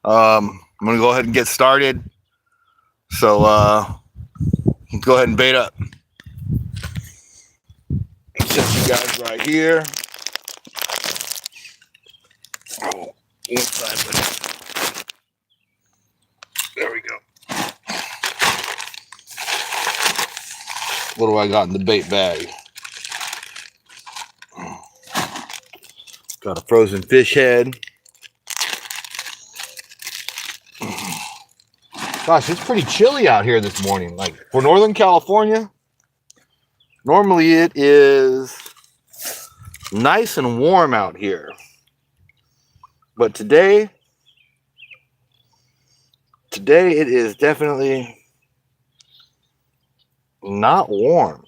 I'm gonna go ahead and get started. So let's go ahead and bait up. Set you guys right here. Oh, one side. There we go. What do I got in the bait bag? Got a frozen fish head. Gosh, it's pretty chilly out here this morning. Like for Northern California, normally it is nice and warm out here. But today it is definitely not warm.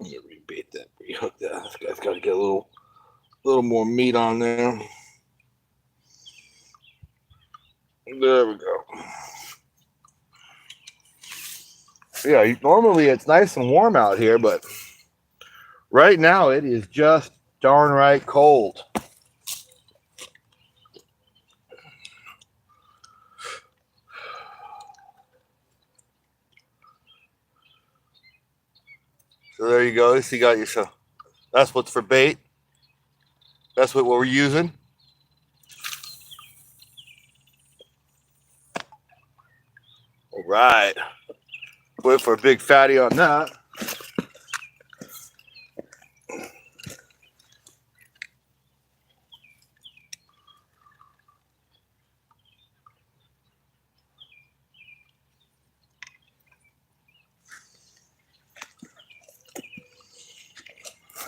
Let me rebait that, rehook that. This guy's got to get a little more meat on there. There we go. Yeah, normally it's nice and warm out here, but right now it is just darn right cold. So there you go. So you got yourself. That's what's for bait. That's what we're using. All right. Wait for a big fatty on that.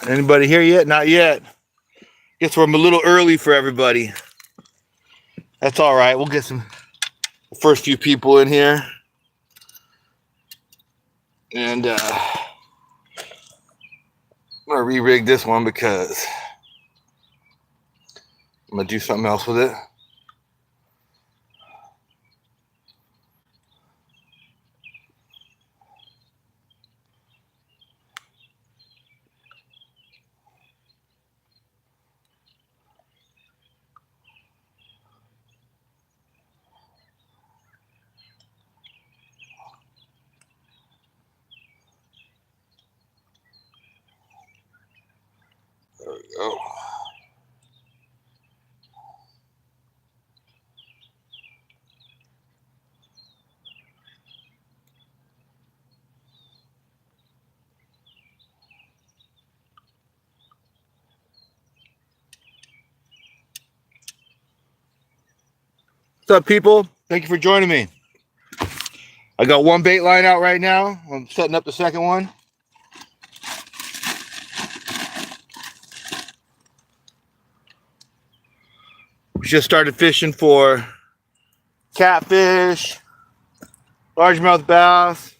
Anybody here yet? Not yet. Guess we're a little early for everybody. That's all right. We'll get some first few people in here. And I'm going to re-rig this one because I'm going to do something else with it. There we go. What's up, people? Thank you for joining me. I got one bait line out right now. I'm setting up the second one. We just started fishing for catfish, largemouth bass.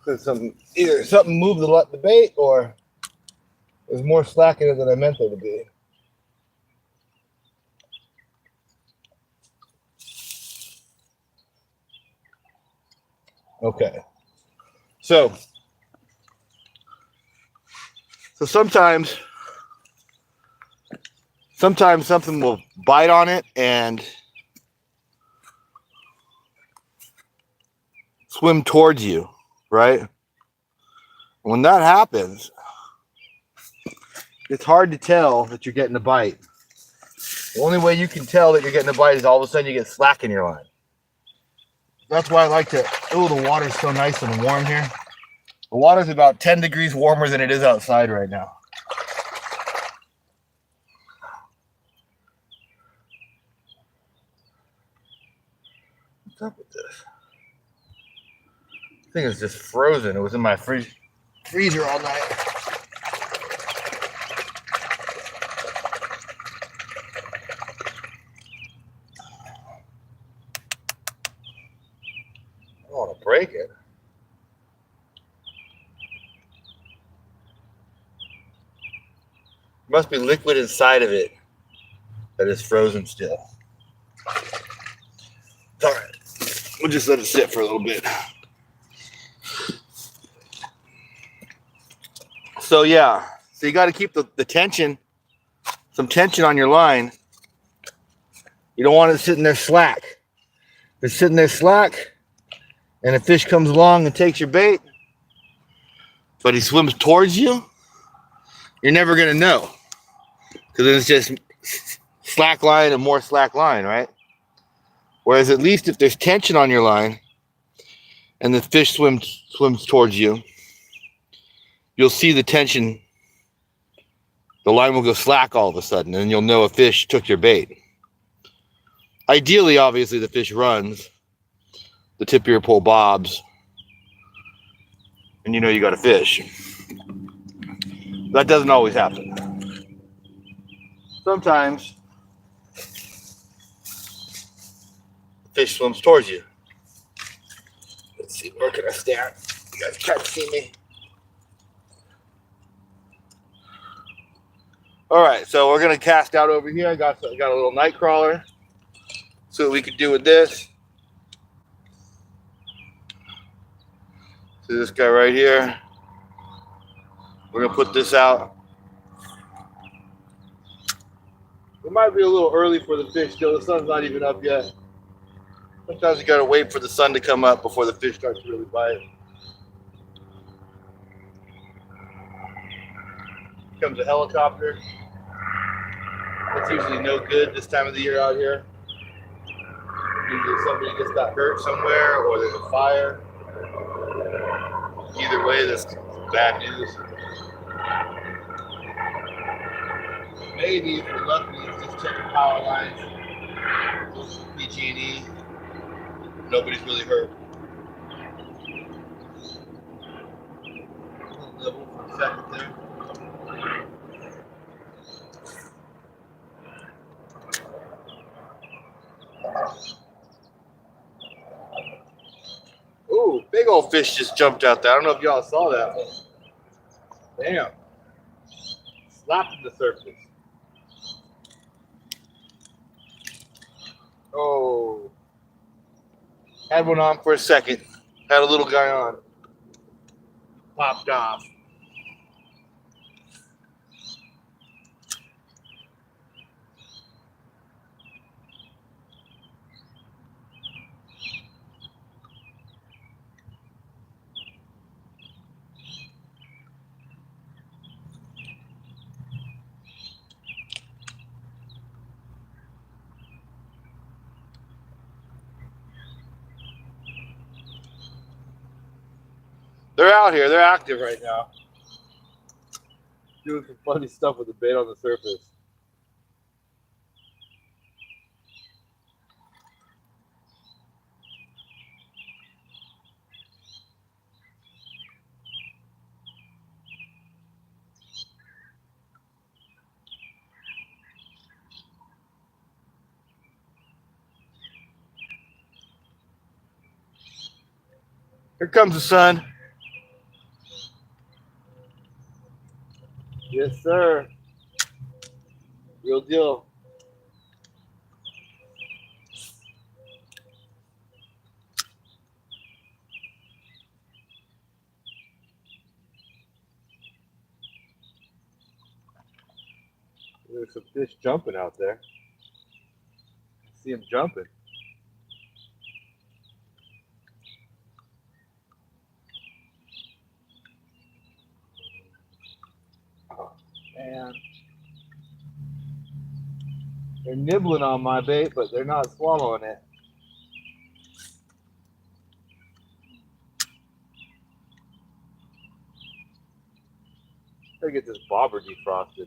Either something moved the bait or there's more slack in it than I meant there to be. Okay. So sometimes something will bite on it and swim towards you, right? When that happens, it's hard to tell that you're getting a bite. The only way you can tell that you're getting a bite is all of a sudden you get slack in your line. That's why I like to, the water's so nice and warm here. The water's about 10 degrees warmer than it is outside right now. What's up with this? I think it's just frozen. It was in my freezer all night. I don't want to break it. There must be liquid inside of it that is frozen still. All right. We'll just let it sit for a little bit. So yeah, so you got to keep the tension, some tension on your line You don't want it sitting there slack. If it's sitting there slack and a fish comes along and takes your bait, but he swims towards you, you're never going to know. Because then it's just slack line and more slack line, right? Whereas at least if there's tension on your line and the fish swims towards you, you'll see the tension. The line will go slack all of a sudden, and you'll know a fish took your bait. Ideally, obviously, the fish runs, the tip of your pole bobs, and you know you got a fish. That doesn't always happen. Sometimes the fish swims towards you. Let's see, where can I stand? You guys can't see me. All right, so we're gonna cast out over here. I got a little night crawler. See what we can do with this. See this guy right here. We're gonna put this out. It might be a little early for the fish still. The sun's not even up yet. Sometimes you gotta wait for the sun to come up before the fish starts to really bite. Here comes a helicopter. That's usually no good this time of the year out here. Usually somebody just got hurt somewhere or there's a fire. Either way, that's bad news. Maybe if you're lucky, it's just checking power lines. PG&E. Nobody's really hurt. Level for a second there. Ooh, big old fish just jumped out there. I don't know if y'all saw that one. Damn. Slapped the surface. Oh. Had one on for a second. Had a little guy on. Popped off. They're out here. They're active right now. Doing some funny stuff with the bait on the surface. Here comes the sun. Yes, sir. Real deal. There's some fish jumping out there. I see them jumping. Oh, man. They're nibbling on my bait, but they're not swallowing it. Gotta get this bobber defrosted.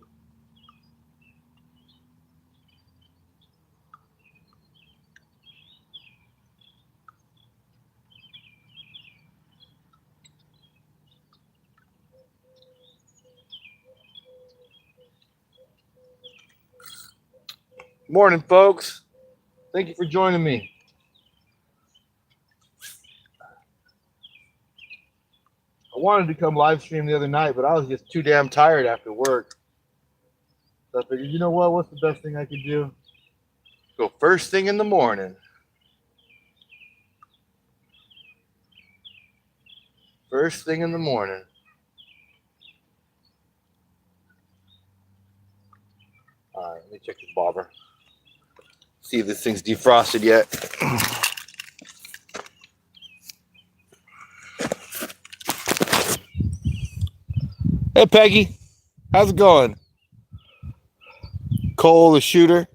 Morning, folks. Thank you for joining me. I wanted to come live stream the other night, but I was just too damn tired after work. So I figured, you know what? What's the best thing I could do? Go first thing in the morning. First thing in the morning. All right, let me check this bobber. See if this thing's defrosted yet. Hey, Peggy. How's it going? Cole, the shooter.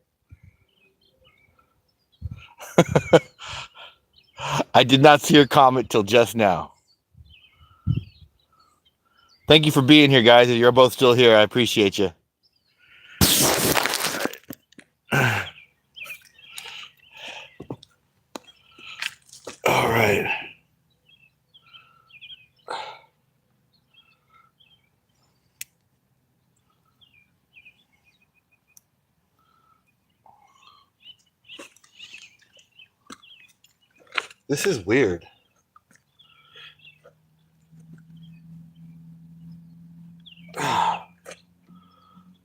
I did not see your comment till just now. Thank you for being here, guys. You're both still here. I appreciate you. All right. This is weird.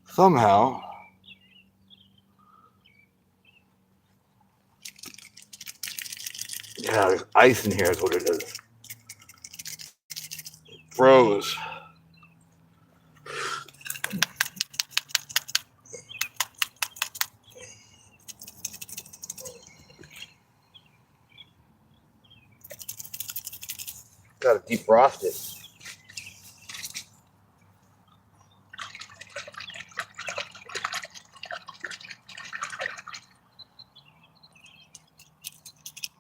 Somehow. Yeah, there's ice in here is what it is. It froze. Gotta defrost it.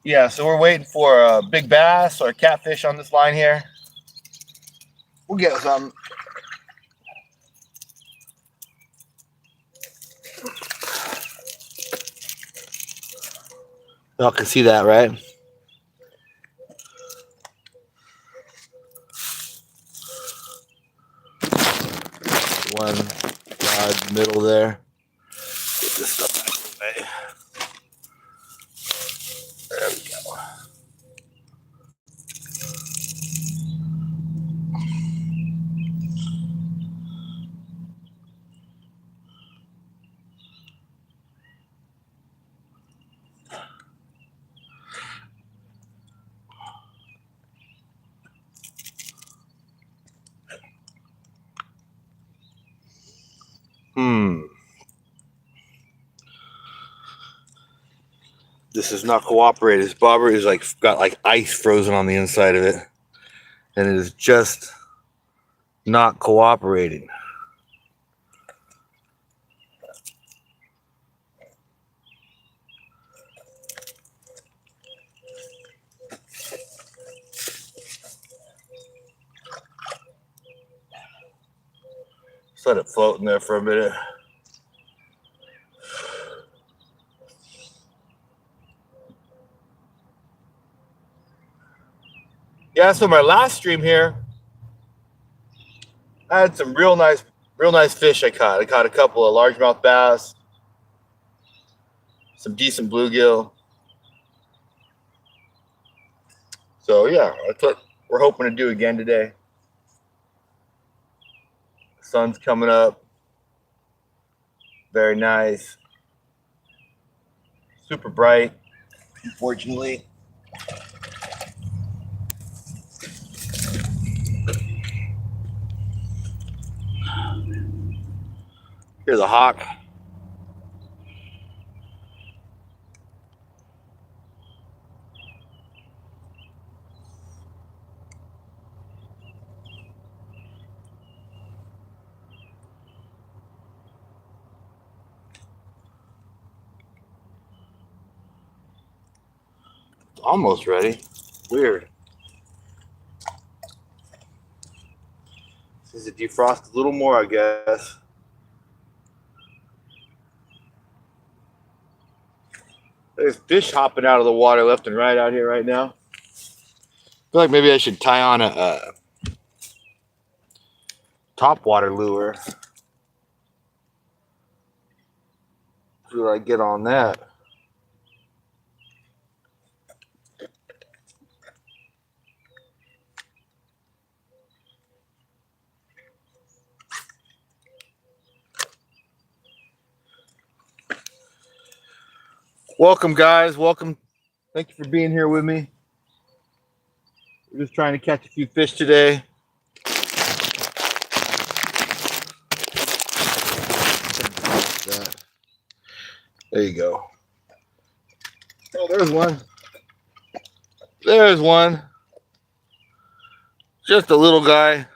Yeah, so we're waiting for a big bass or a catfish on this line here. We'll get some. Y'all can see that, right? One rod middle there. Get this stuff out of the way. There we go. This is not cooperating. This bobber is like got like ice frozen on the inside of it, and it is just not cooperating. Just let it float in there for a minute. Yeah, so my last stream here, I had some real nice fish I caught. I caught a couple of largemouth bass, some decent bluegill. So yeah, that's what we're hoping to do again today. The sun's coming up. Very nice. Super bright, unfortunately. Here's a hawk. It's almost ready. Weird. This is defrost a little more, I guess. There's fish hopping out of the water left and right out here right now. I feel like maybe I should tie on a top water lure. See what I get on that. Welcome, guys. Welcome. Thank you for being here with me. We're just trying to catch a few fish today. There you go. Oh, there's one. There's one. Just a little guy.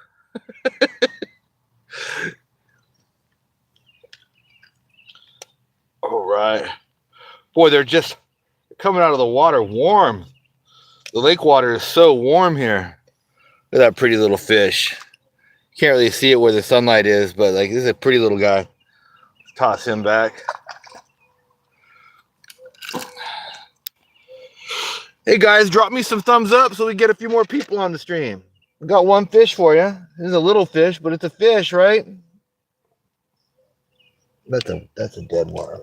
All right. Boy, they're just coming out of the water warm. The lake water is so warm here. Look at that pretty little fish. Can't really see it where the sunlight is, but like this is a pretty little guy. Let's toss him back. Hey guys, drop me some thumbs up so we get a few more people on the stream. We got one fish for you. This is a little fish, but it's a fish, right? That's a dead worm.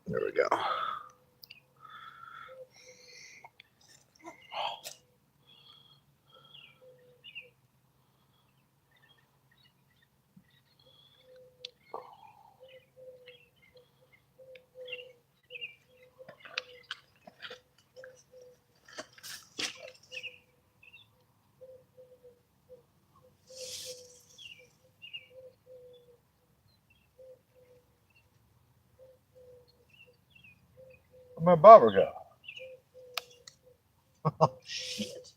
There we go. Where'd my bobber go? Oh, shit.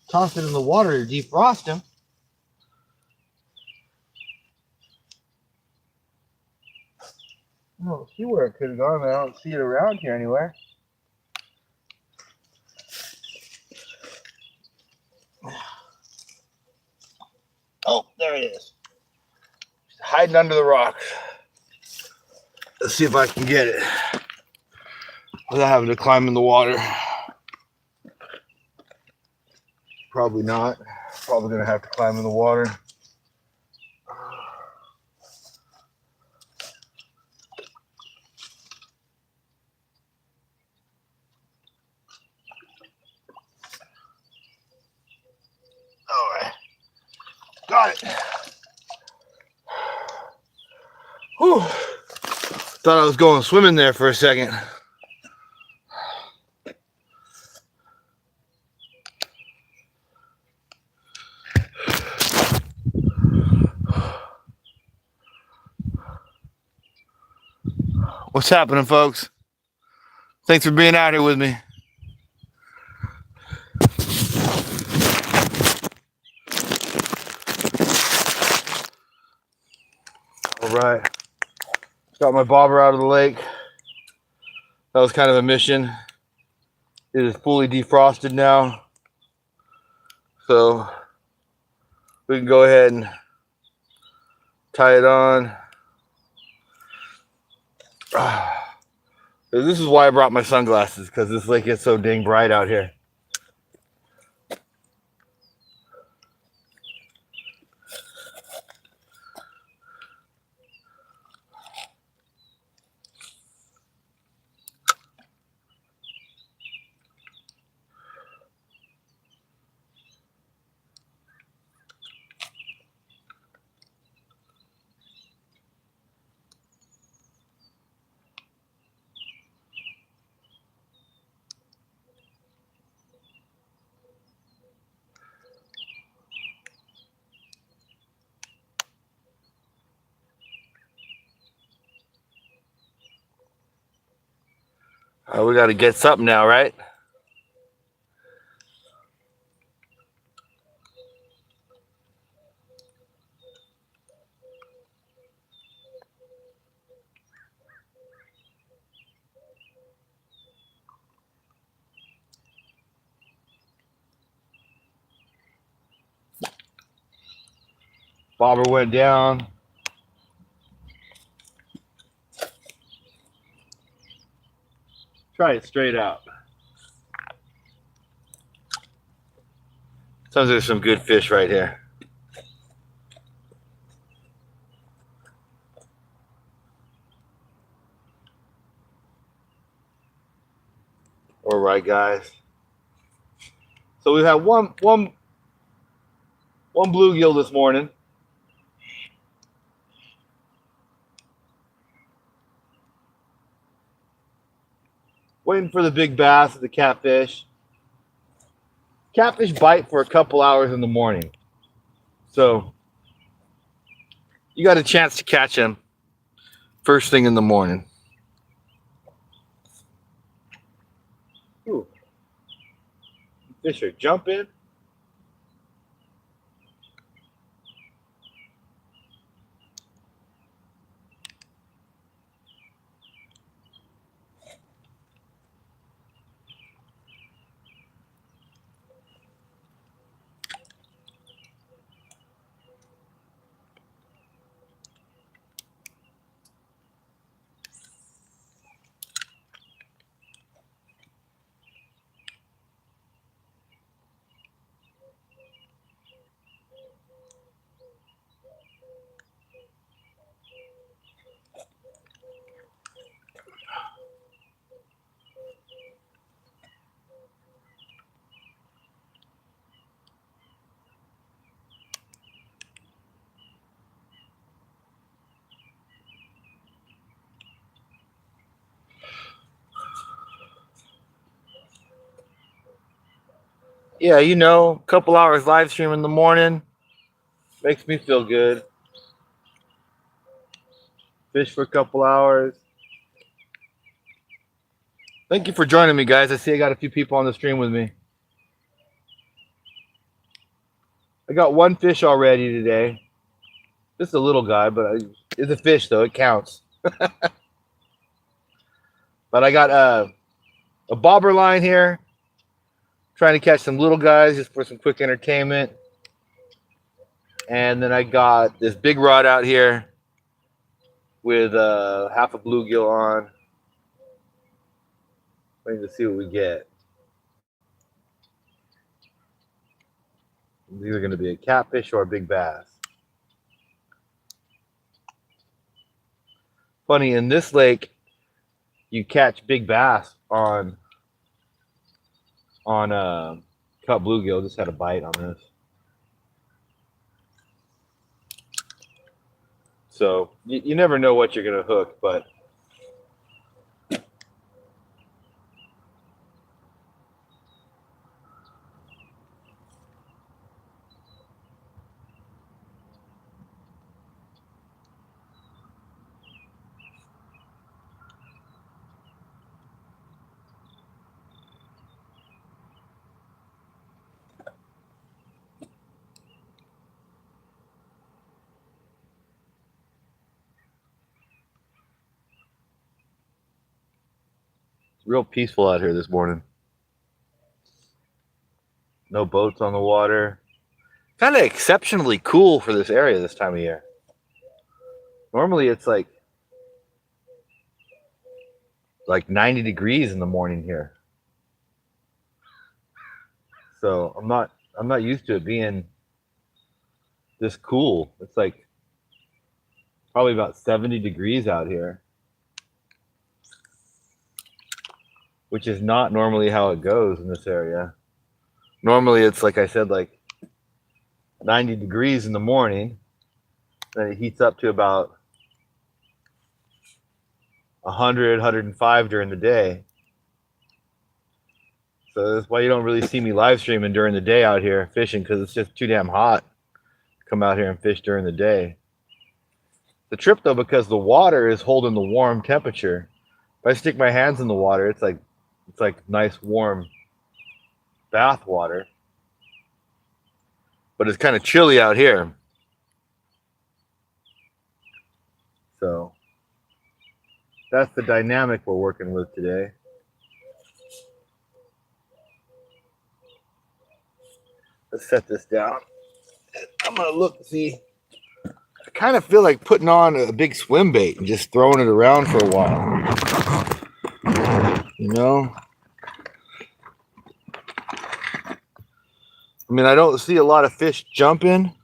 Toss it in the water to defrost him. I don't see where it could have gone. I don't see it around here anywhere. Oh, there it is. Just hiding under the rocks. Let's see if I can get it without having to climb in the water. Probably not. Probably going to have to climb in the water. All right. Got it. Whew. Thought I was going swimming there for a second. What's happening, folks? Thanks for being out here with me. All right. Got my bobber out of the lake. That was kind of a mission. It is fully defrosted now. So we can go ahead and tie it on. This is why I brought my sunglasses, because this lake is so dang bright out here. We got to get something now, right? Bobber went down. Try it straight out. Sounds like there's some good fish right here. All right, guys. So we've had one bluegill this morning. Waiting for the big bass, the catfish. Catfish bite for a couple hours in the morning. So you got a chance to catch them first thing in the morning. Ooh. Fish are jumping. Yeah, you know, a couple hours live stream in the morning makes me feel good. Fish for a couple hours. Thank you for joining me, guys. I see I got a few people on the stream with me. I got one fish already today. This is a little guy, but it's a fish, though. It counts. But I got a bobber line here. Trying to catch some little guys just for some quick entertainment. And then I got this big rod out here with half a bluegill on. Waiting to see what we get. It's either going to be a catfish or a big bass. Funny, in this lake, you catch big bass on cut bluegill. Just had a bite on this. So you never know what you're going to hook, but it's real peaceful out here this morning. No boats on the water. Kind of exceptionally cool for this area this time of year. Normally it's like 90 degrees in the morning here. So I'm not used to it being this cool. It's like probably about 70 degrees out here, which is not normally how it goes in this area. Normally it's, like I said, like 90 degrees in the morning, then it heats up to about 100, 105 during the day. So that's why you don't really see me live streaming during the day out here fishing, because it's just too damn hot to come out here and fish during the day. The trip, though, because the water is holding the warm temperature. If I stick my hands in the water, it's like nice warm bath water. But it's kind of chilly out here. So that's the dynamic we're working with today. Let's set this down. I'm going to look and see. I kind of feel like putting on a big swim bait and just throwing it around for a while. You know? I mean, I don't see a lot of fish jumping,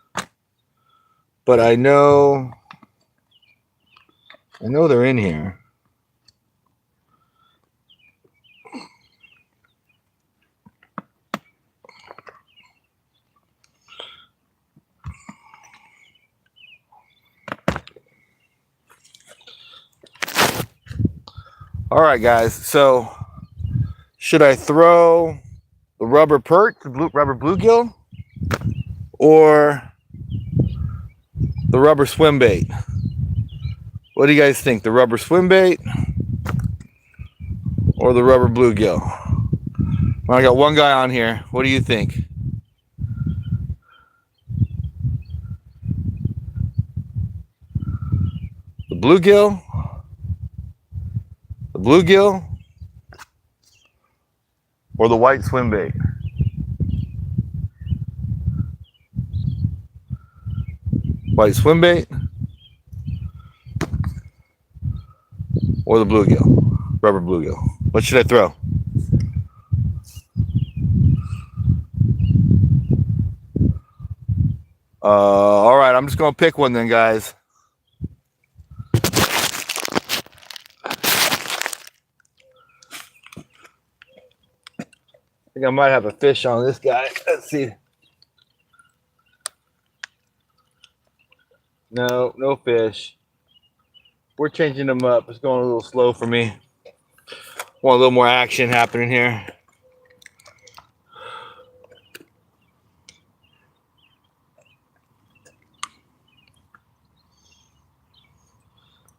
but I know they're in here. All right, guys. So Should I throw the rubber perch, the rubber bluegill, or the rubber swim bait? What do you guys think? The rubber swim bait or the rubber bluegill? Well, I got one guy on here. What do you think? The bluegill? The bluegill? Or the white swim bait? White swim bait? Or the bluegill? Rubber bluegill. What should I throw? All right, I'm just going to pick one then, guys. I think I might have a fish on this guy. Let's see. No, no fish. We're changing them up. It's going a little slow for me. Want a little more action happening here.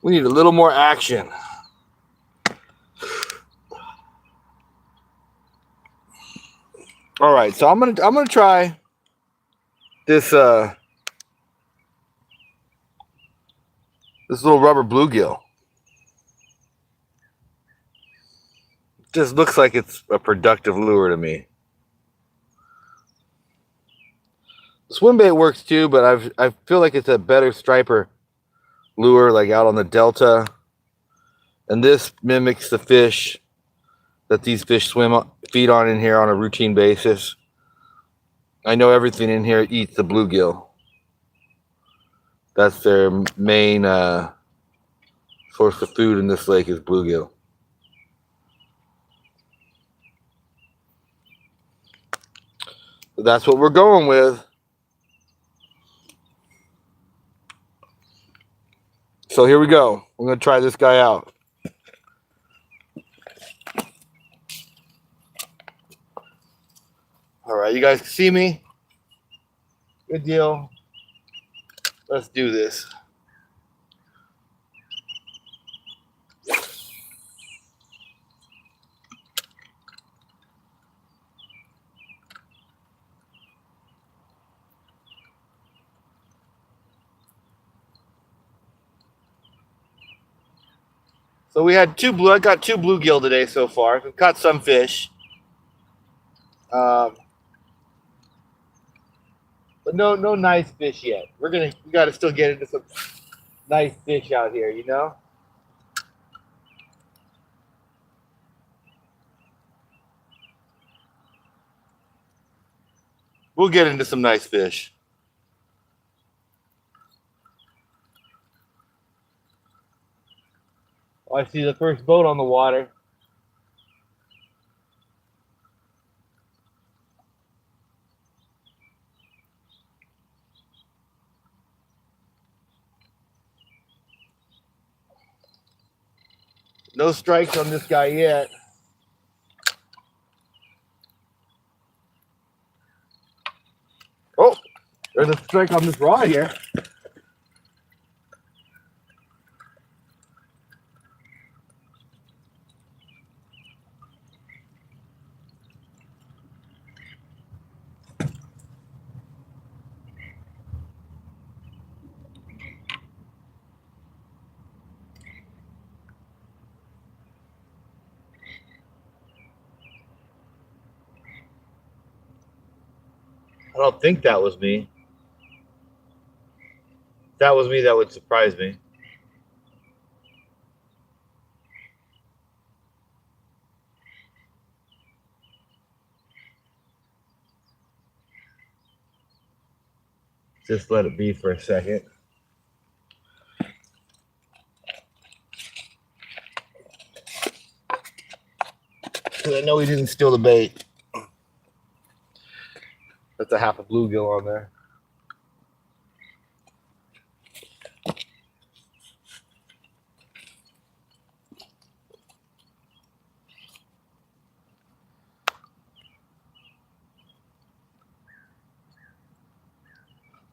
We need a little more action. All right, so I'm gonna try this this little rubber bluegill. Just looks like it's a productive lure to me. Swim bait works too, but I feel like it's a better striper lure, like out on the delta. And this mimics the fish that these fish feed on in here on a routine basis. I know everything in here eats the bluegill. That's their main source of food in this lake is bluegill. So that's what we're going with. So here we go. We're going to try this guy out. All right, you guys can see me? Good deal. Let's do this. So we had I got two bluegill today so far. We've caught some fish. But no nice fish yet. We got to still get into some nice fish out here, you know? We'll get into some nice fish. Oh, I see the first boat on the water. No strikes on this guy yet. Oh, there's a strike on this rod here. I don't think that was me. If that was me, that would surprise me. Just let it be for a second. Because I know he didn't steal the bait. That's a half a bluegill on there.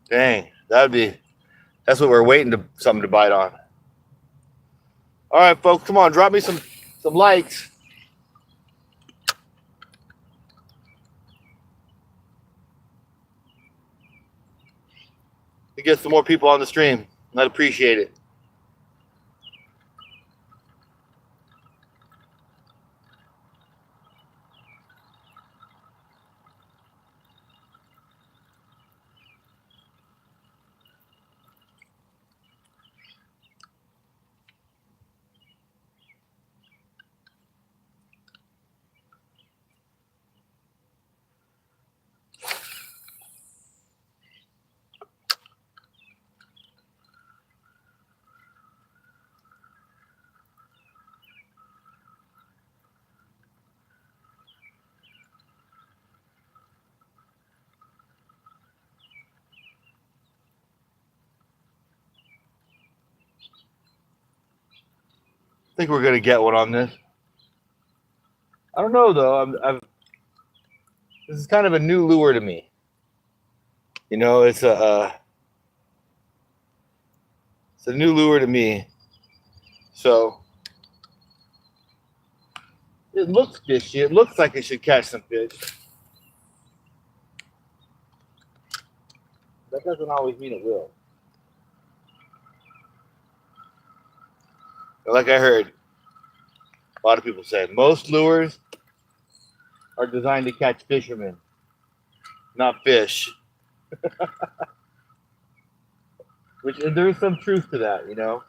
Dang, that's what we're waiting to something to bite on. All right, folks, come on, drop me some likes. To get some more people on the stream. I'd appreciate it. I think we're gonna get one on this. I don't know though. This is kind of a new lure to me. You know, it's a new lure to me. So it looks fishy. It looks like it should catch some fish. That doesn't always mean it will. But like I heard a lot of people say, most lures are designed to catch fishermen, not fish. Which there is some truth to that, you know.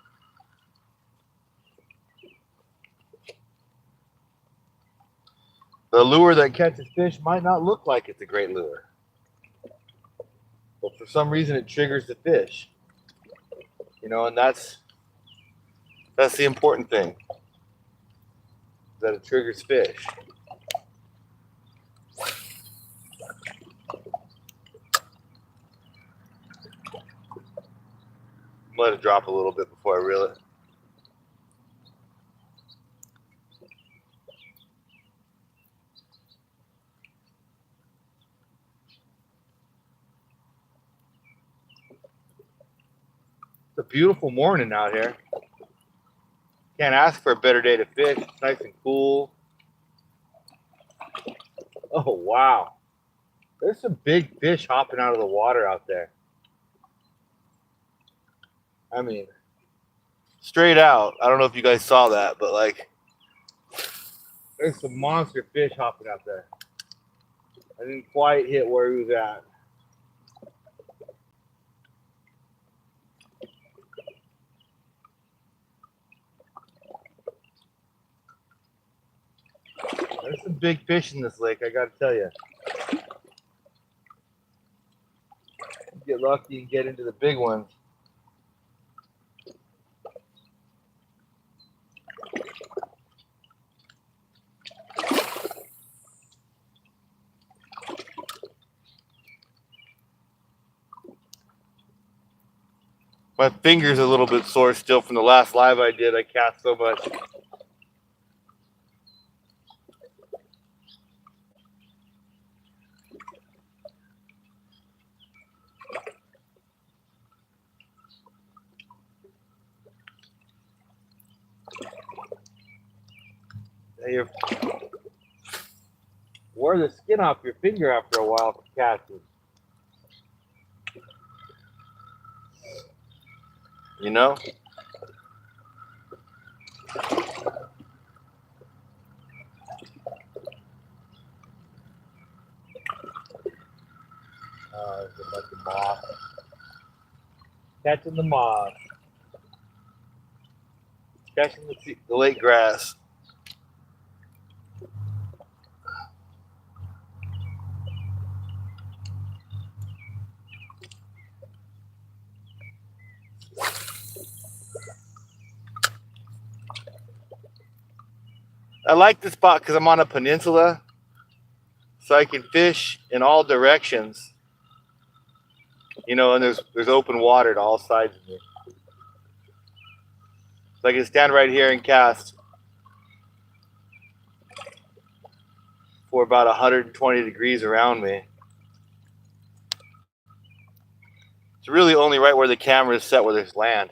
The lure that catches fish might not look like it's a great lure, but for some reason it triggers the fish. You know, and that's the important thing. That it triggers fish. Let it drop a little bit before I reel it. It's a beautiful morning out here. Can't ask for a better day to fish. It's nice and cool. Oh, wow. There's some big fish hopping out of the water out there. I mean, straight out. I don't know if you guys saw that, but like, there's some monster fish hopping out there. I didn't quite hit where he was at. There's some big fish in this lake, I gotta tell you. Get lucky and get into the big ones. My finger's a little bit sore still from the last live I did. I cast so much. You wear the skin off your finger after a while for casting. You know? There's a bunch of moss. Catching the moss. Catching the lake grass. I like this spot because I'm on a peninsula, so I can fish in all directions. You know, and there's open water to all sides of me. So I can stand right here and cast for about 120 degrees around me. It's really only right where the camera is set where there's land.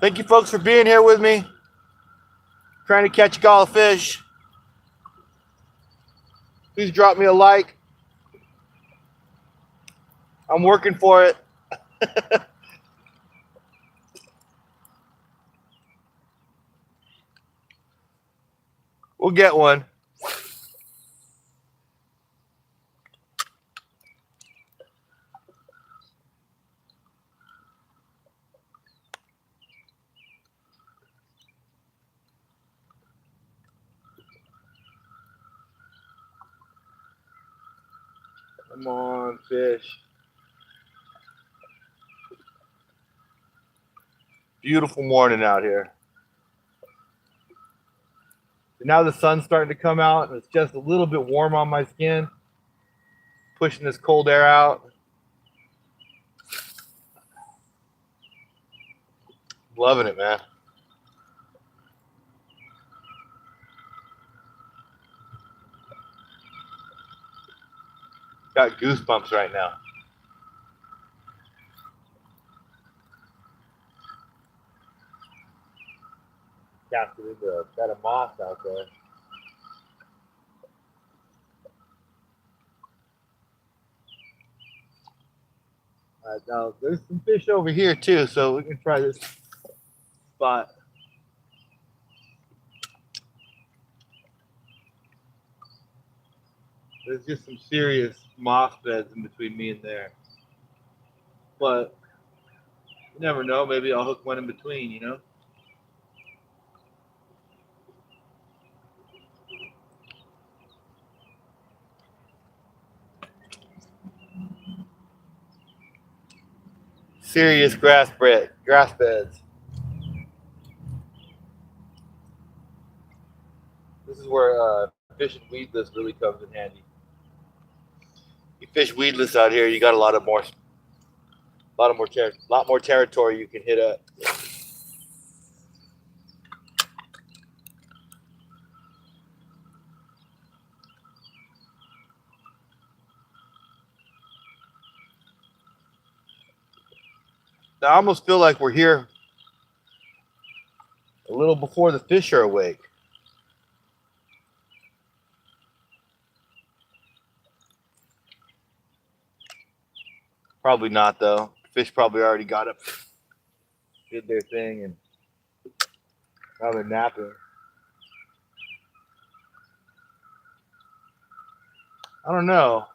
Thank you folks for being here with me. Trying to catch a gall of fish. Please drop me a like. I'm working for it. We'll get one. Come on, fish. Beautiful morning out here. Now the sun's starting to come out, and it's just a little bit warm on my skin, pushing this cold air out. Loving it, man. Got goosebumps right now. Casted into a bed of moss out there. Now there's some fish over here too, so we can try this spot. There's just some serious moss beds in between me and there. But you never know, maybe I'll hook one in between, you know? Serious grass beds. This is where fishing weedless really comes in handy. You fish weedless out here, you got a lot more territory you can hit up. Now I almost feel like we're here a little before the fish are awake. Probably not though. Fish probably already got up, did their thing, and now they're napping. I don't know.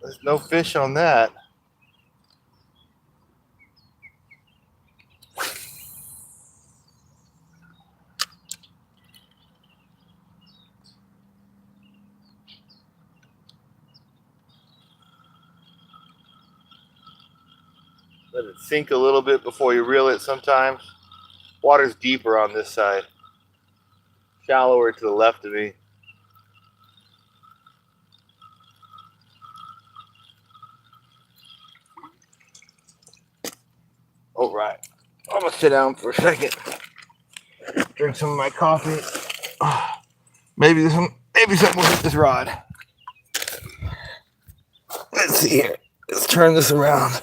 There's no fish on that. Let it sink a little bit before you reel it sometimes. Water's deeper on this side. Shallower to the left of me. All right. I'm going to sit down for a second. Drink some of my coffee. Maybe something will hit this rod. Let's see here. Let's turn this around.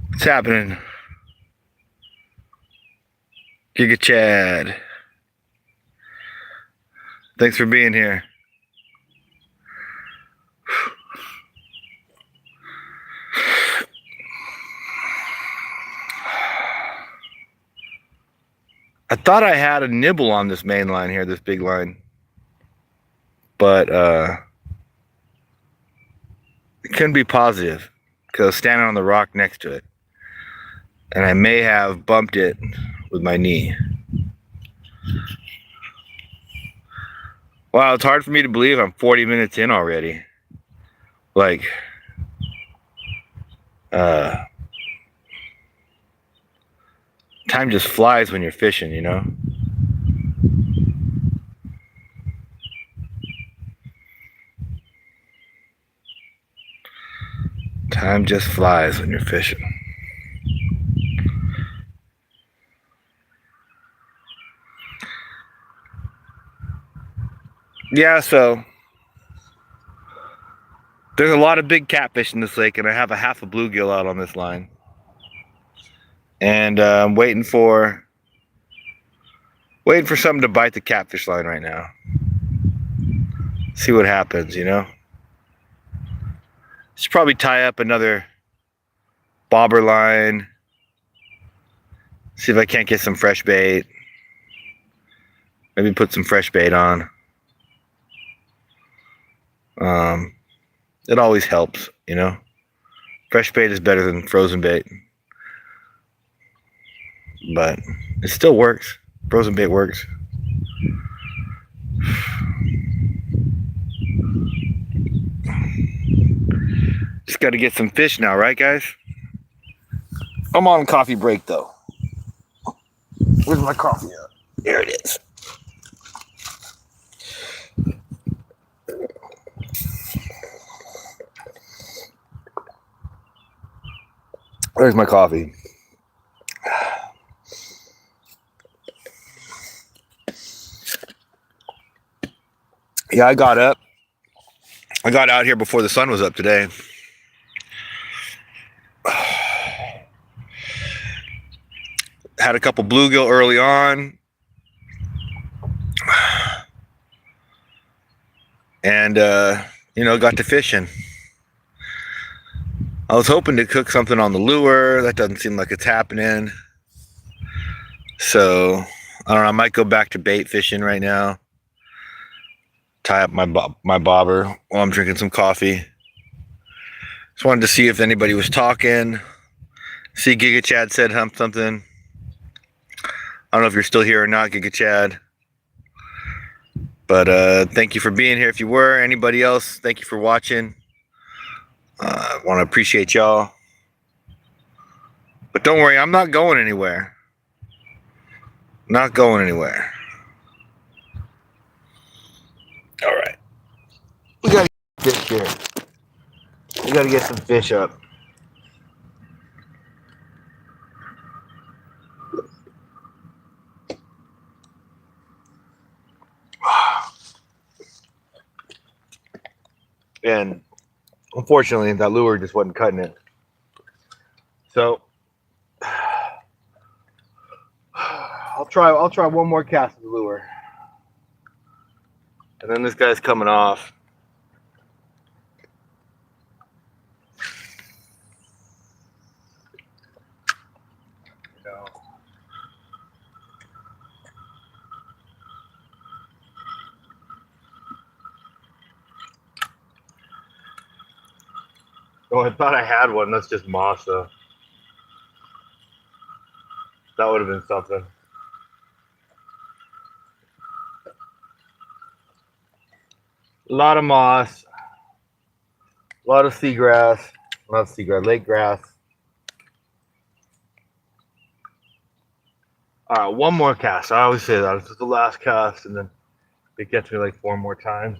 What's happening? Giga Chad. Thanks for being here. I thought I had a nibble on this main line here, this big line. But It couldn't be positive because I was standing on the rock next to it. And I may have bumped it with my knee. Wow, it's hard for me to believe I'm 40 minutes in already. Like, time just flies when you're fishing, you know? Time just flies when you're fishing. Yeah, so there's a lot of big catfish in this lake, and I have a half a bluegill out on this line. And I'm waiting for something to bite the catfish line right now. See what happens, you know? Should probably tie up another bobber line. See if I can't get some fresh bait. Maybe put some fresh bait on. It always helps, you know? Fresh bait is better than frozen bait. But it still works. Frozen bait works. Just got to get some fish now, right, guys? I'm on coffee break, though. Where's my coffee at? There it is. Where's my coffee? Yeah, I got up. I got out here before the sun was up today. Had a couple bluegill early on. And, you know, got to fishing. I was hoping to cook something on the lure. That doesn't seem like it's happening. So, I don't know. I might go back to bait fishing right now. Tie up my bobber while I'm drinking some coffee. Just wanted to see if anybody was talking. See, Giga Chad said something. I don't know if you're still here or not, Giga Chad. But thank you for being here if you were. Anybody else, thank you for watching. I want to appreciate y'all. But don't worry, I'm not going anywhere. Not going anywhere. All right. We got to get fish here. We got to get some fish up. And unfortunately, that lure just wasn't cutting it. So I'll try one more cast of the lure. And then this guy's coming off. Oh, I thought I had one. That's just moss, though. That would have been something. A lot of moss. A lot of seagrass. Not seagrass, lake grass. All right, one more cast. I always say that. This is the last cast, and then it gets me like 4 more times.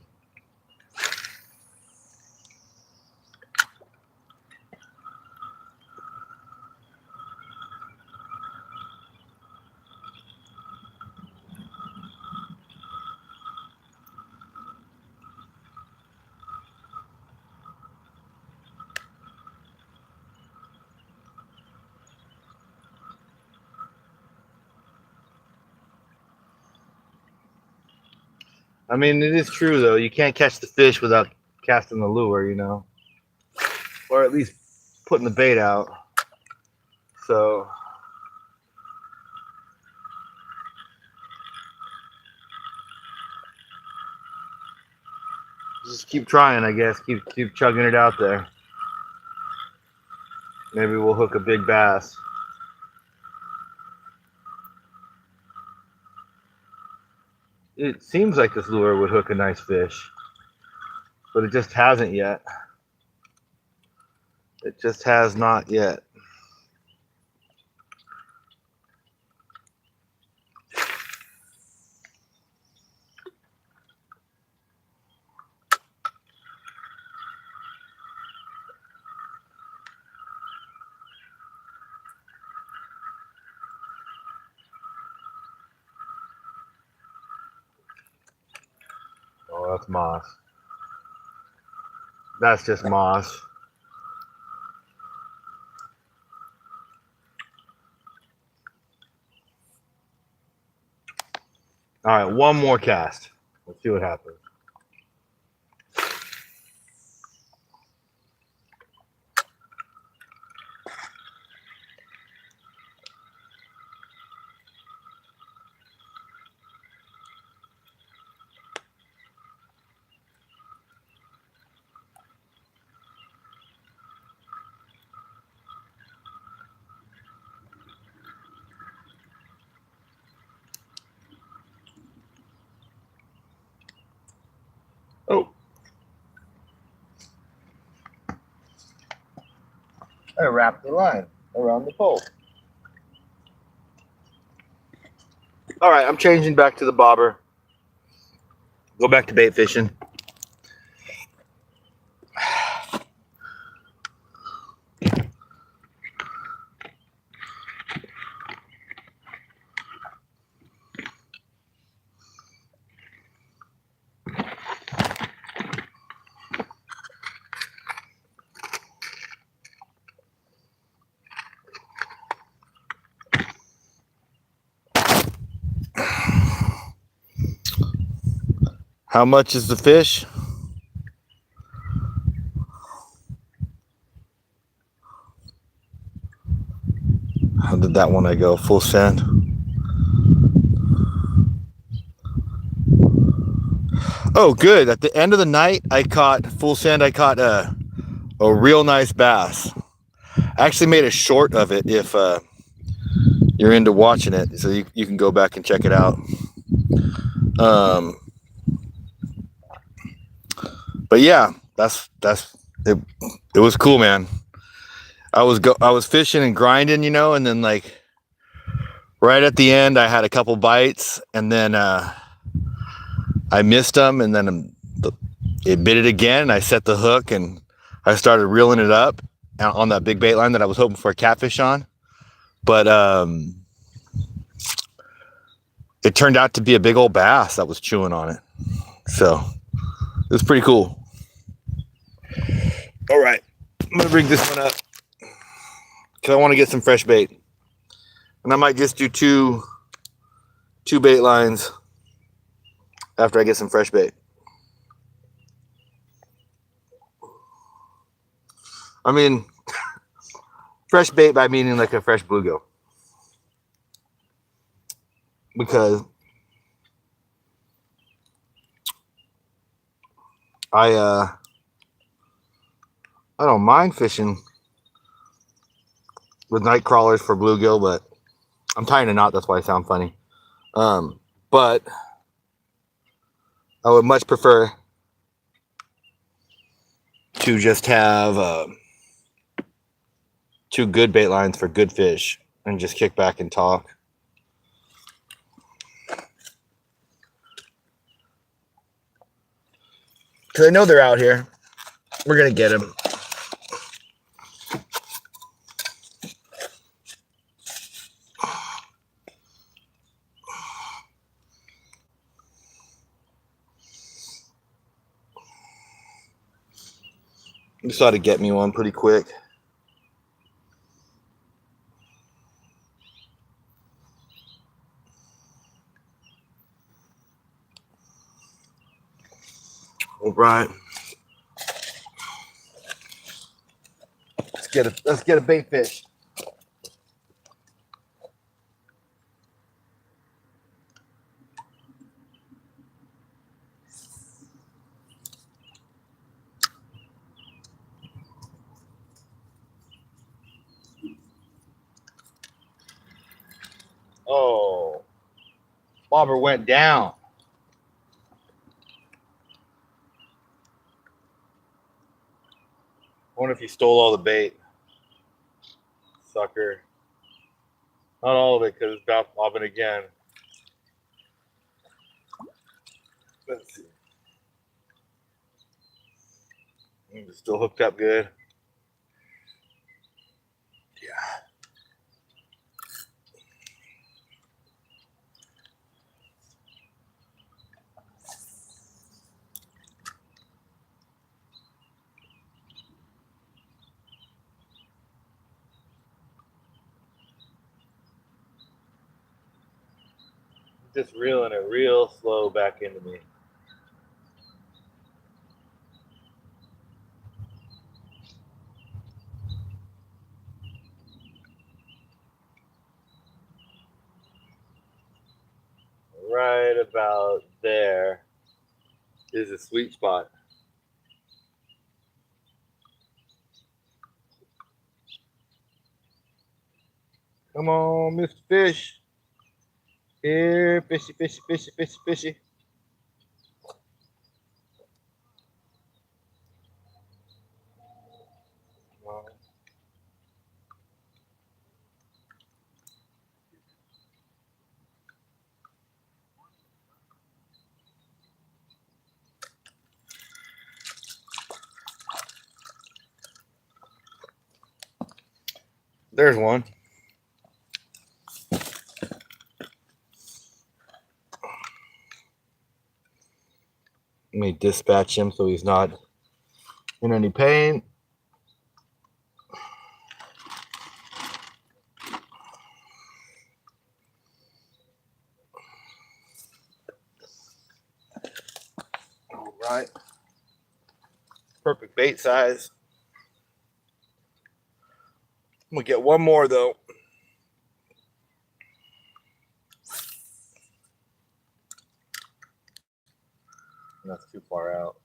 I mean, it is true, though. You can't catch the fish without casting the lure, you know? Or at least putting the bait out. So just keep trying, I guess. Keep chugging it out there. Maybe we'll hook a big bass. It seems like this lure would hook a nice fish, but it just hasn't yet. It just has not yet. Oh, that's moss. That's just moss. All right, one more cast. Let's see what happens. Oh. I wrapped the line around the pole. All right, I'm changing back to the bobber. Go back to bait fishing. How much is the fish? How did that one I go? Full send. Oh, good. At the end of the night, I caught full send. I caught a real nice bass. I actually made a short of it if you're into watching it, so you can go back and check it out. But yeah, that's it. It was cool, man. I was fishing and grinding, and then like right at the end, I had a couple bites, and then I missed them, and then it bit it again. And I set the hook, and I started reeling it up on that big bait line that I was hoping for a catfish on. But it turned out to be a big old bass that was chewing on it. So it was pretty cool. All right, I'm gonna bring this one up because I want to get some fresh bait, and I might just do two bait lines after I get some fresh bait. I mean, fresh bait by meaning like a fresh bluegill, because I don't mind fishing with night crawlers for bluegill, but I'm tying a knot. That's why I sound funny. But I would much prefer to just have two good bait lines for good fish and just kick back and talk. Because I know they're out here. We're going to get them. Just ought to get me one pretty quick. All right. Let's get a bait fish. Oh, bobber went down. I wonder if he stole all the bait. Sucker. Not all of it, because it's about bobbing again. Let's see. It's still hooked up good. Yeah. Just reeling it real slow back into me. Right about there is a sweet spot. Come on, Mr. Fish. Here, fishy, fishy, fishy, fishy, fishy. There's one. Let me dispatch him so he's not in any pain. All right. Perfect bait size. I'm going to get one more, though. That's too far out.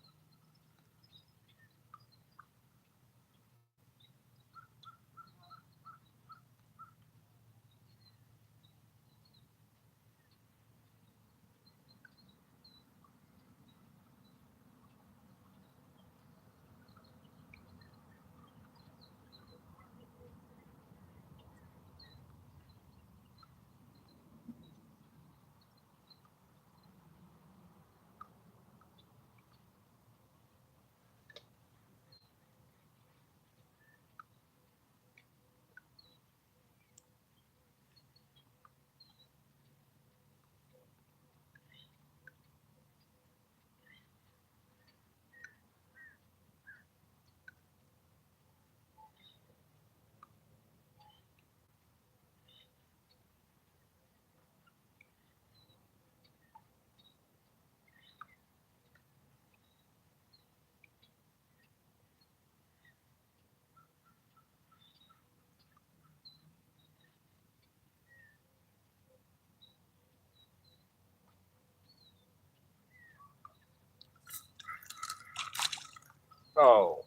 Oh.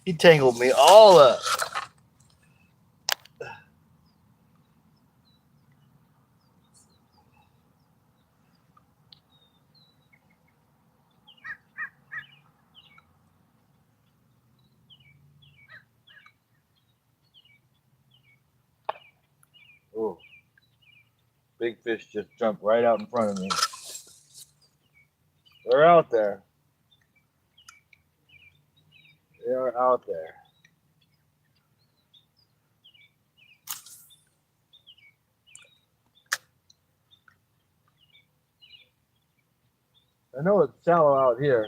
He tangled me all up. Ooh. Big fish just jumped right out in front of me. They're out there. They are out there. I know it's shallow out here.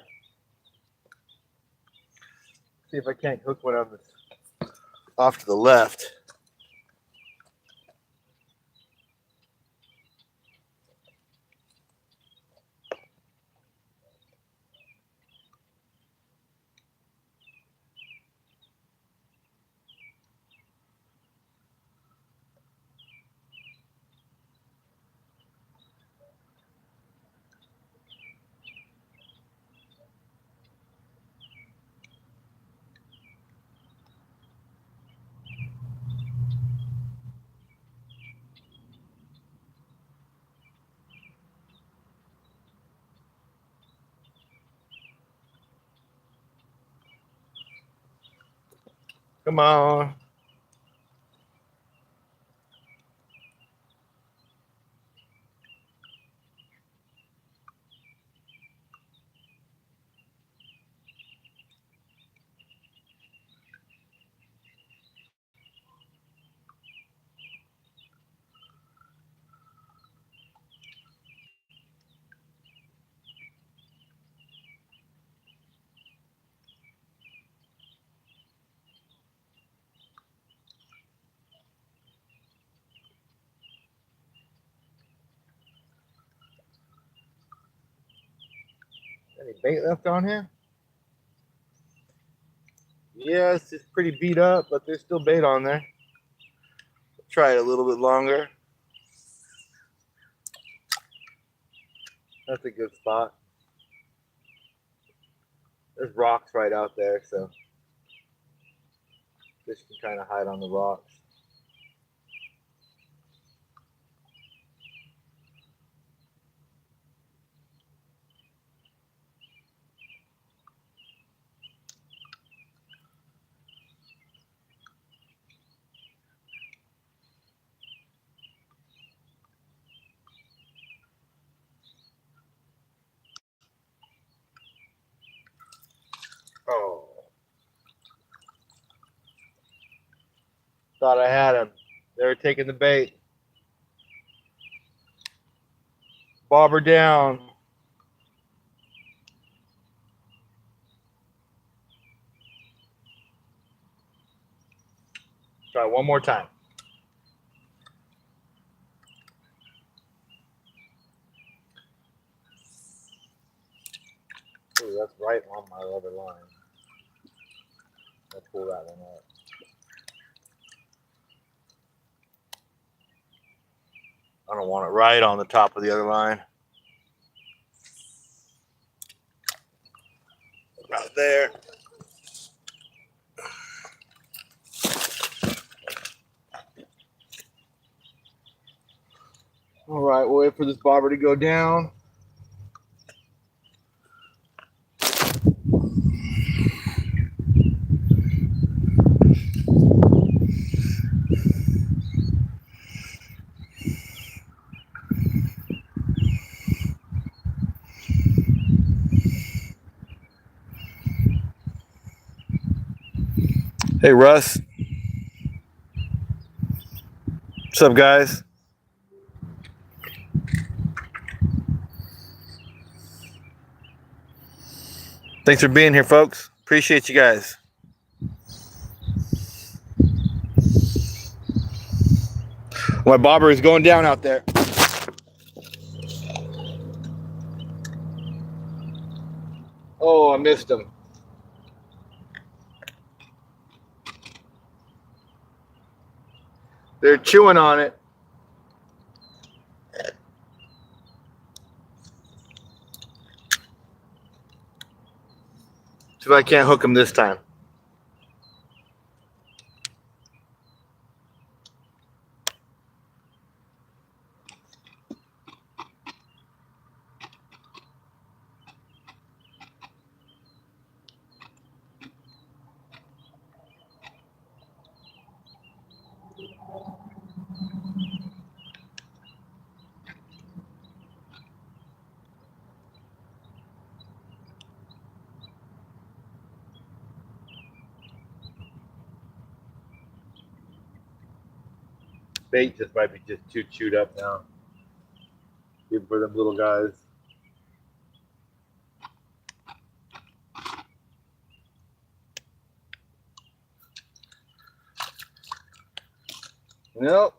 See if I can't hook one on this off to the left. Come on. Any bait left on here? Yes, it's pretty beat up, but there's still bait on there. Try it a little bit longer. That's a good spot. There's rocks right out there, so fish can kind of hide on the rocks. Oh. Thought I had him. They were taking the bait. Bobber down. Try one more time. Ooh, that's right on my other line. I'll pull that one up. I don't want it right on the top of the other line. Right there. All right, we'll wait for this bobber to go down. Hey, Russ. What's up, guys? Thanks for being here, folks. Appreciate you guys. My bobber is going down out there. Oh, I missed him. They're chewing on it. See if I can't hook him this time. Bait just might be just too chewed up now. Even for them little guys. Nope.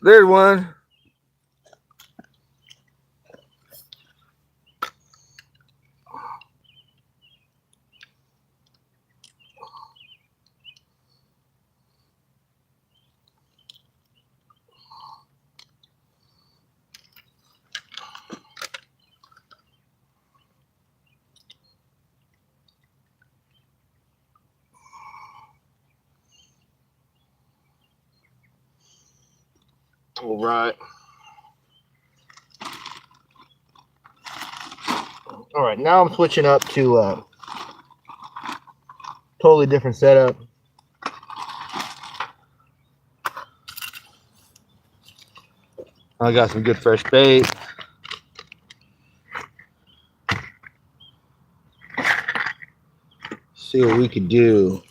There's one. All right. All right, now I'm switching up to totally different setup. I got some good fresh bait. See what we could do.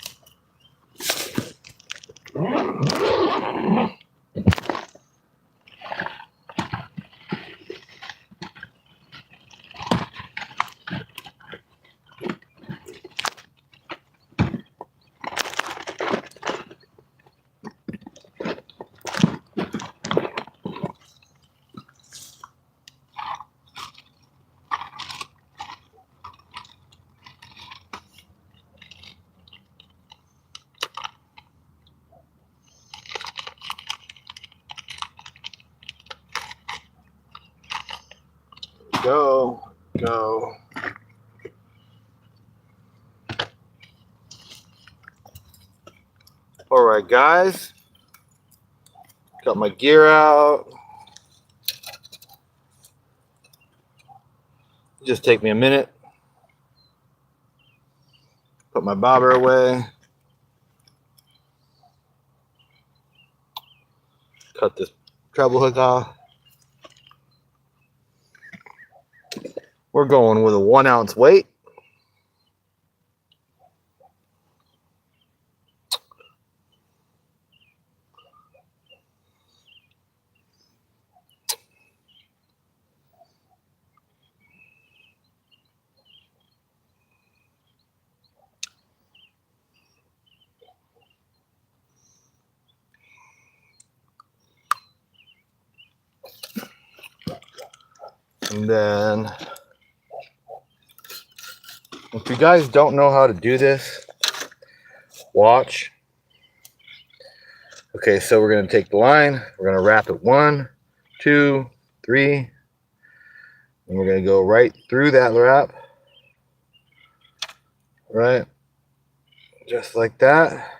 Go. All right, guys. Got my gear out. Just take me a minute. Put my bobber away. Cut this treble hook off. We're going with a 1 ounce weight. And then, if you guys don't know how to do this, watch. Okay, so we're going to take the line, we're going to wrap it 1, 2, 3, and we're going to go right through that wrap, right, just like that.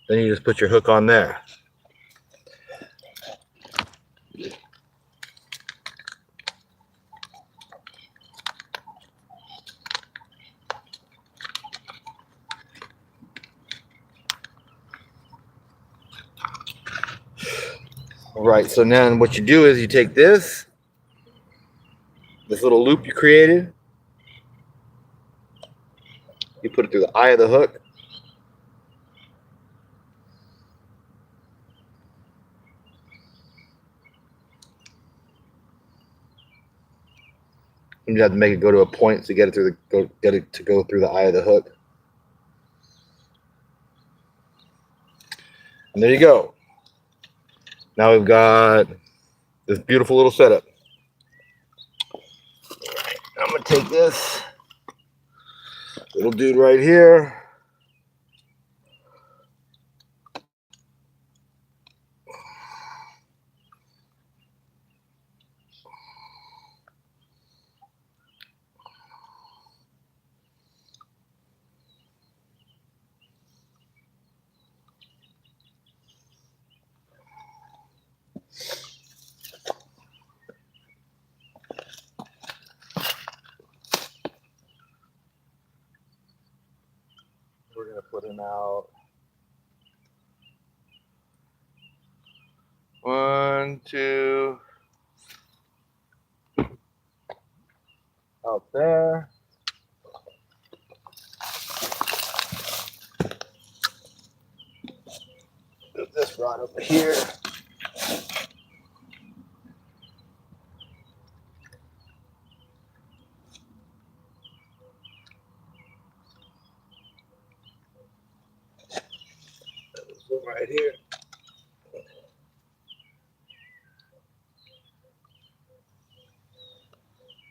Then you just put your hook on there. All right, so then what you do is you take this little loop you created, you put it through the eye of the hook, and you have to make it go to a point to get it through the go through the eye of the hook. And there you go. Now we've got this beautiful little setup. I'm gonna take this little dude right here. We're gonna put him out. 1, 2, out there. Put this rod over here. Right here.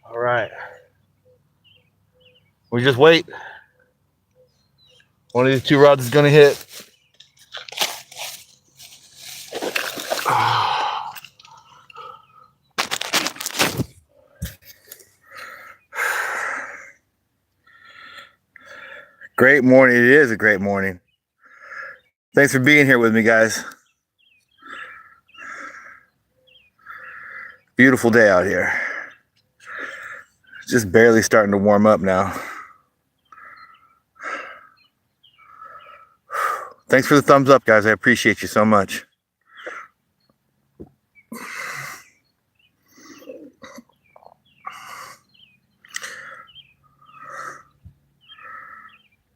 All right. We just wait. One of these 2 rods is going to hit. Great morning. It is a great morning. Thanks for being here with me, guys. Beautiful day out here. Just barely starting to warm up now. Thanks for the thumbs up, guys. I appreciate you so much.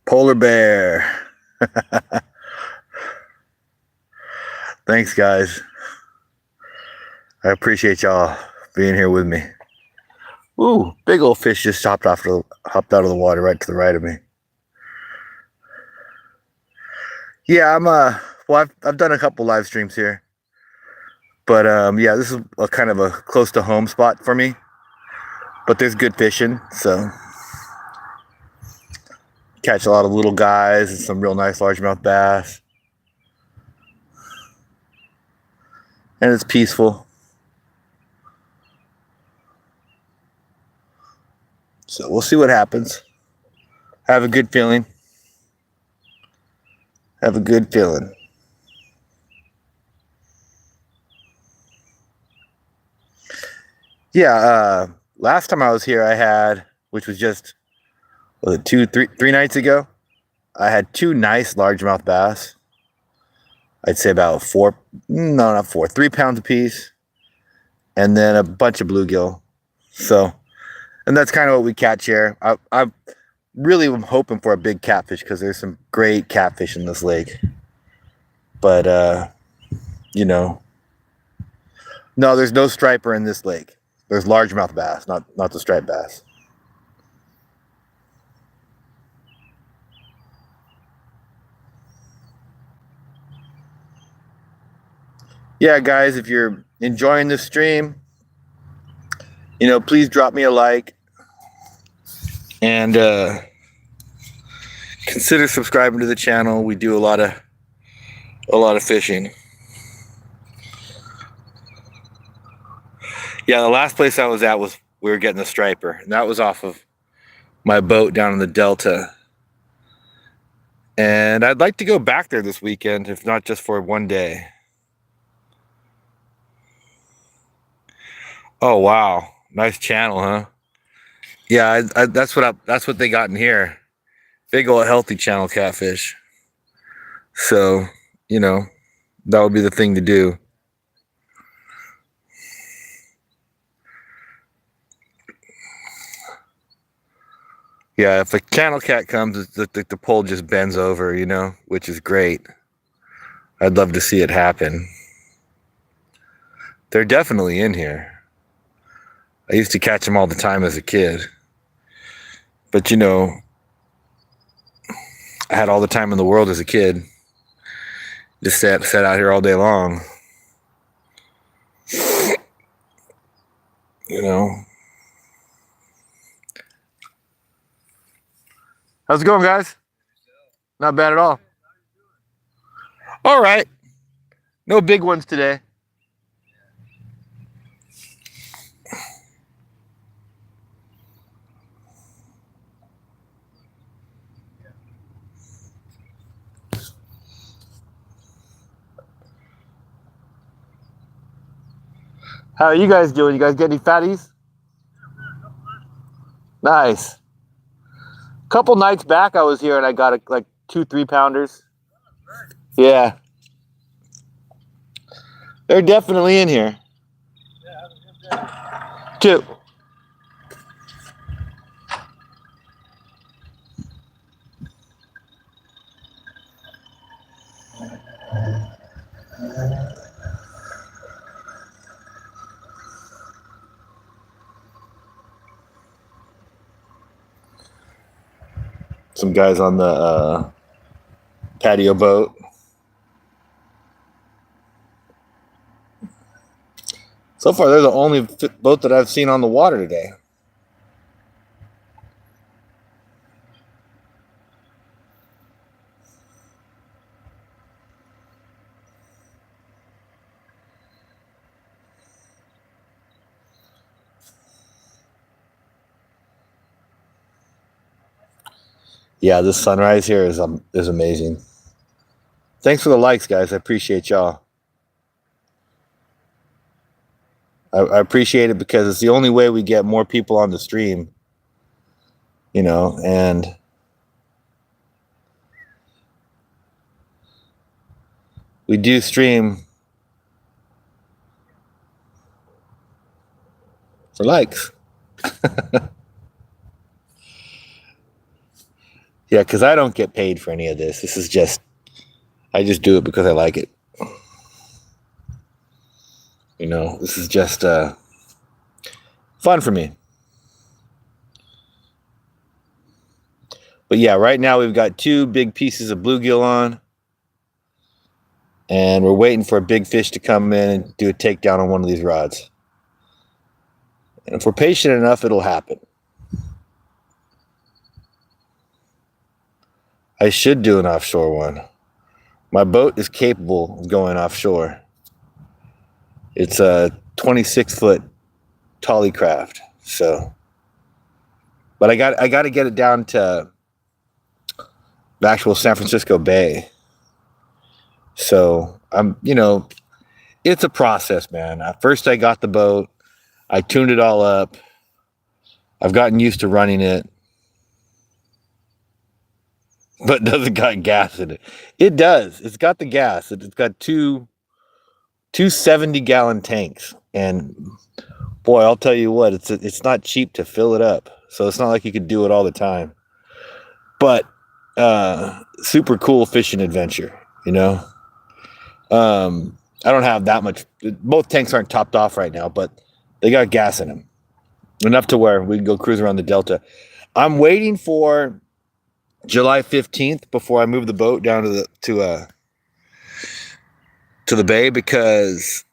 Polar bear. Thanks, guys. I appreciate y'all being here with me. Ooh, big old fish just hopped out of the water right to the right of me. Yeah, well, I've done a couple live streams here, but yeah, this is a kind of a close to home spot for me. But there's good fishing, so catch a lot of little guys and some real nice largemouth bass, and it's peaceful. So we'll see what happens. Have a good feeling. Have a good feeling. Yeah, last time I was here, I had, which was just, was it three nights ago? I had 2 nice largemouth bass. I'd say about 3 pounds a piece, and then a bunch of bluegill. So, and that's kind of what we catch here. I really am hoping for a big catfish because there's some great catfish in this lake. But, you know, no, there's no striper in this lake. There's largemouth bass, not the striped bass. Yeah, guys, if you're enjoying this stream, you know, please drop me a like and consider subscribing to the channel. We do a lot of fishing. Yeah, the last place I was at we were getting a striper, and that was off of my boat down in the Delta. And I'd like to go back there this weekend, if not just for one day. Oh wow, nice channel, huh? Yeah, that's what they got in here. Big old healthy channel catfish. So, you know, that would be the thing to do. Yeah, if a channel cat comes, the pole just bends over, you know, which is great. I'd love to see it happen. They're definitely in here. I used to catch them all the time as a kid. But, you know, I had all the time in the world as a kid. Just sat out here all day long. You know. How's it going, guys? Not bad at all. All right. No big ones today. How are you guys doing? You guys get any fatties? Nice. Couple nights back I was here and I got like 2 3-pounders. Yeah. They're definitely in here. Two. Some guys on the patio boat. So far, they're the only boat that I've seen on the water today. Yeah, this sunrise here is amazing. Thanks for the likes, guys. I appreciate y'all. I appreciate it because it's the only way we get more people on the stream. You know, and we do stream for likes. Yeah, because I don't get paid for any of this. This is just, I just do it because I like it. You know, this is just fun for me. But yeah, right now we've got 2 big pieces of bluegill on. And we're waiting for a big fish to come in and do a takedown on one of these rods. And if we're patient enough, it'll happen. I should do an offshore one. My boat is capable of going offshore. It's a 26-foot Tolly craft. So, but I got to get it down to the actual San Francisco Bay. So it's a process, man. At first I got the boat, I tuned it all up. I've gotten used to running it, but it doesn't got gas in it. It does. It's got the gas. It's got two 70-gallon tanks, and boy, I'll tell you what, it's not cheap to fill it up. So it's not like you could do it all the time. But super cool fishing adventure, you know. I don't have that much. Both tanks aren't topped off right now, but they got gas in them, enough to where we can go cruise around the Delta. I'm waiting for July 15th before I move the boat down to the bay, because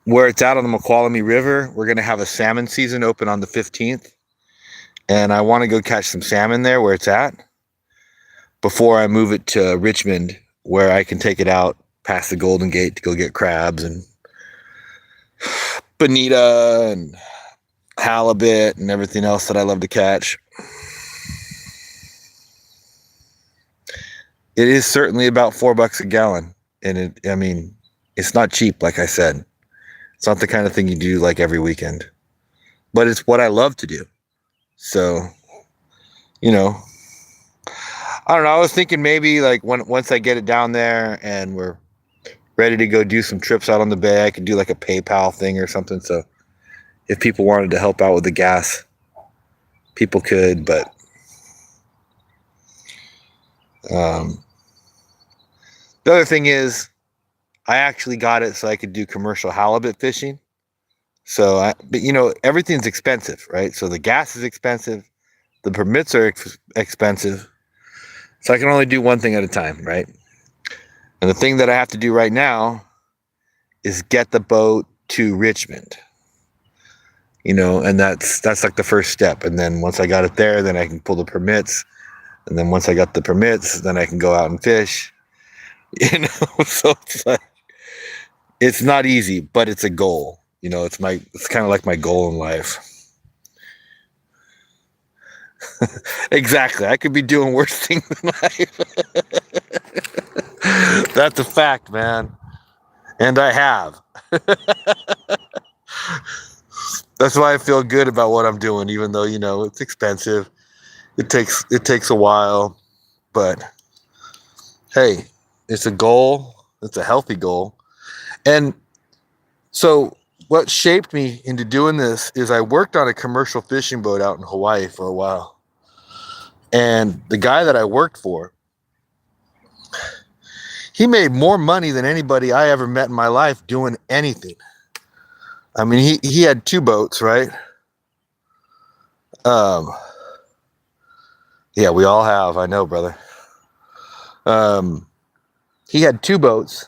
where it's out on the Mokwalami River, we're going to have a salmon season open on the 15th. And I want to go catch some salmon there where it's at before I move it to Richmond, where I can take it out past the Golden Gate to go get crabs and bonita and halibut and everything else that I love to catch. It is certainly about $4 a gallon. And it's not cheap, like I said. It's not the kind of thing you do like every weekend, but it's what I love to do. So, I don't know. I was thinking maybe like once I get it down there and we're ready to go do some trips out on the bay, I could do like a PayPal thing or something. So if people wanted to help out with the gas, people could. But the other thing is, I actually got it so I could do commercial halibut fishing. So, everything's expensive, right? So the gas is expensive. The permits are expensive. So I can only do one thing at a time, right? And the thing that I have to do right now is get the boat to Richmond. And that's like the first step. And then once I got it there, then I can pull the permits. And then once I got the permits, then I can go out and fish. So it's like, it's not easy, but it's a goal. It's kind of like my goal in life. Exactly. I could be doing worse things in life. That's a fact, man. And I have. That's why I feel good about what I'm doing, even though, it's expensive. It takes a while, but hey, it's a goal. It's a healthy goal. And so what shaped me into doing this is I worked on a commercial fishing boat out in Hawaii for a while. And the guy that I worked for, he made more money than anybody I ever met in my life doing anything. He had 2 boats, right? Yeah, we all have. I know, brother. He had 2 boats.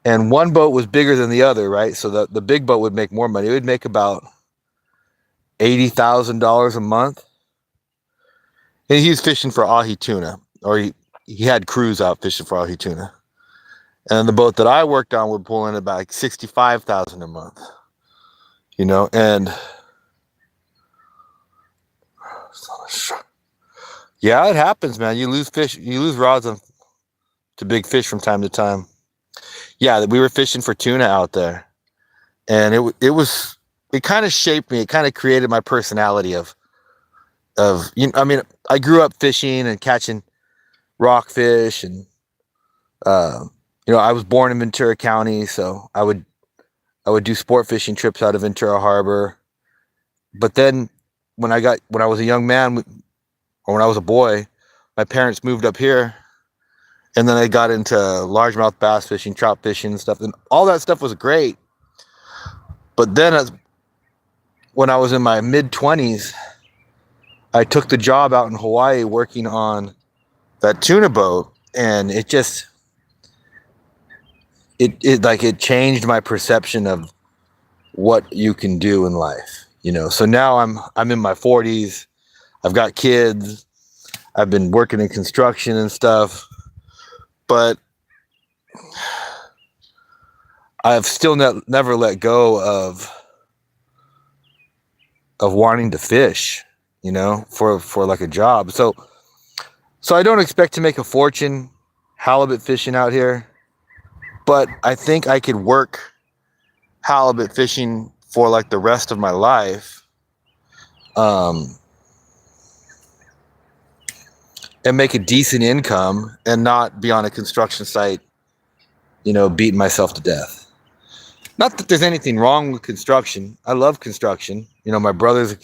And one boat was bigger than the other, right? So the big boat would make more money. It would make about $80,000 a month. And he was fishing for ahi tuna, or he had crews out fishing for ahi tuna. And the boat that I worked on would pull in about like $65,000 a month. And yeah, it happens, man. You lose rods to big fish from time to time. Yeah, we were fishing for tuna out there, and it kind of shaped me. It kind of created my personality of I grew up fishing and catching rockfish, and I was born in Ventura County, so I would do sport fishing trips out of Ventura Harbor. But then when I was a young man, or when I was a boy, my parents moved up here, and then I got into largemouth bass fishing, trout fishing, and stuff, and all that stuff was great. But then when I was in my mid-20s, I took the job out in Hawaii working on that tuna boat, and it changed my perception of what you can do in life. So now I'm in my 40s. I've got kids. I've been working in construction and stuff, but I've still never let go of wanting to fish, for like a job. So I don't expect to make a fortune halibut fishing out here, but I think I could work halibut fishing for like the rest of my life, and make a decent income and not be on a construction site, beating myself to death. Not that there's anything wrong with construction. I love construction. My brothers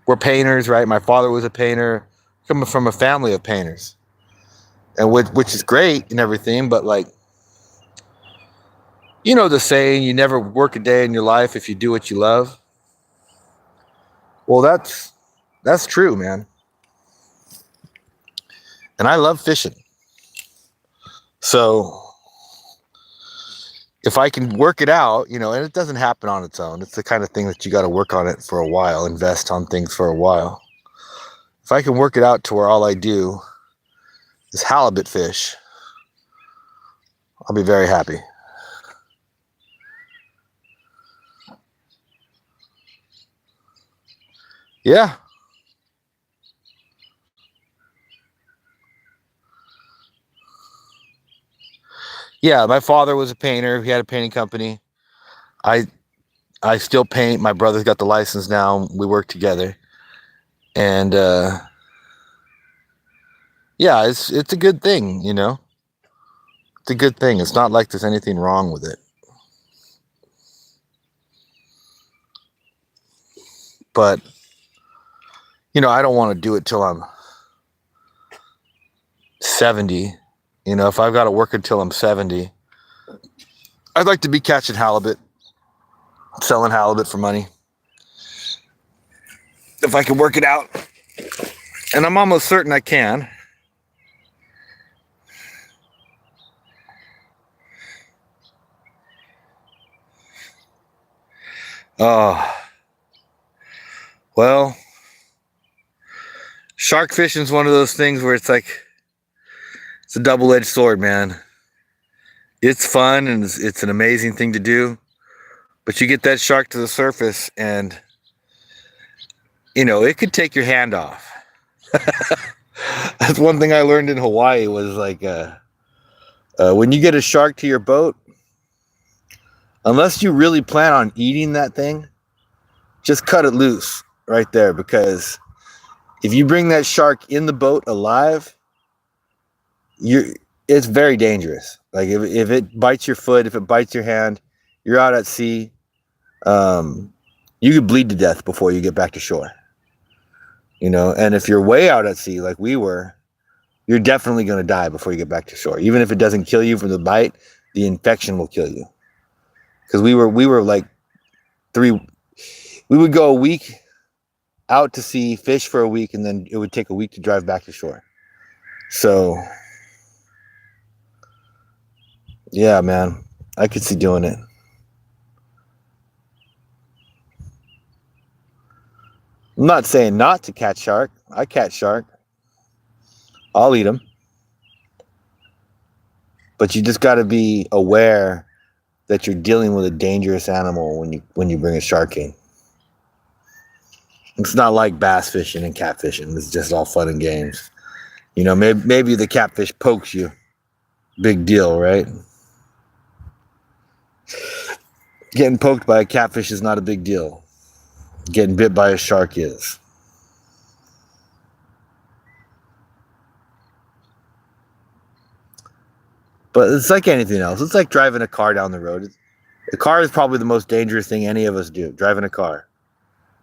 were painters, right? My father was a painter, coming from a family of painters, and which is great and everything. But like, the saying, you never work a day in your life if you do what you love. Well, that's true, man. And I love fishing. So if I can work it out, and it doesn't happen on its own. It's the kind of thing that you got to work on it for a while, invest on things for a while. If I can work it out to where all I do is halibut fish, I'll be very happy. Yeah. Yeah, my father was a painter. He had a painting company. I still paint. My brother's got the license now. We work together. And yeah, it's a good thing, It's a good thing. It's not like there's anything wrong with it. But I don't want to do it till I'm 70. If I've got to work until I'm 70, I'd like to be catching halibut, selling halibut for money. If I can work it out. And I'm almost certain I can. Oh. Well, shark fishing is one of those things where it's like, it's a double-edged sword, man. It's fun and it's an amazing thing to do, but you get that shark to the surface and, it could take your hand off. That's one thing I learned in Hawaii was like, when you get a shark to your boat, unless you really plan on eating that thing, just cut it loose right there, because if you bring that shark in the boat alive, it's very dangerous. Like if it bites your foot, if it bites your hand, you're out at sea. You could bleed to death before you get back to shore. And if you're way out at sea, like we were, you're definitely going to die before you get back to shore. Even if it doesn't kill you from the bite, the infection will kill you. Because we were like we would go a week out to sea, fish for a week, and then it would take a week to drive back to shore. So yeah, man, I could see doing it. I'm not saying not to catch shark. I catch shark. I'll eat them. But you just got to be aware that you're dealing with a dangerous animal when you bring a shark in. It's not like bass fishing and catfishing. It's just all fun and games. Maybe the catfish pokes you. Big deal, right? Getting poked by a catfish is not a big deal. Getting bit by a shark is. But it's like anything else. It's like driving a car down the road. A car is probably the most dangerous thing any of us do, driving a car.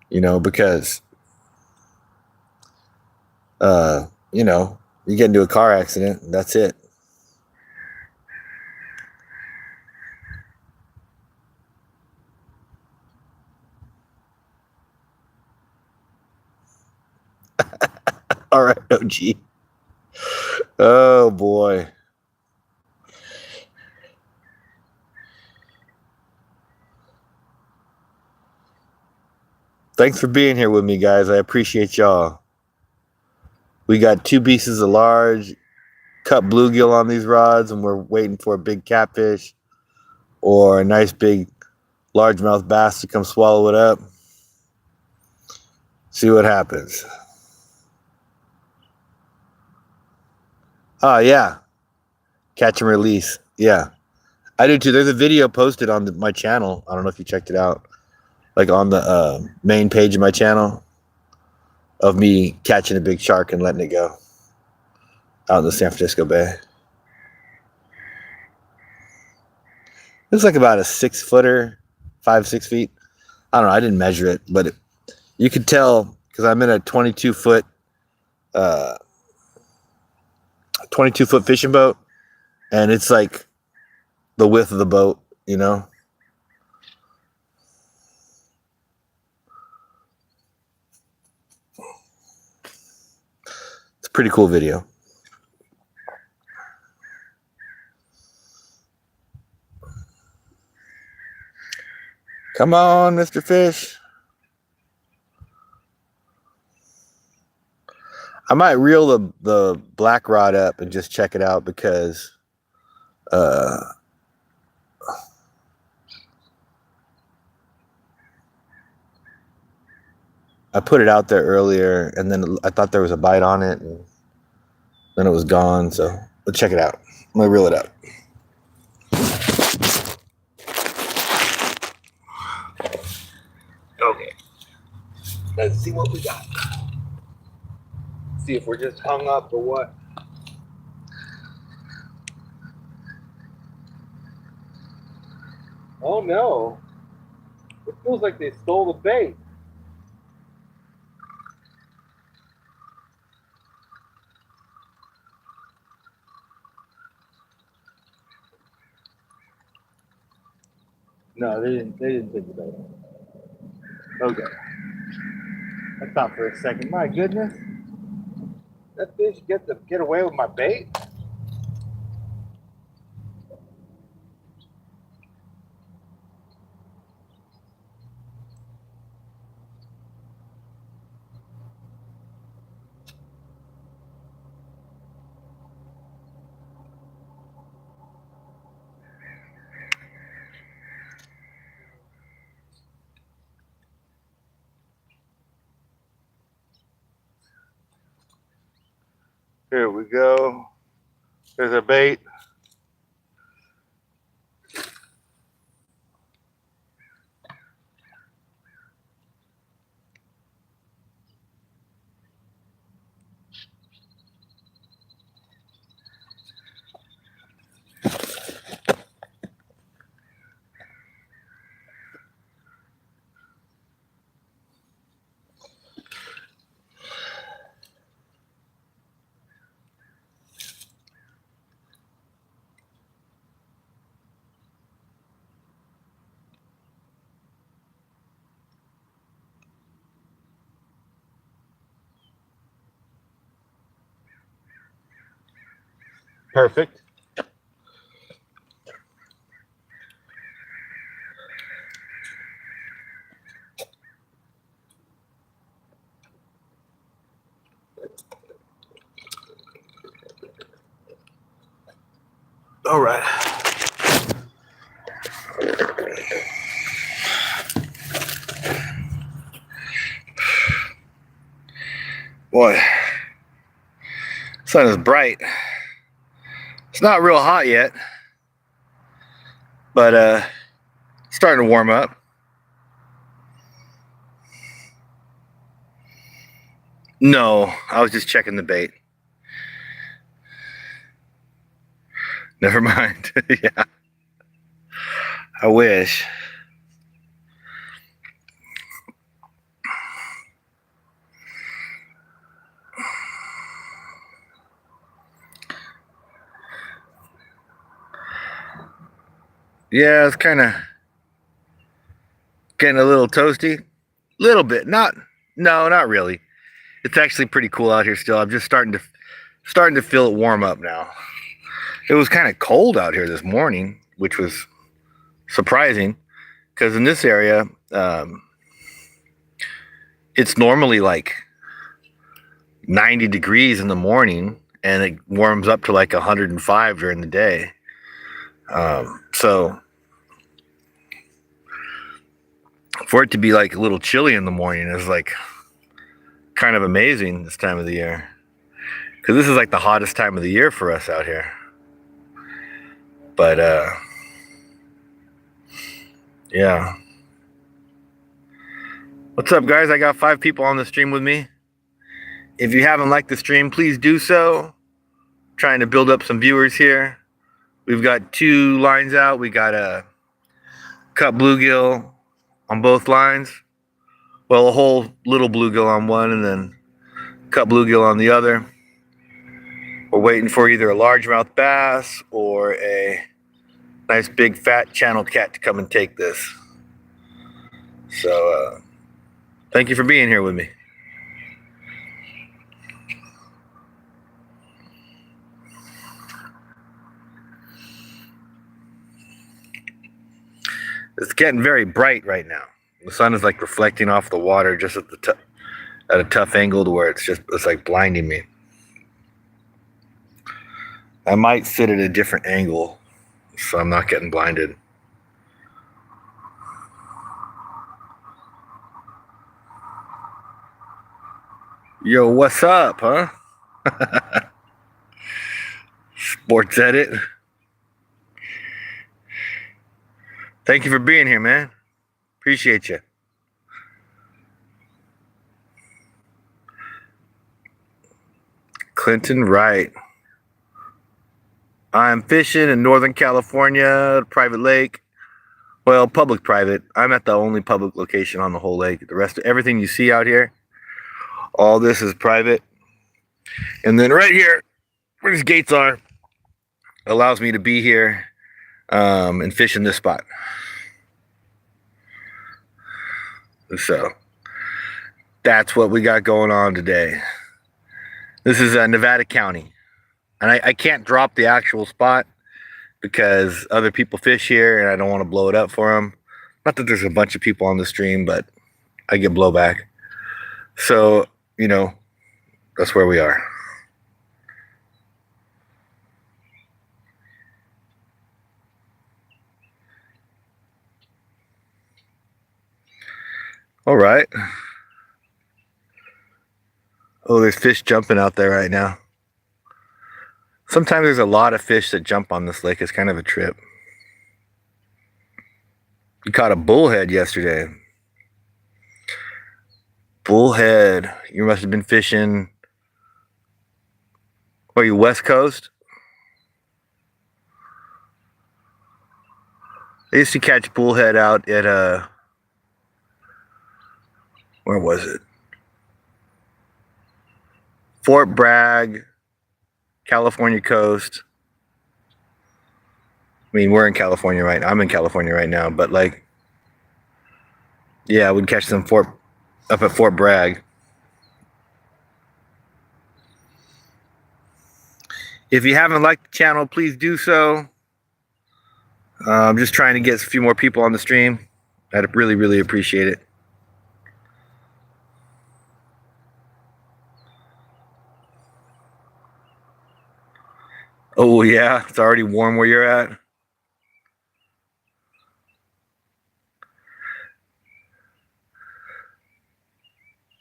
You know, because, you know, you get into a car accident, and that's it. All right, OG. Oh, boy. Thanks for being here with me, guys. I appreciate y'all. We got 2 pieces of large cut bluegill on these rods, and we're waiting for a big catfish or a nice big largemouth bass to come swallow it up. See what happens. Oh, yeah. Catch and release. Yeah. I do too. There's a video posted on my channel. I don't know if you checked it out. Like on the main page of my channel of me catching a big shark and letting it go out in the San Francisco Bay. It's like about a 6-footer, 5-6 feet. I don't know. I didn't measure it, but you could tell because I'm in a 22-foot 22-foot fishing boat, and it's like the width of the boat, you know. It's a pretty cool video. Come on, Mr. Fish. I might reel the black rod up and just check it out because I put it out there earlier and then I thought there was a bite on it and then it was gone. So let's check it out. I'm going to reel it up. Okay. Let's see what we got. See if we're just hung up or what. Oh no. It feels like they stole the bait. No, they didn't take the bait. Okay. I thought for a second, my goodness. That fish get away with my bait? Here we go. There's a bait. Perfect. All right. Boy, sun is bright. It's not real hot yet, but it's starting to warm up. No, I was just checking the bait. Never mind. Yeah. I wish. Yeah, it's kind of getting a little toasty. Little bit. No, not really. It's actually pretty cool out here still. I'm just starting to feel it warm up now. It was kind of cold out here this morning, which was surprising because in this area, it's normally like 90 degrees in the morning and it warms up to like 105 during the day. So for it to be like a little chilly in the morning is like kind of amazing this time of the year, because this is like the hottest time of the year for us out here. But yeah. What's up, guys? I got 5 people on the stream with me. If you haven't liked the stream, please do so. I'm trying to build up some viewers here. We've got 2 lines out. We got a cut bluegill on both lines. Well, a whole little bluegill on one and then cut bluegill on the other. We're waiting for either a largemouth bass or a nice big fat channel cat to come and take this. So thank you for being here with me. It's getting very bright right now. The sun is like reflecting off the water just at a tough angle to where it's like blinding me. I might sit at a different angle so I'm not getting blinded. Yo, what's up, huh? Sports Edit. Thank you for being here, man. Appreciate you. Clinton Wright. I'm fishing in Northern California, private lake. Well, public-private. I'm at the only public location on the whole lake. The rest of everything you see out here, all this is private. And then right here, where these gates are, allows me to be here and fish in this spot. So that's what we got going on today. This is Nevada County. And I can't drop the actual spot because other people fish here and I don't want to blow it up for them. Not that there's a bunch of people on the stream, but I get blowback. So, you know, that's where we are. All right. Oh, there's fish jumping out there right now. Sometimes there's a lot of fish that jump on this lake. It's kind of a trip. We caught a bullhead yesterday. Bullhead. You must have been fishing. What are you, West Coast? I used to catch bullhead out at where was it? Fort Bragg, California coast. I mean, we're in California right now. I'm in California right now, but like, yeah, we'd catch them up at Fort Bragg. If you haven't liked the channel, please do so. I'm just trying to get a few more people on the stream. I'd really, really appreciate it. Oh, yeah, it's already warm where you're at.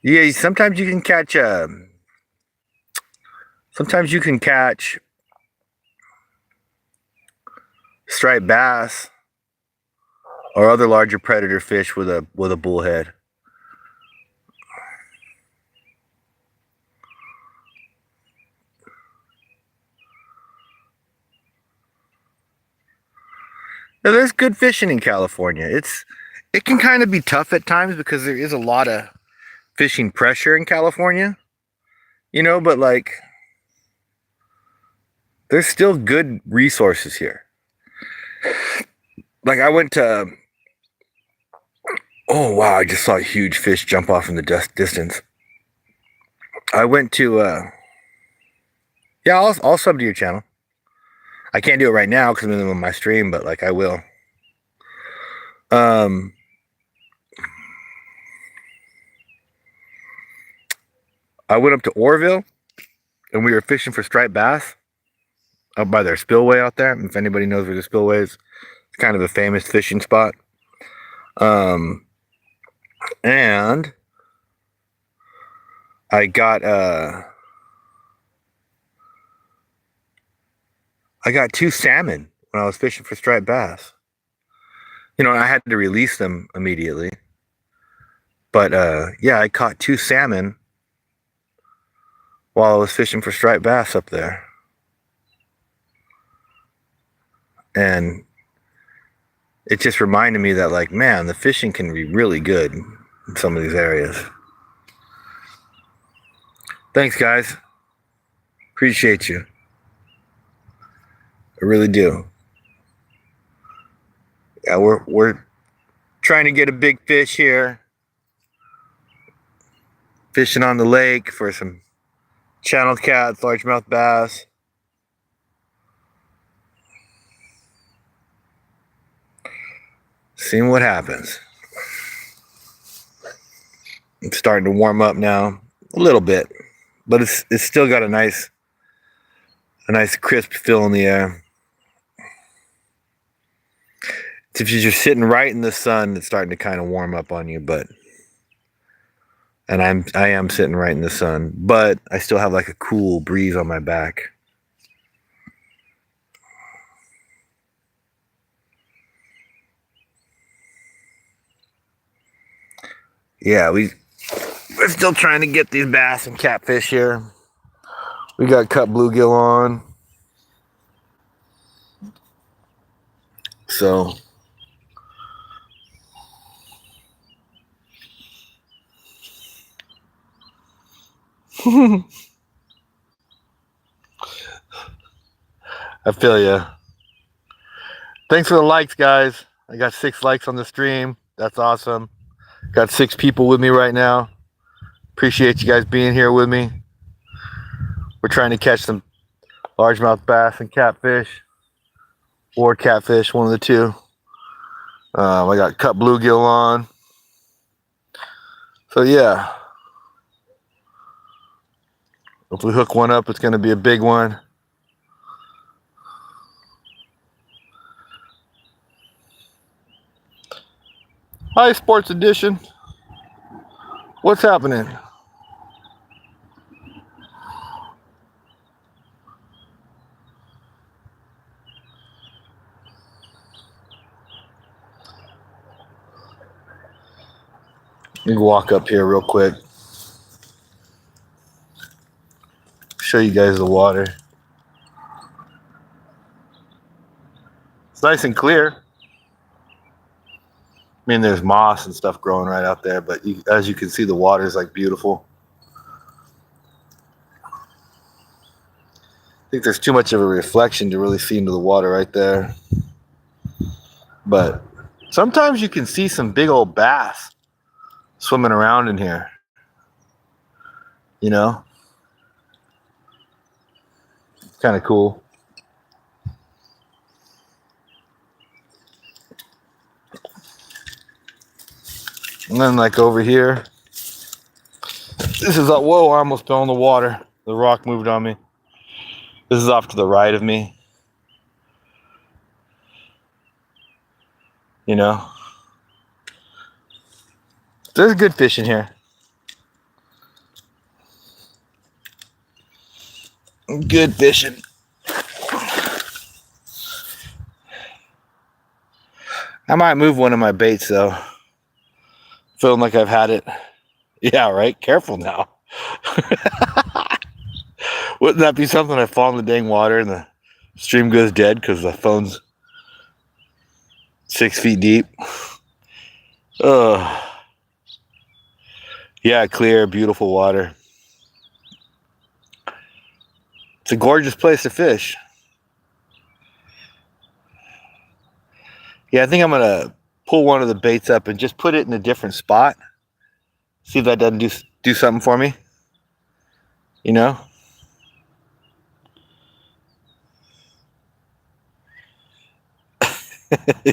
Yeah, sometimes you can catch striped bass or other larger predator fish with a bullhead. Now, there's good fishing in California. It can kind of be tough at times because there is a lot of fishing pressure in California, you know, but like there's still good resources here. Like I went to, oh wow, I just saw a huge fish jump off in the distance. I went to, yeah, I'll sub to your channel. I can't do it right now because I'm in the middle of my stream, but like I will. I went up to Orville and we were fishing for striped bass up by their spillway out there. If anybody knows where the spillway is, it's kind of a famous fishing spot. And I got two salmon when I was fishing for striped bass. You know, I had to release them immediately. But yeah, I caught two salmon while I was fishing for striped bass up there. And it just reminded me that, like, man, the fishing can be really good in some of these areas. Thanks, guys. Appreciate you. I really do. Yeah, we're trying to get a big fish here. Fishing on the lake for some channel cats, largemouth bass. Seeing what happens. It's starting to warm up now a little bit, but it's still got a nice crisp feel in the air. If you're just sitting right in the sun, it's starting to kind of warm up on you, and I am sitting right in the sun, but I still have like a cool breeze on my back. Yeah, we're still trying to get these bass and catfish here. We got cut bluegill on. So I feel ya. Thanks for the likes, guys. I got 6 likes on the stream. That's awesome. Got 6 people with me right now. Appreciate you guys being here with me. We're trying to catch some largemouth bass and catfish, or catfish, one of the two. I got cut bluegill on. So yeah, if we hook one up, it's going to be a big one. Hi, Sports Edition. What's happening? Let me walk up here real quick. Show you guys the water. It's nice and clear. I mean, there's moss and stuff growing right out there, but as you can see, the water is like beautiful. I think there's too much of a reflection to really see into the water right there. But sometimes you can see some big old bass swimming around in here. You know? Kind of cool. And then like over here, this is up, whoa, I almost fell in the water. The rock moved on me. This is off to the right of me. You know? There's good fish in here. Good fishing. I might move one of my baits though. Feeling like I've had it. Yeah, right? Careful now. Wouldn't that be something? I fall in the dang water and the stream goes dead because the phone's 6 feet deep. Ugh. Yeah, clear, beautiful water. It's a gorgeous place to fish. Yeah, I think I'm gonna pull one of the baits up and just put it in a different spot. See if that doesn't do something for me. You know?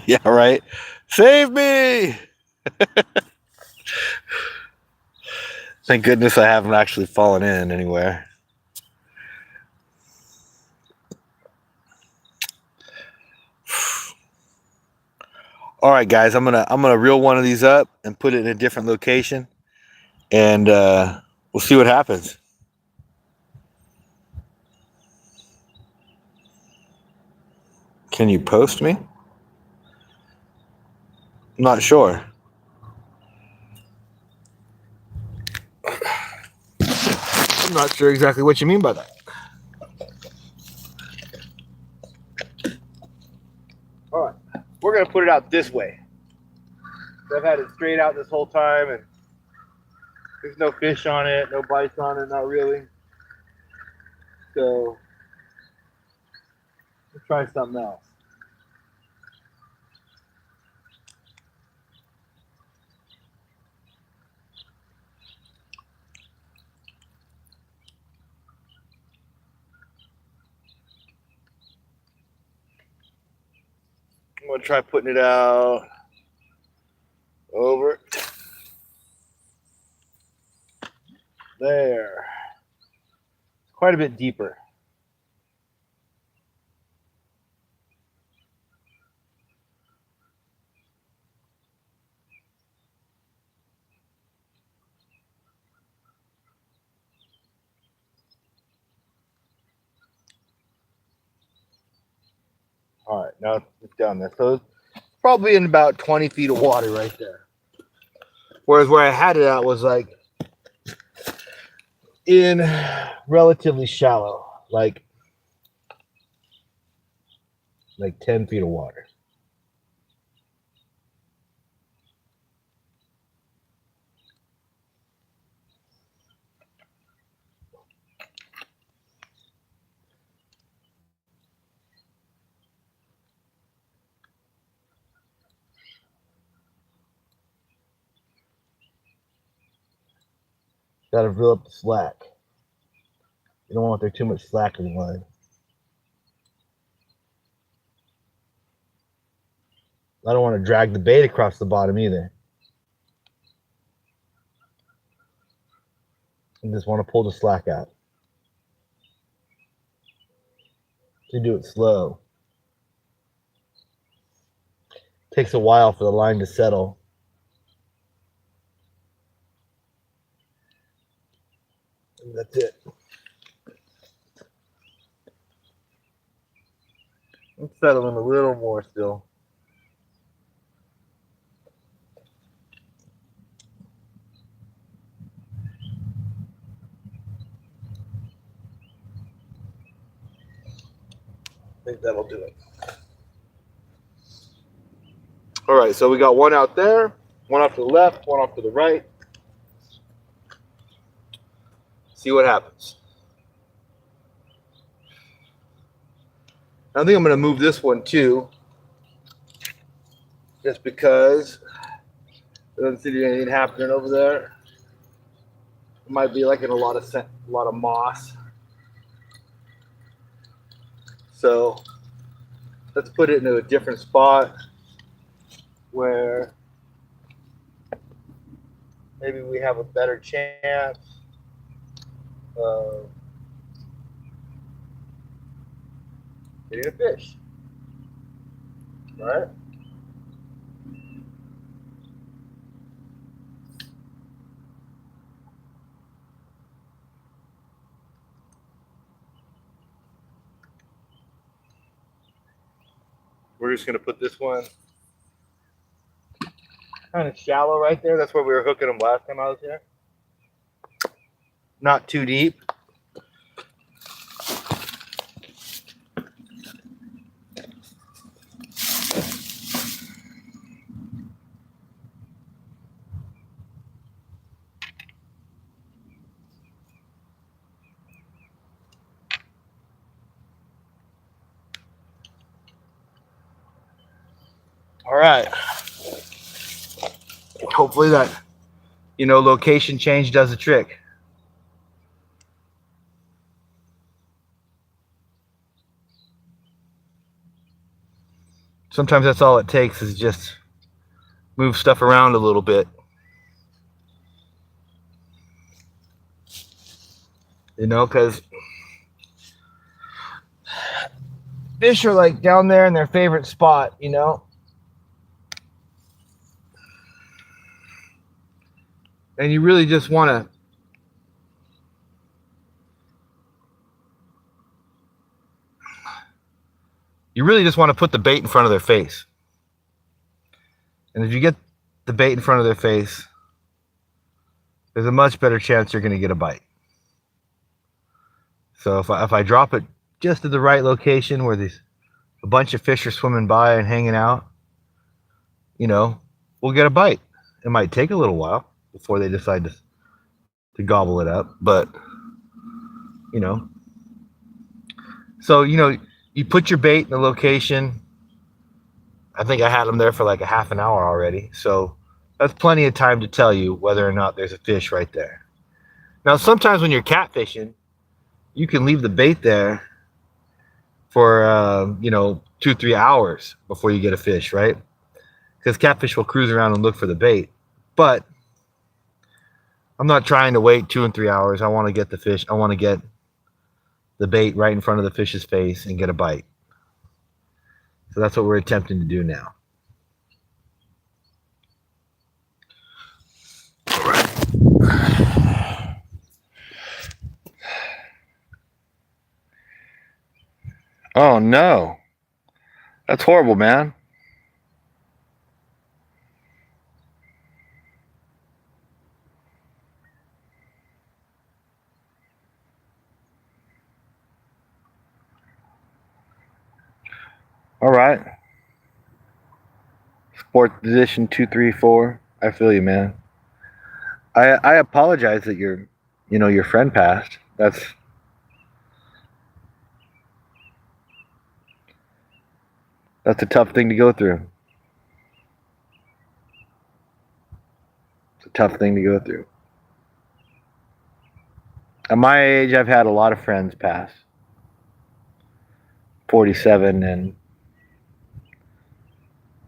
Yeah, right. Save me! Thank goodness I haven't actually fallen in anywhere. All right, guys, I'm gonna reel one of these up and put it in a different location, and we'll see what happens. Can you post me? I'm not sure. I'm not sure exactly what you mean by that. All right, we're gonna put it out this way. I've had it straight out this whole time, and there's no fish on it, no bites on it, not really. So let's try something else. I'm gonna try putting it out over there. It's quite a bit deeper. All right, now it's down there. So it's probably in about 20 feet of water right there. Whereas where I had it at was like in relatively shallow, like 10 feet of water. Got to reel up the slack. You don't want there too much slack in the line. I don't want to drag the bait across the bottom either. You just want to pull the slack out. You do it slow. Takes a while for the line to settle. And that's it. I'm settling a little more still. I think that'll do it. All right, so we got one out there, one off to the left, one off to the right. See what happens. I think I'm going to move this one too, just because there doesn't seem to be anything happening over there. It might be like in a lot of moss. So let's put it into a different spot where maybe we have a better chance of getting a fish. All right. We're just going to put this one kind of shallow right there. That's where we were hooking them last time I was here. Not too deep. All right. Hopefully that, location change does the trick. Sometimes that's all it takes is just move stuff around a little bit. Because fish are like down there in their favorite spot, and you really just want to put the bait in front of their face. And if you get the bait in front of their face, there's a much better chance you're going to get a bite. So if I drop it just at the right location where a bunch of fish are swimming by and hanging out, we'll get a bite. It might take a little while before they decide to gobble it up, but so you put your bait in the location. I think I had them there for like a half an hour already, so that's plenty of time to tell you whether or not there's a fish right there. Now sometimes when you're catfishing, you can leave the bait there for 2-3 hours before you get a fish, right? Because catfish will cruise around and look for the bait. But I'm not trying to wait 2 and 3 hours. I want to get the fish. I want to get the bait right in front of the fish's face and get a bite. So that's what we're attempting to do now. All right. Oh no. That's horrible, man. All right. Sports edition 234. I feel you, man. I apologize that your friend passed. That's a tough thing to go through. It's a tough thing to go through. At my age, I've had a lot of friends pass. 47, and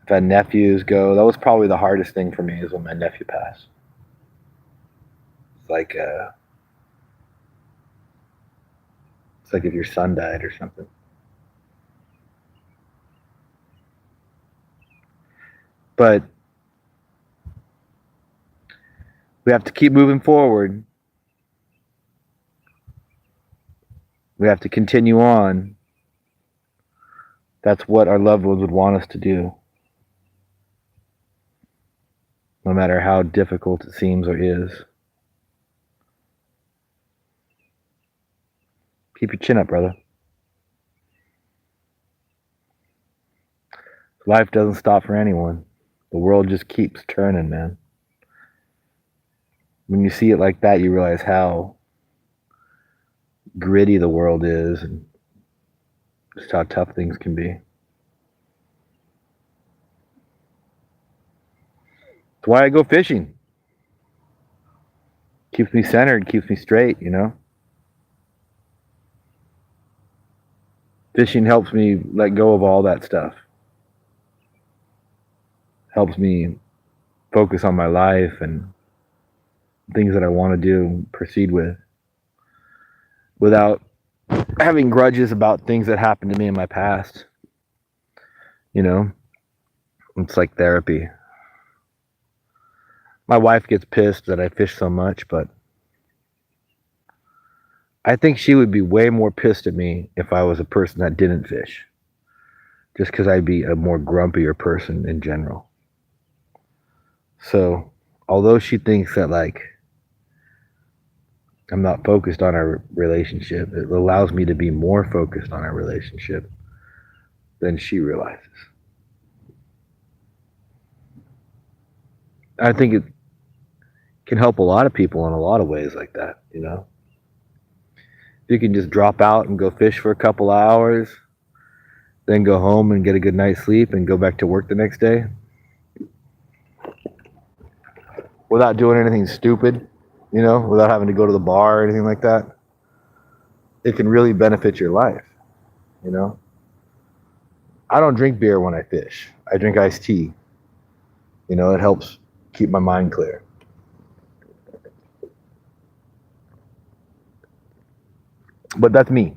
I've had nephews go. That was probably the hardest thing for me, is when my nephew passed. It's like if your son died or something. But we have to keep moving forward. We have to continue on. That's what our loved ones would want us to do. No matter how difficult it seems or is. Keep your chin up, brother. Life doesn't stop for anyone. The world just keeps turning, man. When you see it like that, you realize how gritty the world is and just how tough things can be. That's why I go fishing. Keeps me centered, keeps me straight, Fishing helps me let go of all that stuff. Helps me focus on my life and things that I want to do, proceed with, without having grudges about things that happened to me in my past. It's like therapy. My wife gets pissed that I fish so much, but I think she would be way more pissed at me if I was a person that didn't fish. Just because I'd be a more grumpier person in general. So, although she thinks that, I'm not focused on our relationship, it allows me to be more focused on our relationship than she realizes. I think it can help a lot of people in a lot of ways like that, If you can just drop out and go fish for a couple hours, then go home and get a good night's sleep and go back to work the next day without doing anything stupid, you know, without having to go to the bar or anything like that, it can really benefit your life, you know. I don't drink beer when I fish. I drink iced tea. You know, it helps keep my mind clear. But that's me.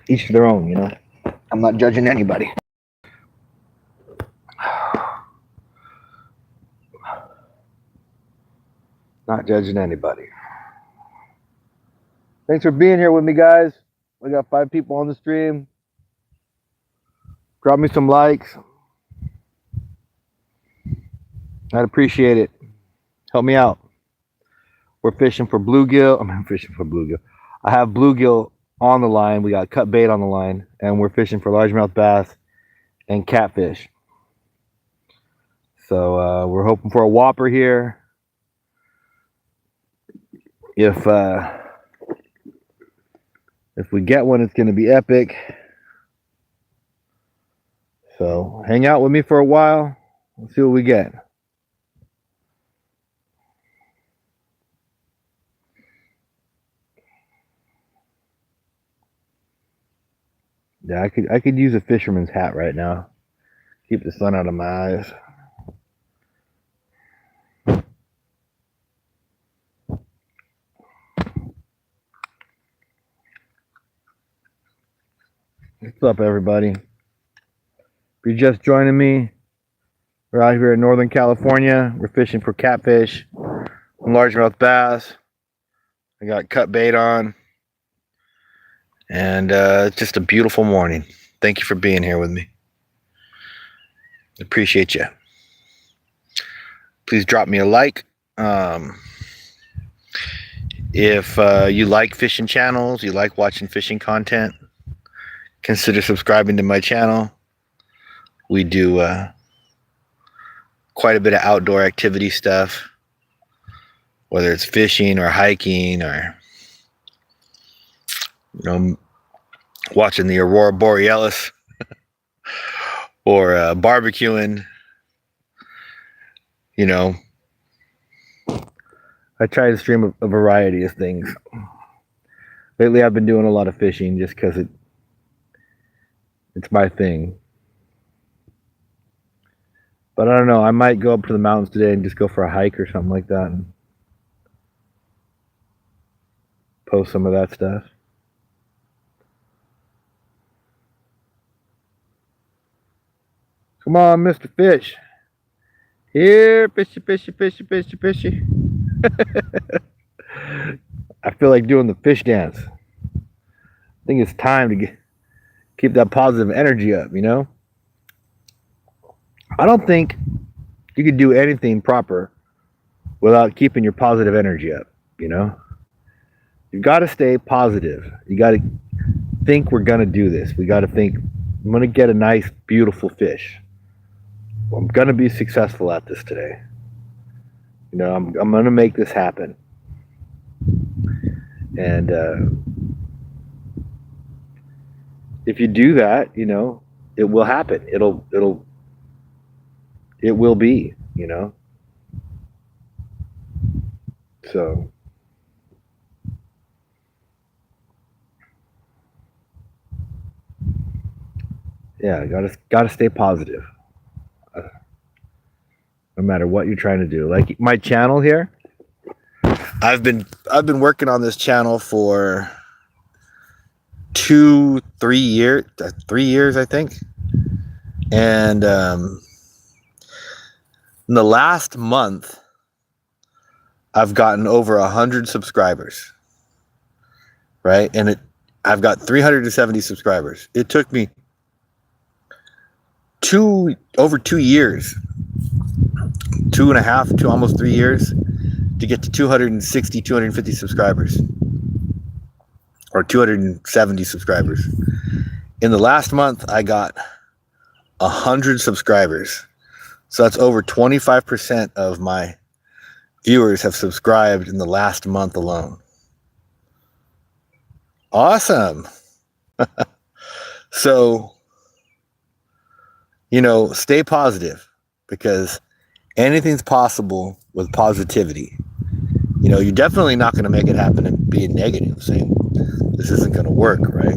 Each to their own, you know. I'm not judging anybody. Not judging anybody. Thanks for being here with me, guys. We got 5 people on the stream. Drop me some likes. I'd appreciate it. Help me out. We're fishing for bluegill. I'm fishing for bluegill. I have bluegill on the line. We got cut bait on the line, and we're fishing for largemouth bass and catfish. So we're hoping for a whopper here. If we get one, it's going to be epic. So hang out with me for a while. Let's see what we get. Yeah, I could use a fisherman's hat right now. Keep the sun out of my eyes. What's up, everybody? If you're just joining me, we're out here in Northern California. We're fishing for catfish and largemouth bass. I got cut bait on. And it's just a beautiful morning. Thank you for being here with me. Appreciate you. Please drop me a like. If you like fishing channels, you like watching fishing content, consider subscribing to my channel. We do quite a bit of outdoor activity stuff, whether it's fishing or hiking or, you know, watching the Aurora Borealis or barbecuing. You know, I try to stream a variety of things. Lately I've been doing a lot of fishing just because it's my thing. But I don't know, I might go up to the mountains today and just go for a hike or something like that and post some of that stuff. Come on, Mr. Fish. Here, fishy, fishy, fishy, fishy, fishy. I feel like doing the fish dance. I think it's time to keep that positive energy up, you know? I don't think you could do anything proper without keeping your positive energy up, you know? You've got to stay positive. You got to think we're going to do this. We got to think, I'm going to get a nice, beautiful fish. I'm going to be successful at this today. You know, I'm going to make this happen. And if you do that, you know, it will happen. It will be, you know. So yeah, gotta stay positive. No matter what you're trying to do. Like my channel here, I've been working on this channel for 3 years, I think. And in the last month, I've gotten over 100 subscribers, right? And I've got 370 subscribers. It took me over 2 years, 2.5 to almost 3 years to get to 260, 250 subscribers, or 270 subscribers. In the last month, I got 100 subscribers. So that's over 25% of my viewers have subscribed in the last month alone. Awesome. So stay positive, because anything's possible with positivity. You're definitely not going to make it happen and being negative, saying this isn't going to work, right?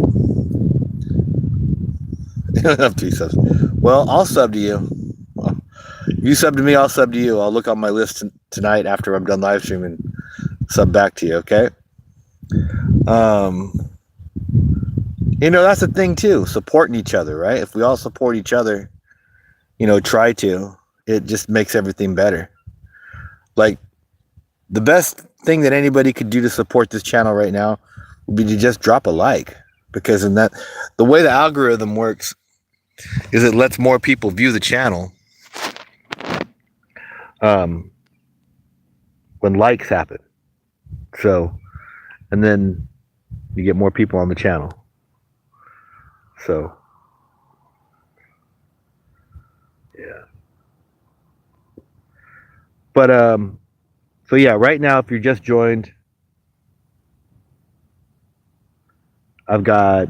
You don't have 2 subs. Well, I'll sub to you. You sub to me, I'll sub to you. I'll look on my list tonight after I'm done live streaming, sub back to you, okay? That's the thing too, supporting each other, right? If we all support each other, try to, it just makes everything better. Like, the best thing that anybody could do to support this channel right now would be to just drop a like, because the way the algorithm works is it lets more people view the channel when likes happen. So, and then you get more people on the channel. So, yeah. But so yeah, right now, if you're just joined, I've got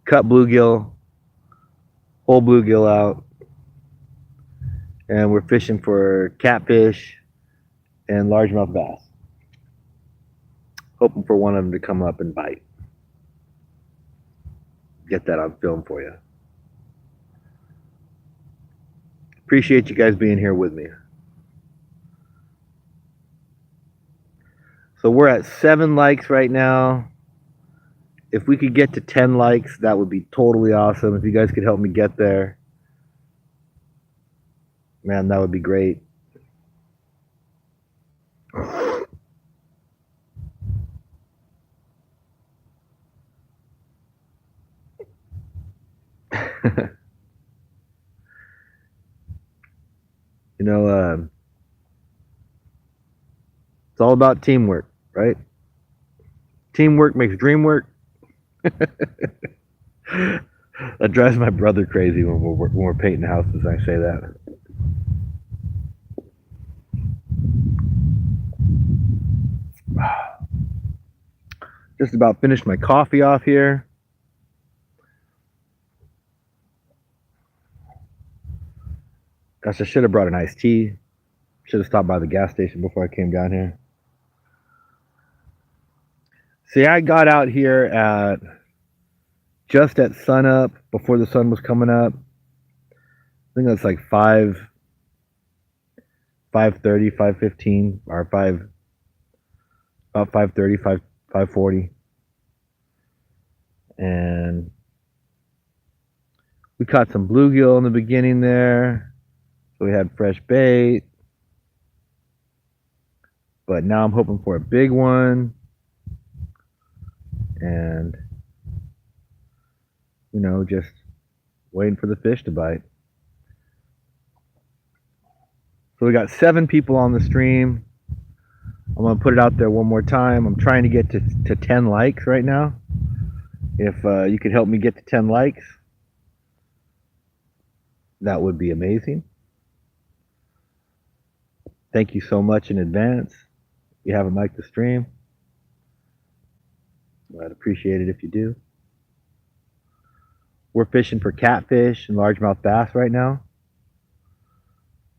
cut bluegill, whole bluegill out, and we're fishing for catfish and largemouth bass. Hoping for one of them to come up and bite. Get that on film for you. Appreciate you guys being here with me. So we're at 7 likes right now. If we could get to 10 likes, that would be totally awesome. If you guys could help me get there, man, that would be great. It's all about teamwork, right? Teamwork makes dream work. That drives my brother crazy when we're painting houses. I say that. Just about finished my coffee off here. Gosh, I should have brought an iced tea. Should have stopped by the gas station before I came down here. See, I got out here just at sunup, before the sun was coming up. I think that's like 5:30, 5:15, or about 5:30, 5:40. And we caught some bluegill in the beginning there. So we had fresh bait. But now I'm hoping for a big one. And, just waiting for the fish to bite. So we got 7 people on the stream. I'm going to put it out there one more time. I'm trying to get to 10 likes right now. If you could help me get to 10 likes, that would be amazing. Thank you so much in advance. If you haven't liked the stream, I'd appreciate it if you do. We're fishing for catfish and largemouth bass right now.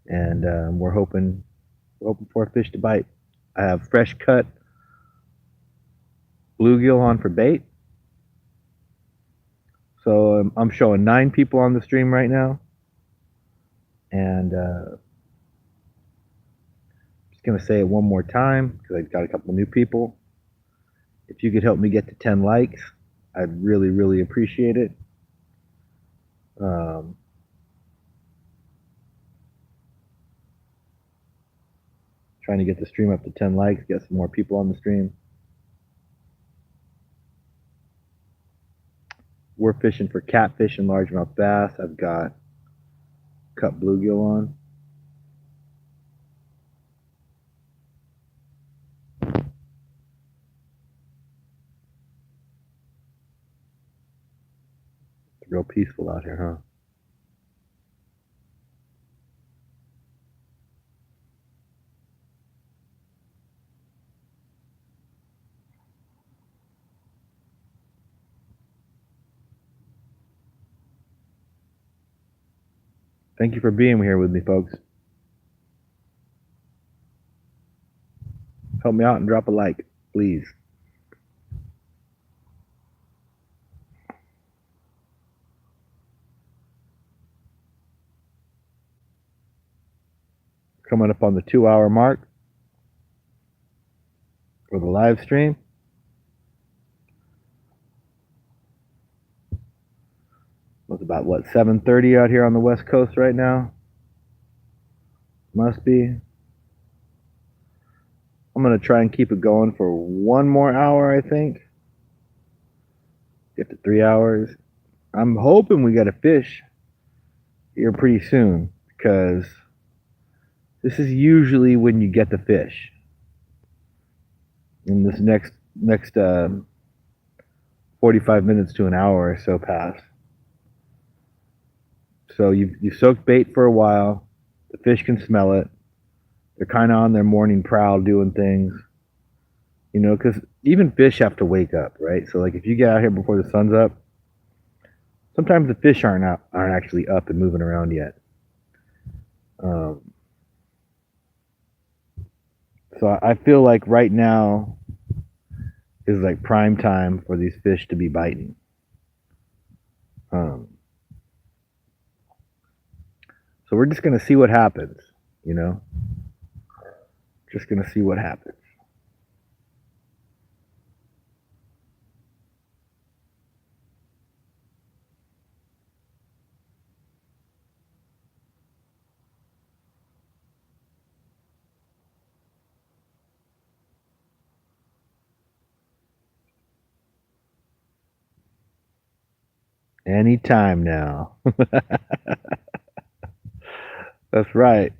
And we're hoping for a fish to bite. I have fresh cut bluegill on for bait. So I'm showing 9 people on the stream right now. And just going to say it one more time because I've got a couple new people. If you could help me get to 10 likes, I'd really, really appreciate it. Trying to get the stream up to 10 likes, get some more people on the stream. We're fishing for catfish and largemouth bass. I've got cut bluegill on. It's real peaceful out here, huh? Thank you for being here with me, folks. Help me out and drop a like, please. Coming up on the 2-hour mark for the live stream. It's about, what, 7:30 out here on the West Coast right now? Must be. I'm going to try and keep it going for 1 more hour, I think. Get to 3 hours. I'm hoping we get a fish here pretty soon, because this is usually when you get the fish. In this next 45 minutes to an hour or so pass. So you soak bait for a while. The fish can smell it. They're kind of on their morning prowl doing things. You know, because even fish have to wake up, right? So like if you get out here before the sun's up, sometimes the fish aren't actually up and moving around yet. So I feel like right now is like prime time for these fish to be biting. So we're just going to see what happens, you know? Just going to see what happens. Anytime now. That's right.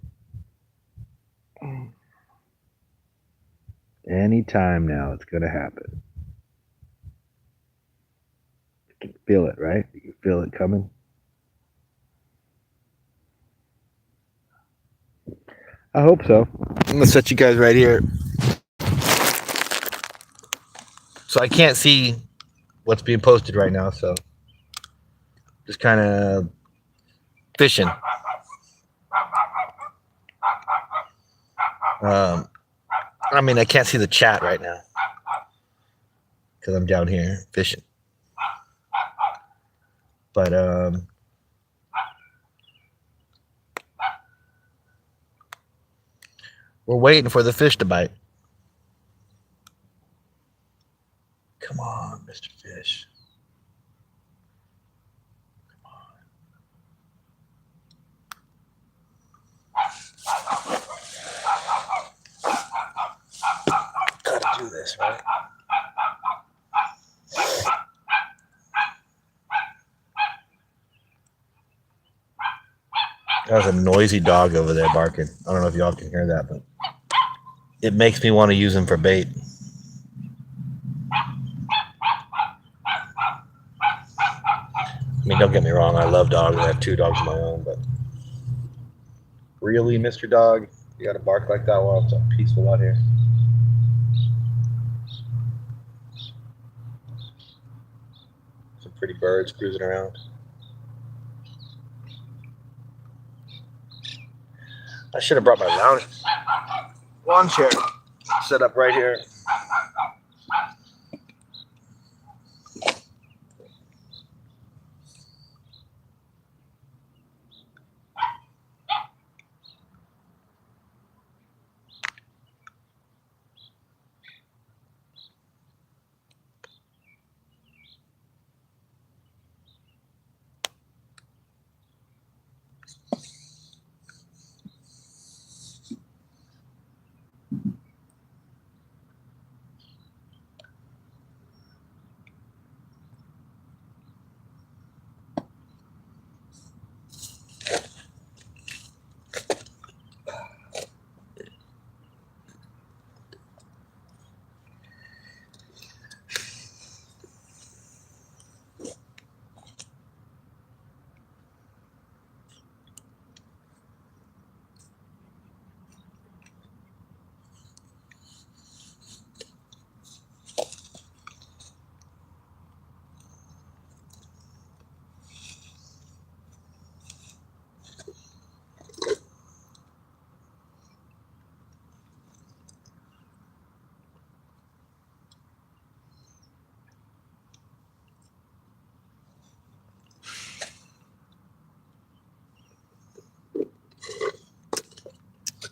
Anytime now it's going to happen. You can feel it, right? You can feel it coming. I hope so. I'm going to set you guys right here. So I can't see what's being posted right now, so just kind of fishing. I mean, I can't see the chat right now because I'm down here fishing. But we're waiting for the fish to bite. Come on, Mr. Fish. Gotta do this, right? There's a noisy dog over there barking. I don't know if y'all can hear that, but it makes me want to use him for bait. I mean, don't get me wrong. I love dogs. I have 2 dogs of my own, but really, Mr. Dog, you got to bark like that while it's so peaceful out here. Some pretty birds cruising around. I should have brought my lawn chair set up right here.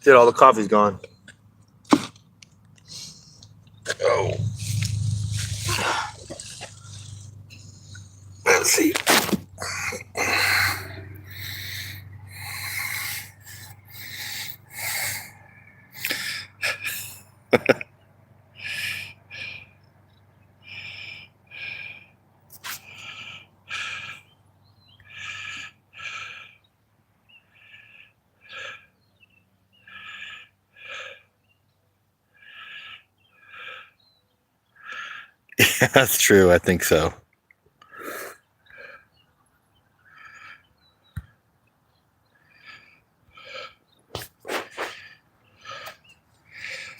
Dude, all the coffee's gone. Oh. Let's see. Yeah, that's true. I think so.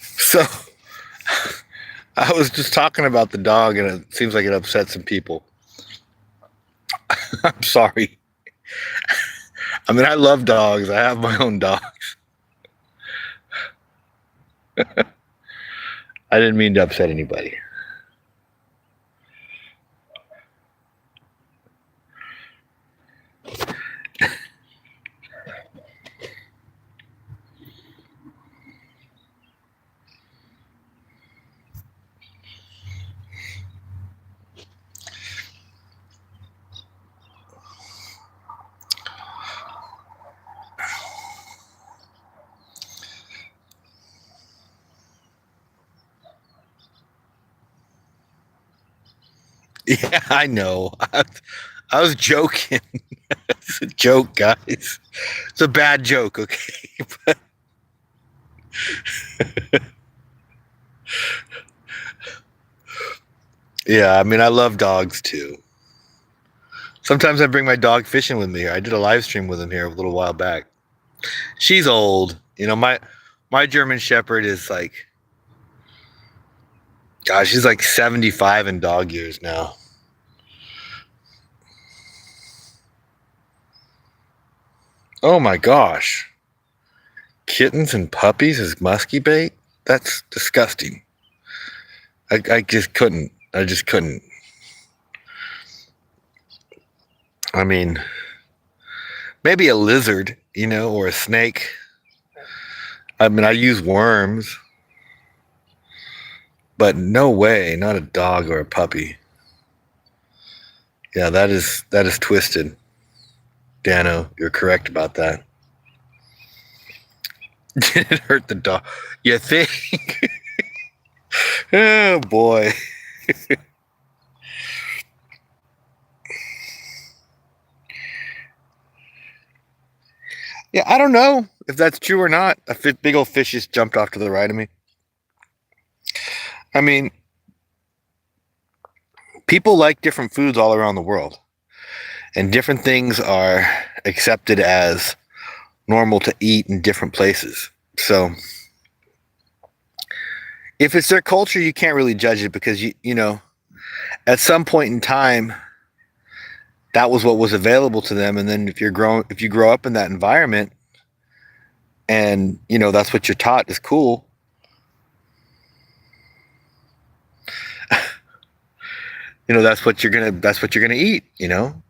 So I was just talking about the dog, and it seems like it upset some people. I'm sorry. I mean, I love dogs. I have my own dogs. I didn't mean to upset anybody. Yeah, I know. I was joking. It's a joke, guys. It's a bad joke, okay? Yeah, I mean, I love dogs too. Sometimes I bring my dog fishing with me here. I did a live stream with him here a little while back. She's old. You know, my German Shepherd is like, gosh, she's like 75 in dog years now. Oh my gosh. Kittens and puppies as musky bait? That's disgusting. I just couldn't. I just couldn't. I mean, maybe a lizard, you know, or a snake. I mean, I use worms, but no way, not a dog or a puppy. Yeah, that is twisted. Dano, you're correct about that. Did it hurt the dog? You think? Oh boy. Yeah, I don't know if that's true or not. A big old fish just jumped off to the right of me. I mean, people like different foods all around the world, and different things are accepted as normal to eat in different places. So if it's their culture, you can't really judge it because you know, at some point in time, that was what was available to them. And then if you grow up in that environment, and you know that's what you're taught is cool. You know that's what you're gonna eat. You know,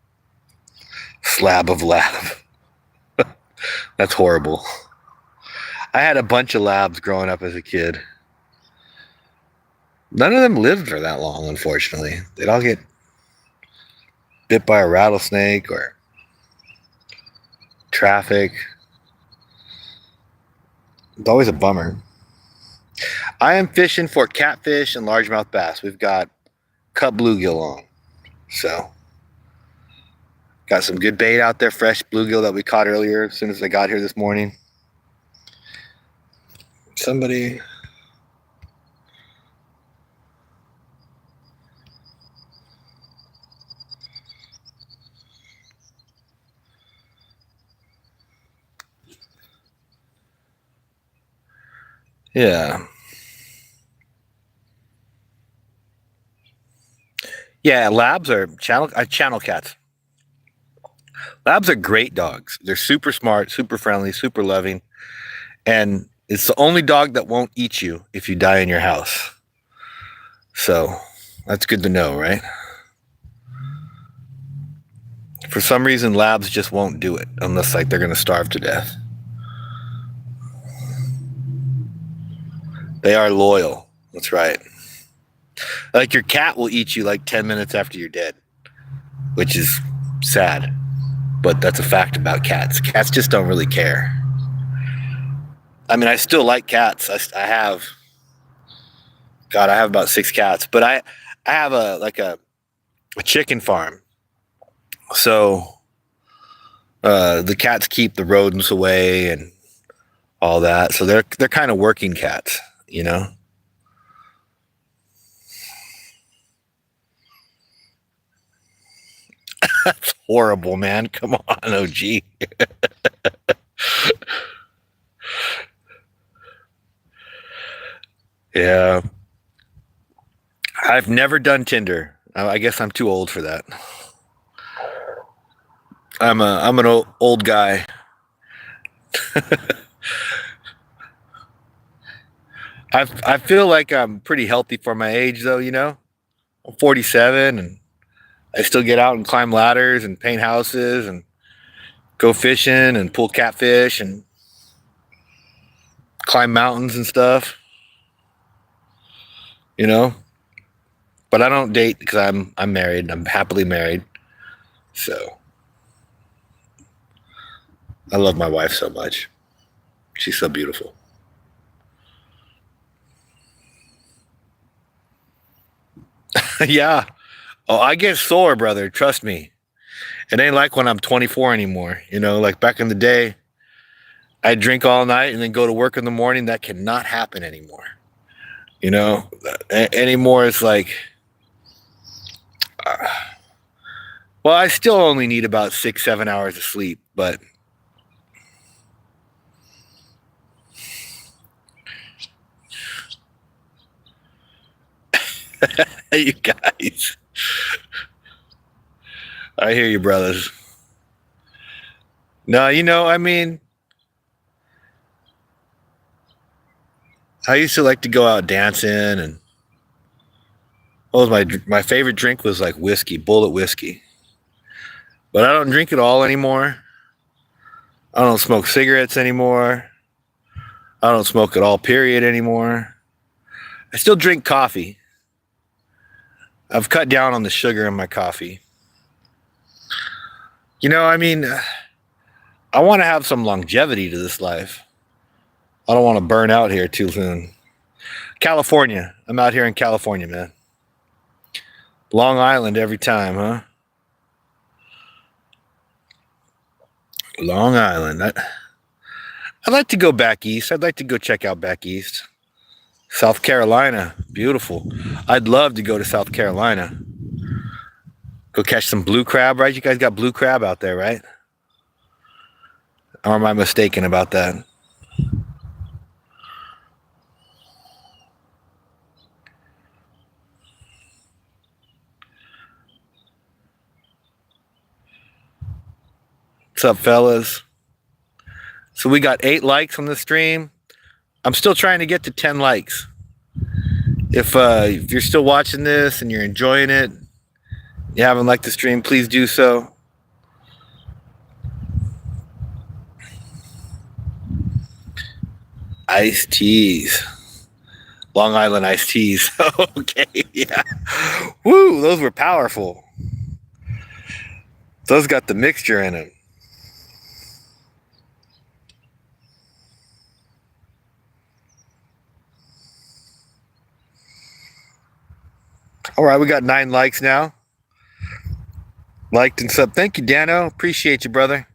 slab of lab. That's horrible. I had a bunch of labs growing up as a kid. None of them lived for that long, unfortunately. They'd all get bit by a rattlesnake or traffic. It's always a bummer. I am fishing for catfish and largemouth bass. We've got cut bluegill on. So, got some good bait out there, fresh bluegill that we caught earlier as soon as I got here this morning. Somebody... Yeah. Yeah, labs are channel cats. Labs are great dogs. They're super smart, super friendly, super loving. And it's the only dog that won't eat you if you die in your house. So that's good to know, right? For some reason, labs just won't do it unless like they're going to starve to death. They are loyal. That's right. Like your cat will eat you like 10 minutes after you're dead, which is sad. But that's a fact about cats. Cats just don't really care. I mean, I still like cats. I have about 6 cats, but I have a chicken farm. So the cats keep the rodents away and all that. So they're kind of working cats, you know? That's horrible, man. Come on, OG. Yeah. I've never done Tinder. I guess I'm too old for that. I'm an old guy. I feel like I'm pretty healthy for my age, though. You know, I'm 47, and I still get out and climb ladders and paint houses and go fishing and pull catfish and climb mountains and stuff. You know, but I don't date because I'm married. I'm happily married, so I love my wife so much. She's so beautiful. Yeah. Oh, I get sore, brother. Trust me. It ain't like when I'm 24 anymore. You know, like back in the day, I drink all night and then go to work in the morning. That cannot happen anymore. You know, anymore it's like, well, I still only need about 6-7 hours of sleep, but you guys, I hear you, brothers. No, you know, I mean, I used to like to go out dancing, and what was my favorite drink was like whiskey, bullet whiskey. But I don't drink it all anymore. I don't smoke cigarettes anymore. I don't smoke at all, period, anymore. I still drink coffee. I've cut down on the sugar in my coffee. You know, I mean, I want to have some longevity to this life. I don't want to burn out here too soon. California. I'm out here in California, man. Long Island every time, huh? Long Island. I'd like to go back east. I'd like to go check out back east. South Carolina. Beautiful. I'd love to go to South Carolina. Go catch some blue crab, right? You guys got blue crab out there, right? Or am I mistaken about that? What's up, fellas? So we got 8 likes on the stream. I'm still trying to get to 10 likes. If you're still watching this and you're enjoying it, you haven't liked the stream, please do so. Iced teas. Long Island iced teas. Okay, yeah. Woo, those were powerful. Those got the mixture in them. All right, we got 9 likes now. Liked and sub. Thank you, Dano. Appreciate you, brother.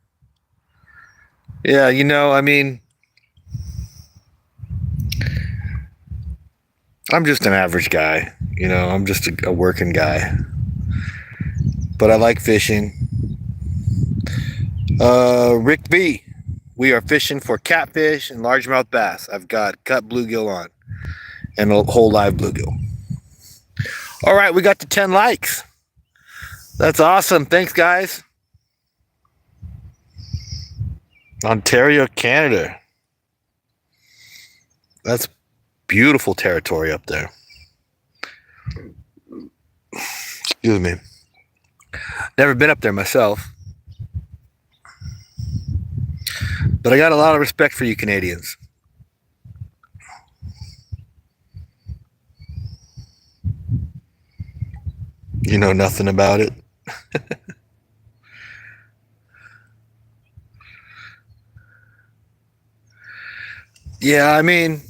Yeah, you know, I mean, I'm just an average guy. You know, I'm just a working guy. But I like fishing. Rick B. We are fishing for catfish and largemouth bass. I've got cut bluegill on and a whole live bluegill. All right, we got to 10 likes. That's awesome. Thanks, guys. Ontario, Canada. That's beautiful territory up there. Excuse me. Never been up there myself. But I got a lot of respect for you Canadians. You know nothing about it. Yeah, I mean,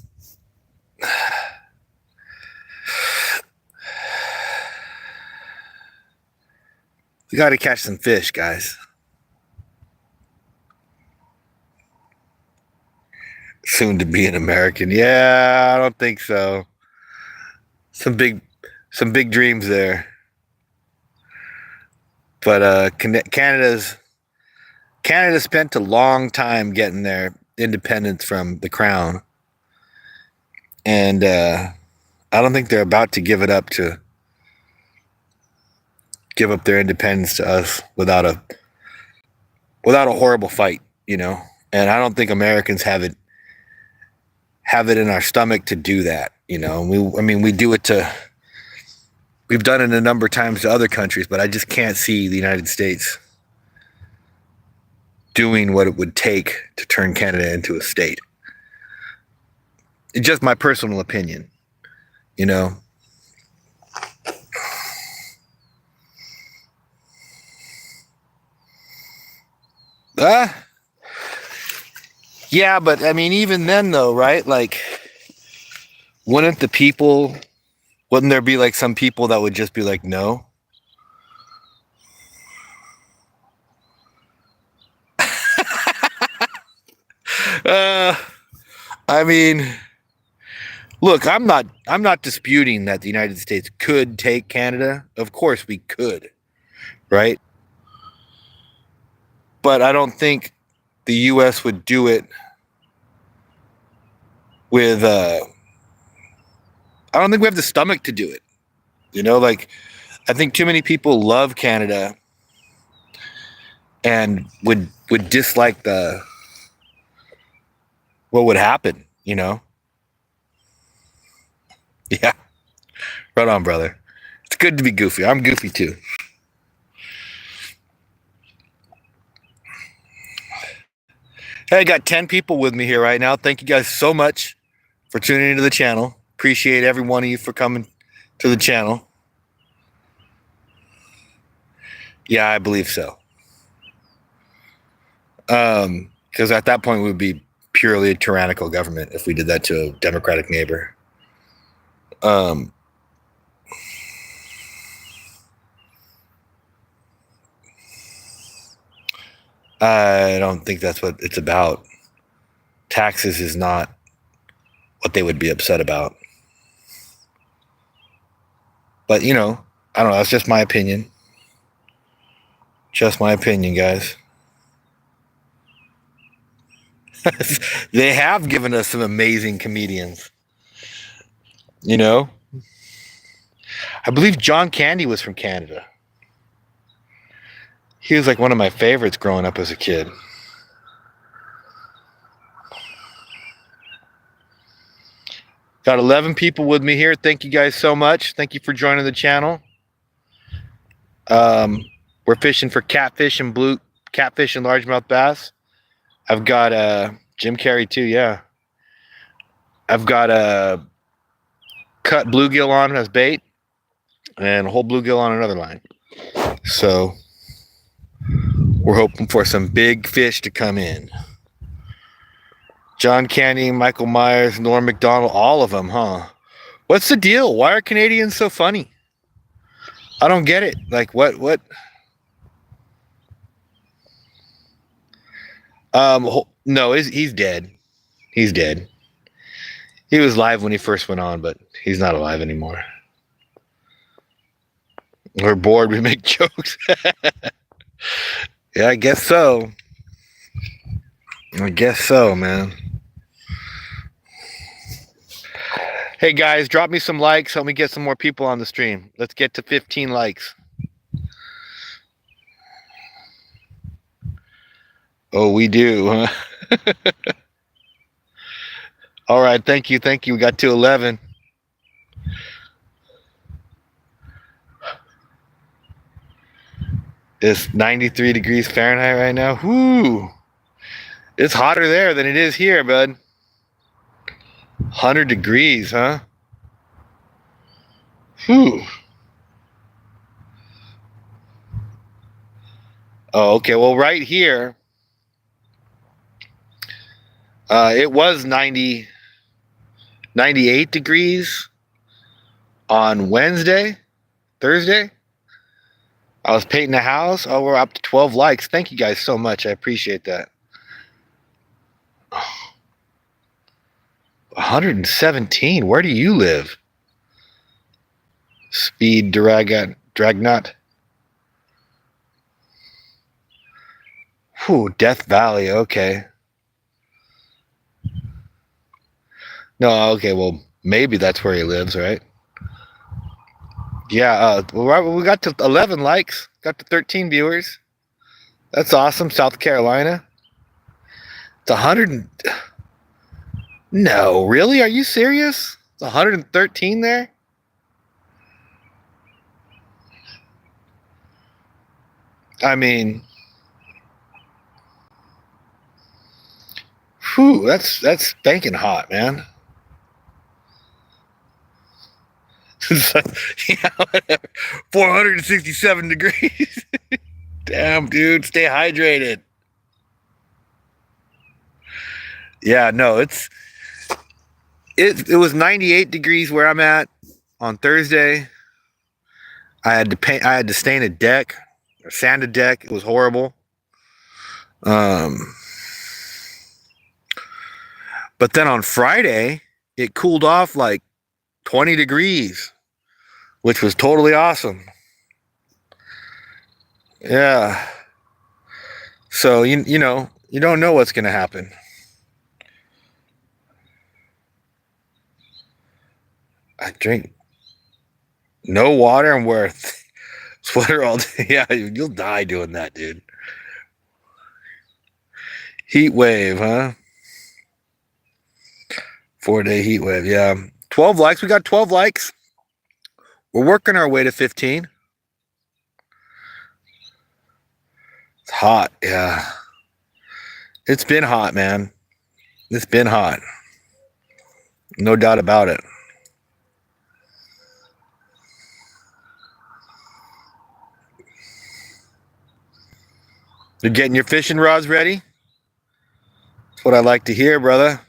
we got to catch some fish, guys. Soon to be an American. Yeah, I don't think so. Some big dreams there. But Canada spent a long time getting their independence from the crown, and I don't think they're about to give up their independence to us without a horrible fight, you know. And I don't think Americans have it in our stomach to do that, you know. We do it to. We've done it a number of times to other countries, but I just can't see the United States doing what it would take to turn Canada into a state. It's just my personal opinion, you know. Yeah, but I mean, even then though, right? Like, wouldn't there be like some people that would just be like, no? I mean, look, I'm not disputing that the United States could take Canada. Of course we could, right? But I don't think the US would do it with I don't think we have the stomach to do it. You know, like, I think too many people love Canada and would dislike what would happen, you know? Yeah. Right on, brother. It's good to be goofy. I'm goofy too. Hey, I got 10 people with me here right now. Thank you guys so much for tuning into the channel. Appreciate every one of you for coming to the channel. Yeah, I believe so. Because at that point, we would be purely a tyrannical government if we did that to a democratic neighbor. I don't think that's what it's about. Taxes is not what they would be upset about. But, you know, I don't know. That's just my opinion. Just my opinion, guys. They have given us some amazing comedians. You know? I believe John Candy was from Canada. He was like one of my favorites growing up as a kid. Got 11 people with me here. Thank you guys so much. Thank you for joining the channel. We're fishing for catfish and largemouth bass. I've got Jim Carrey too, yeah. I've got a cut bluegill on as bait and a whole bluegill on another line. So we're hoping for some big fish to come in. John Candy, Michael Myers, Norm Macdonald, all of them, huh? What's the deal? Why are Canadians so funny? I don't get it. Like, what? No, he's dead. He's dead. He was live when he first went on, but he's not alive anymore. We're bored. We make jokes. Yeah, I guess so. I guess so, man. Hey, guys, drop me some likes. Help me get some more people on the stream. Let's get to 15 likes. Oh, we do, huh? All right, thank you. We got to 11. It's 93 degrees Fahrenheit right now. Whoo! It's hotter there than it is here, bud. 100 degrees, huh? Whew. Oh, okay. Well, right here, it was 98 degrees on Thursday. I was painting the house. Oh, we're up to 12 likes. Thank you guys so much. I appreciate that. 117. Where do you live? Speed Dragnut. Whew, Death Valley. Okay. No, okay. Well, maybe that's where he lives, right? Yeah. We got to 11 likes. Got to 13 viewers. That's awesome. South Carolina. It's 100. No, really? Are you serious? It's 113 there? I mean, whew, that's spanking hot, man. Yeah, whatever. 467 degrees. Damn, dude, stay hydrated. Yeah, no, it was 98 degrees where I'm at on Thursday. I had to stain a deck, or sand a deck. It was horrible. But then on Friday, it cooled off like 20 degrees, which was totally awesome. Yeah. So you know, you don't know what's gonna happen. I drink no water and wear a sweater all day. Yeah, you'll die doing that, dude. Heat wave, huh? 4-day heat wave, yeah. 12 likes. We got 12 likes. We're working our way to 15. It's hot, yeah. It's been hot, man. It's been hot. No doubt about it. You're getting your fishing rods ready? That's what I like to hear, brother.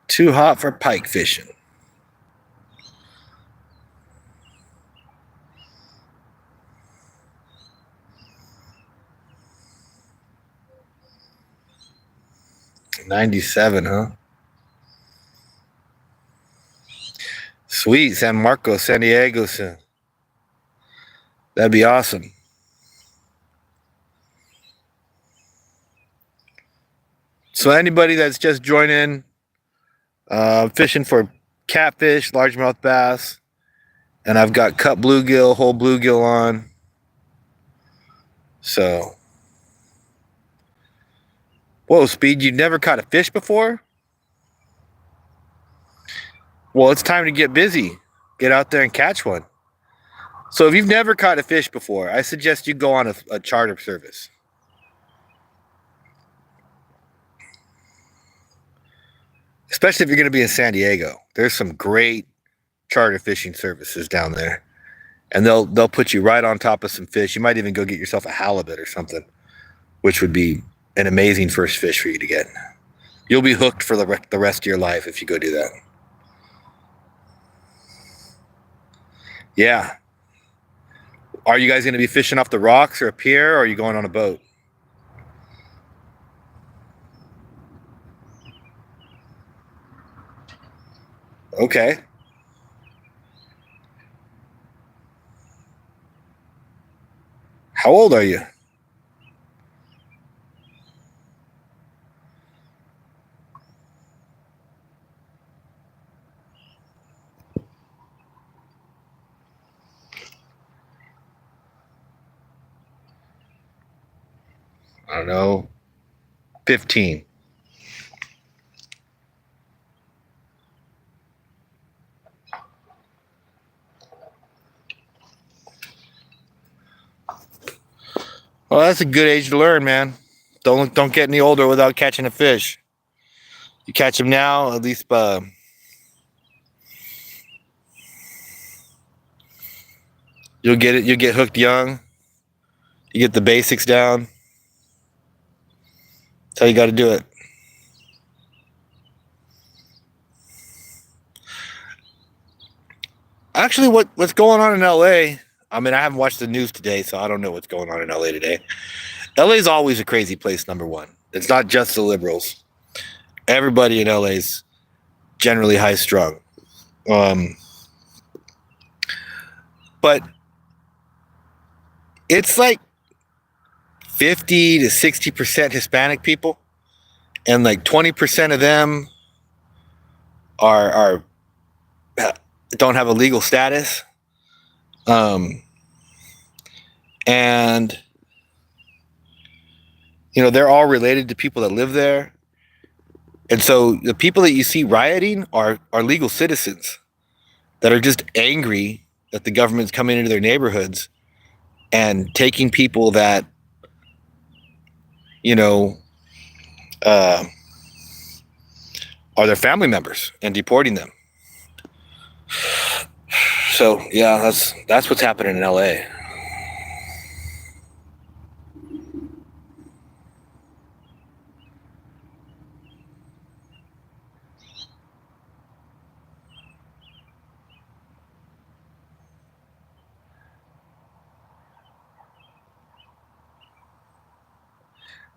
Too hot for pike fishing. $97, huh? Sweet, San Marcos, San Diego soon. That'd be awesome. So anybody that's just joining, fishing for catfish, largemouth bass, and I've got cut bluegill, whole bluegill on. So, whoa, Speed, you've never caught a fish before? Well, it's time to get busy. Get out there and catch one. So if you've never caught a fish before, I suggest you go on a charter service. Especially if you're going to be in San Diego. There's some great charter fishing services down there. And they'll put you right on top of some fish. You might even go get yourself a halibut or something, which would be an amazing first fish for you to get. You'll be hooked for the rest of your life if you go do that. Yeah. Are you guys going to be fishing off the rocks or a pier, or are you going on a boat? Okay. How old are you? I don't know. 15. Well, that's a good age to learn, man. Don't get any older without catching a fish. You catch them now, at least You'll get it. You'll get hooked young. You get the basics down. That's how you got to do it. Actually, what's going on in LA? I mean, I haven't watched the news today, so I don't know what's going on in LA today. LA is always a crazy place, number one. It's not just the liberals. Everybody in LA is generally high strung. But it's like 50 to 60% Hispanic people, and like 20% of them are don't have a legal status. And you know, they're all related to people that live there. And so the people that you see rioting are legal citizens that are just angry that the government's coming into their neighborhoods and taking people that, you know, are their family members and deporting them. So yeah, that's what's happening in LA.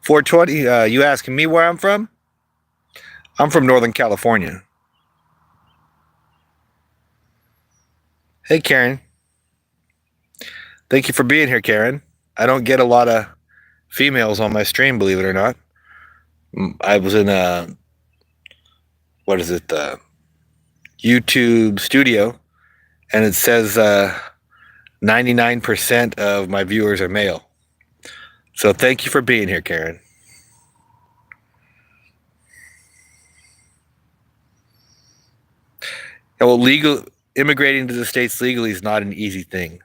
.420, you asking me where I'm from? I'm from Northern California. Hey, Karen. Thank you for being here, Karen. I don't get a lot of females on my stream, believe it or not. I was in YouTube studio, and it says 99% of my viewers are male. So thank you for being here, Karen. Well, immigrating to the States legally is not an easy thing.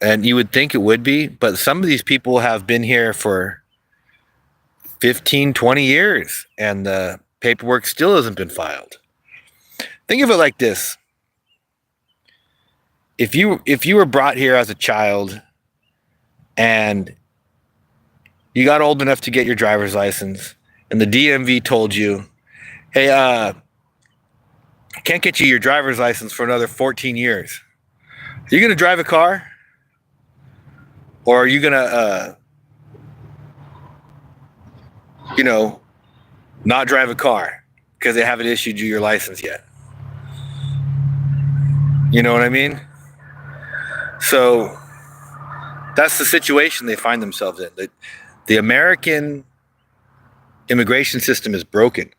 And you would think it would be, but some of these people have been here for 15, 20 years, and the paperwork still hasn't been filed. Think of it like this. If you were brought here as a child and you got old enough to get your driver's license, and the DMV told you, hey, can't get you your driver's license for another 14 years. Are you going to drive a car? Or are you going to, not drive a car because they haven't issued you your license yet? You know what I mean? So that's the situation they find themselves in. The American immigration system is broken.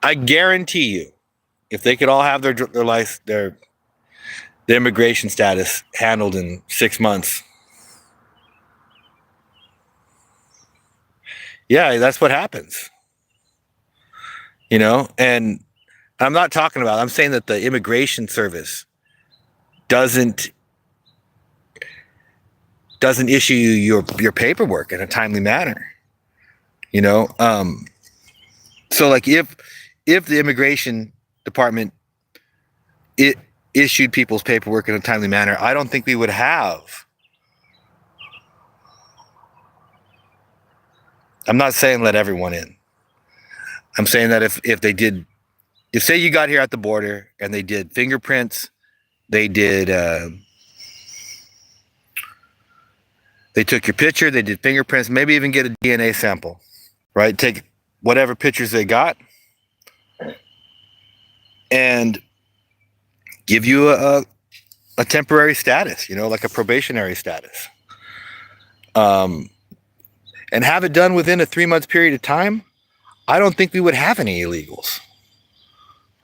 I guarantee you, if they could all have their immigration status handled in 6 months, yeah, that's what happens. You know, and I'm not talking about, I'm saying that the immigration service doesn't issue you your paperwork in a timely manner. You know, so like if the immigration department issued people's paperwork in a timely manner, I don't think we would have. I'm not saying let everyone in. I'm saying that if they did, if say you got here at the border and they did fingerprints, they did, they took your picture, they did fingerprints, maybe even get a DNA sample, right? Take whatever pictures they got and give you a temporary status, you know, like a probationary status. And have it done within a 3-month period of time, I don't think we would have any illegals,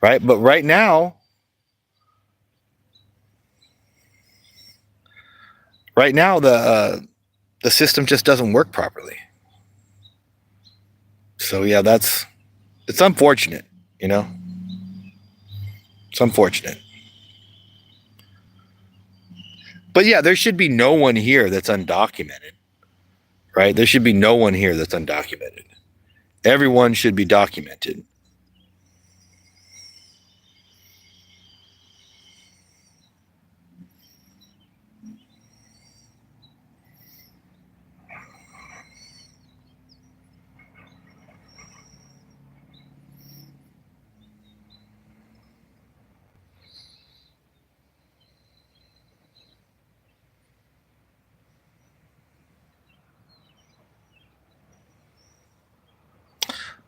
right? But right now, the system just doesn't work properly. So yeah, it's unfortunate, you know. It's unfortunate. But yeah, there should be no one here that's undocumented, right? There should be no one here that's undocumented. Everyone should be documented.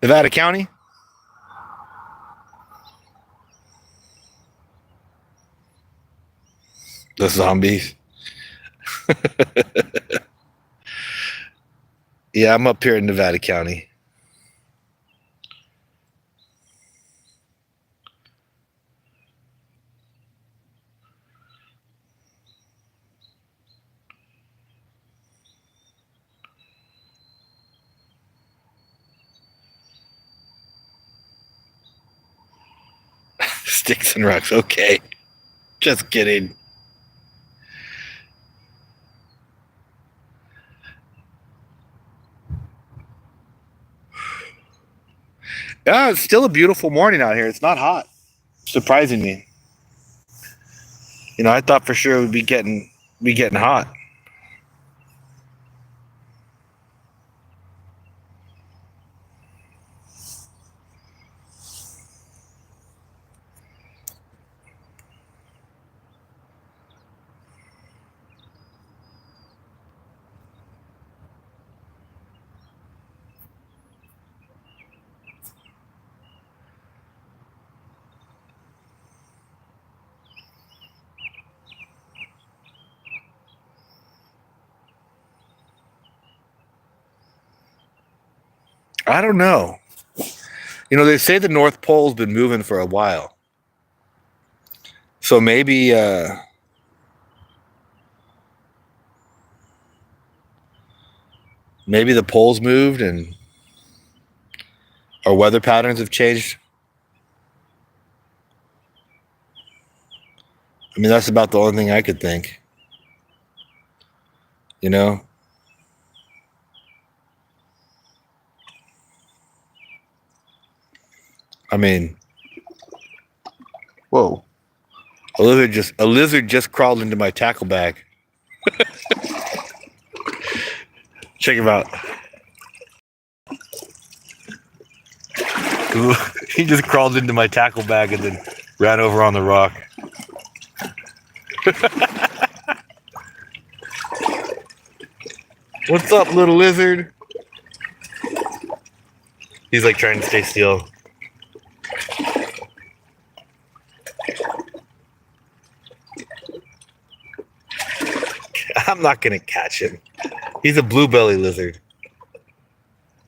Nevada County? The zombies. Yeah, I'm up here in Nevada County. Sticks and rocks. Okay. Just kidding. Yeah, it's still a beautiful morning out here. It's not hot. Surprising me. You know, I thought for sure it would be getting hot. I don't know. You know, they say the North Pole's been moving for a while. So maybe maybe the poles moved and our weather patterns have changed. I mean, that's about the only thing I could think. You know? I mean, whoa. A lizard just crawled into my tackle bag. Check him out. He just crawled into my tackle bag and then ran over on the rock. What's up, little lizard? He's like trying to stay still. I'm not gonna catch him. He's a blue belly lizard.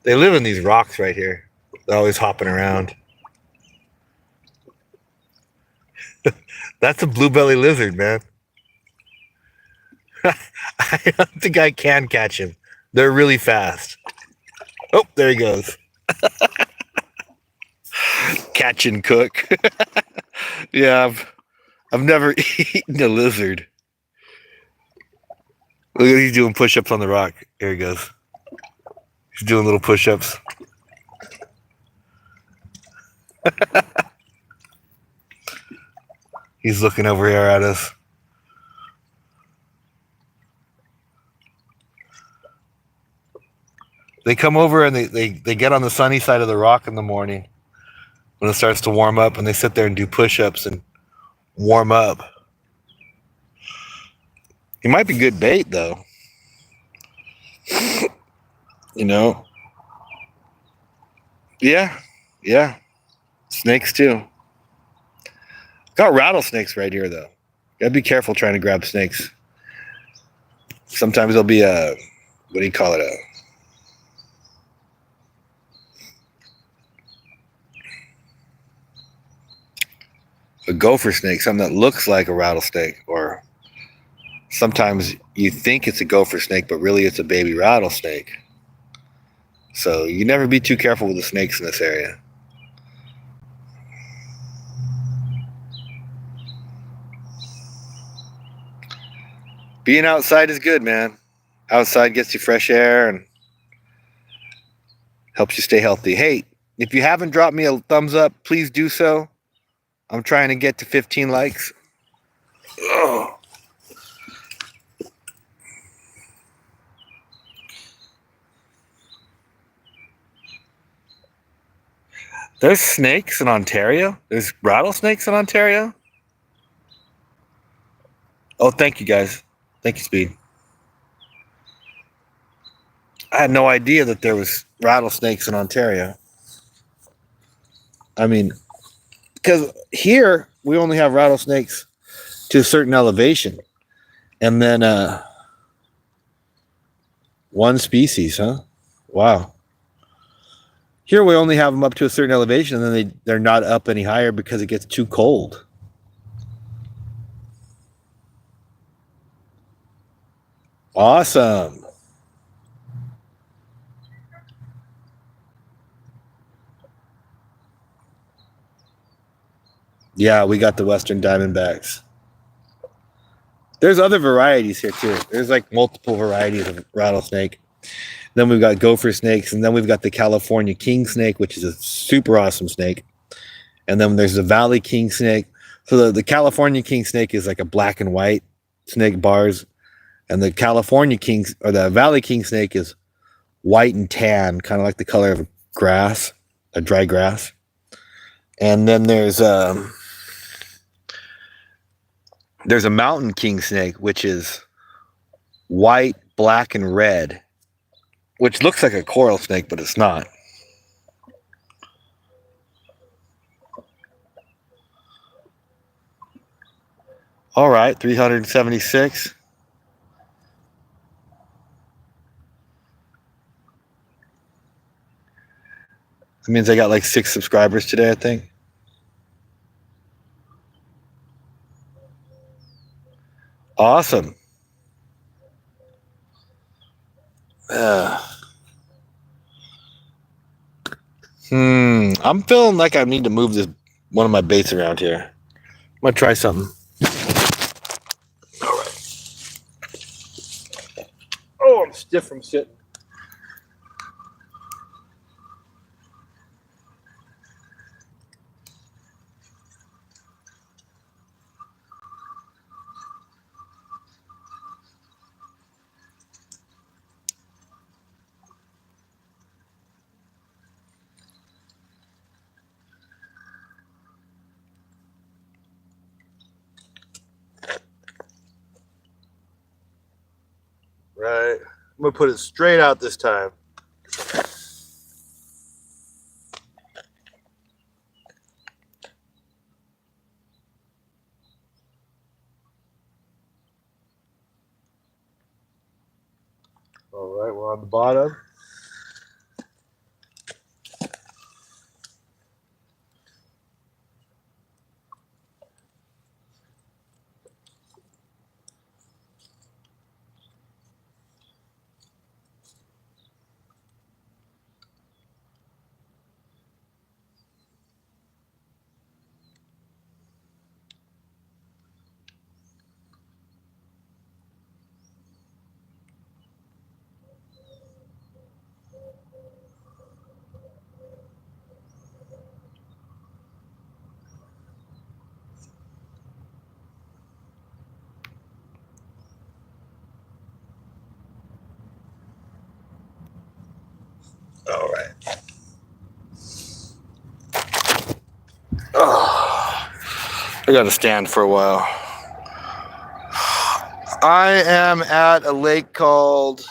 They live in these rocks right here. They're always hopping around. That's a blue belly lizard, man. I don't think I can catch him. They're really fast. Oh, there he goes. Catch and cook. Yeah, I've never eaten a lizard. Look at he's doing push-ups on the rock. Here he goes. He's doing little push-ups. He's looking over here at us. They come over and they get on the sunny side of the rock in the morning when it starts to warm up, and they sit there and do push-ups and warm up. He might be good bait, though. You know? Yeah. Snakes, too. Got rattlesnakes right here, though. Gotta be careful trying to grab snakes. Sometimes there'll be a, what do you call it, a gopher snake, something that looks like a rattlesnake, or sometimes you think it's a gopher snake, but really it's a baby rattlesnake. So you never be too careful with the snakes in this area. Being outside is good, man. Outside gets you fresh air and helps you stay healthy. Hey, if you haven't dropped me a thumbs up, please do so. I'm trying to get to 15 likes. Oh. There's snakes in Ontario? There's rattlesnakes in Ontario? Oh, thank you, guys. Thank you, Speed. I had no idea that there was rattlesnakes in Ontario. I mean, because here we only have rattlesnakes to a certain elevation, and then one species, huh? Wow. Here we only have them up to a certain elevation, and then they're not up any higher because it gets too cold. Awesome. Yeah, we got the Western Diamondbacks. There's other varieties here too. There's like multiple varieties of rattlesnake. Then we've got gopher snakes, and then we've got the California king snake, which is a super awesome snake. And then there's the Valley king snake. So the California king snake is like a black and white snake bars, and the California king or the Valley king snake is white and tan, kind of like the color of grass, a dry grass. And then there's a mountain king snake, which is white, black, and red, which looks like a coral snake, but it's not. All right, 376. That means I got like 6 subscribers today, I think. Awesome. I'm feeling like I need to move this one of my baits around here. I'm gonna try something. All right. Oh, I'm stiff from sitting. Right. I'm gonna put it straight out this time. All right, we're on the bottom. All right. Oh, I got to stand for a while. I am at a lake called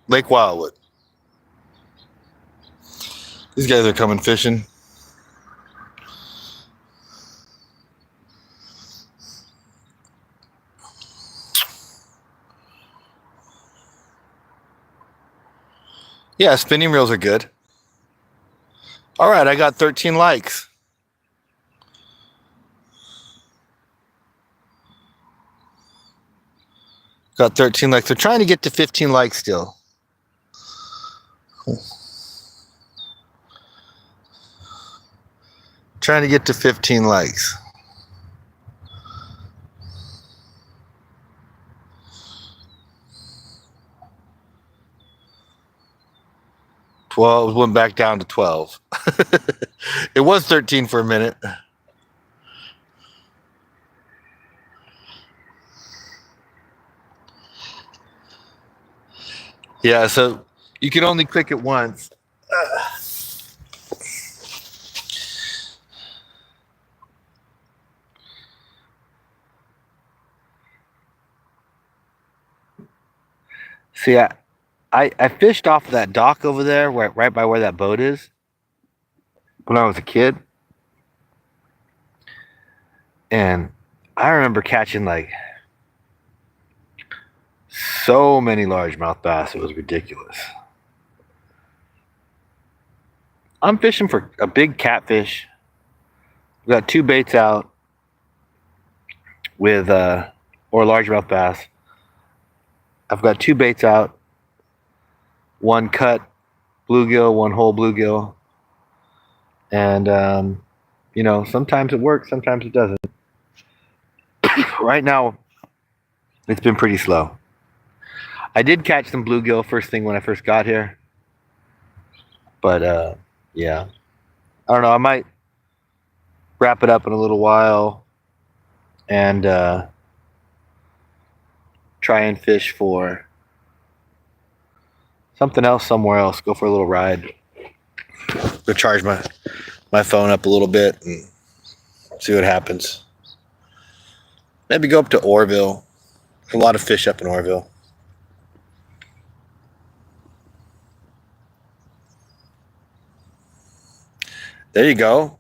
Lake Wildwood. These guys are coming fishing. Yeah, spinning reels are good. All right, I got 13 likes. Got 13 likes. We're trying to get to 15 likes still. Trying to get to 15 likes. Well, it went back down to 12. It was 13 for a minute. Yeah, so you can only click it once. See, I fished off of that dock over there, right by where that boat is, when I was a kid. And I remember catching like so many largemouth bass, it was ridiculous. I'm fishing for a big catfish. We got 2 baits out with or largemouth bass. I've got 2 baits out. 1 cut bluegill, 1 whole bluegill. And you know, sometimes it works, sometimes it doesn't. Right now, it's been pretty slow. I did catch some bluegill first thing when I first got here. But yeah. I don't know, I might wrap it up in a little while and try and fish for something else somewhere else. Go for a little ride. Go charge my phone up a little bit and see what happens. Maybe go up to Orville. A lot of fish up in Orville. There you go.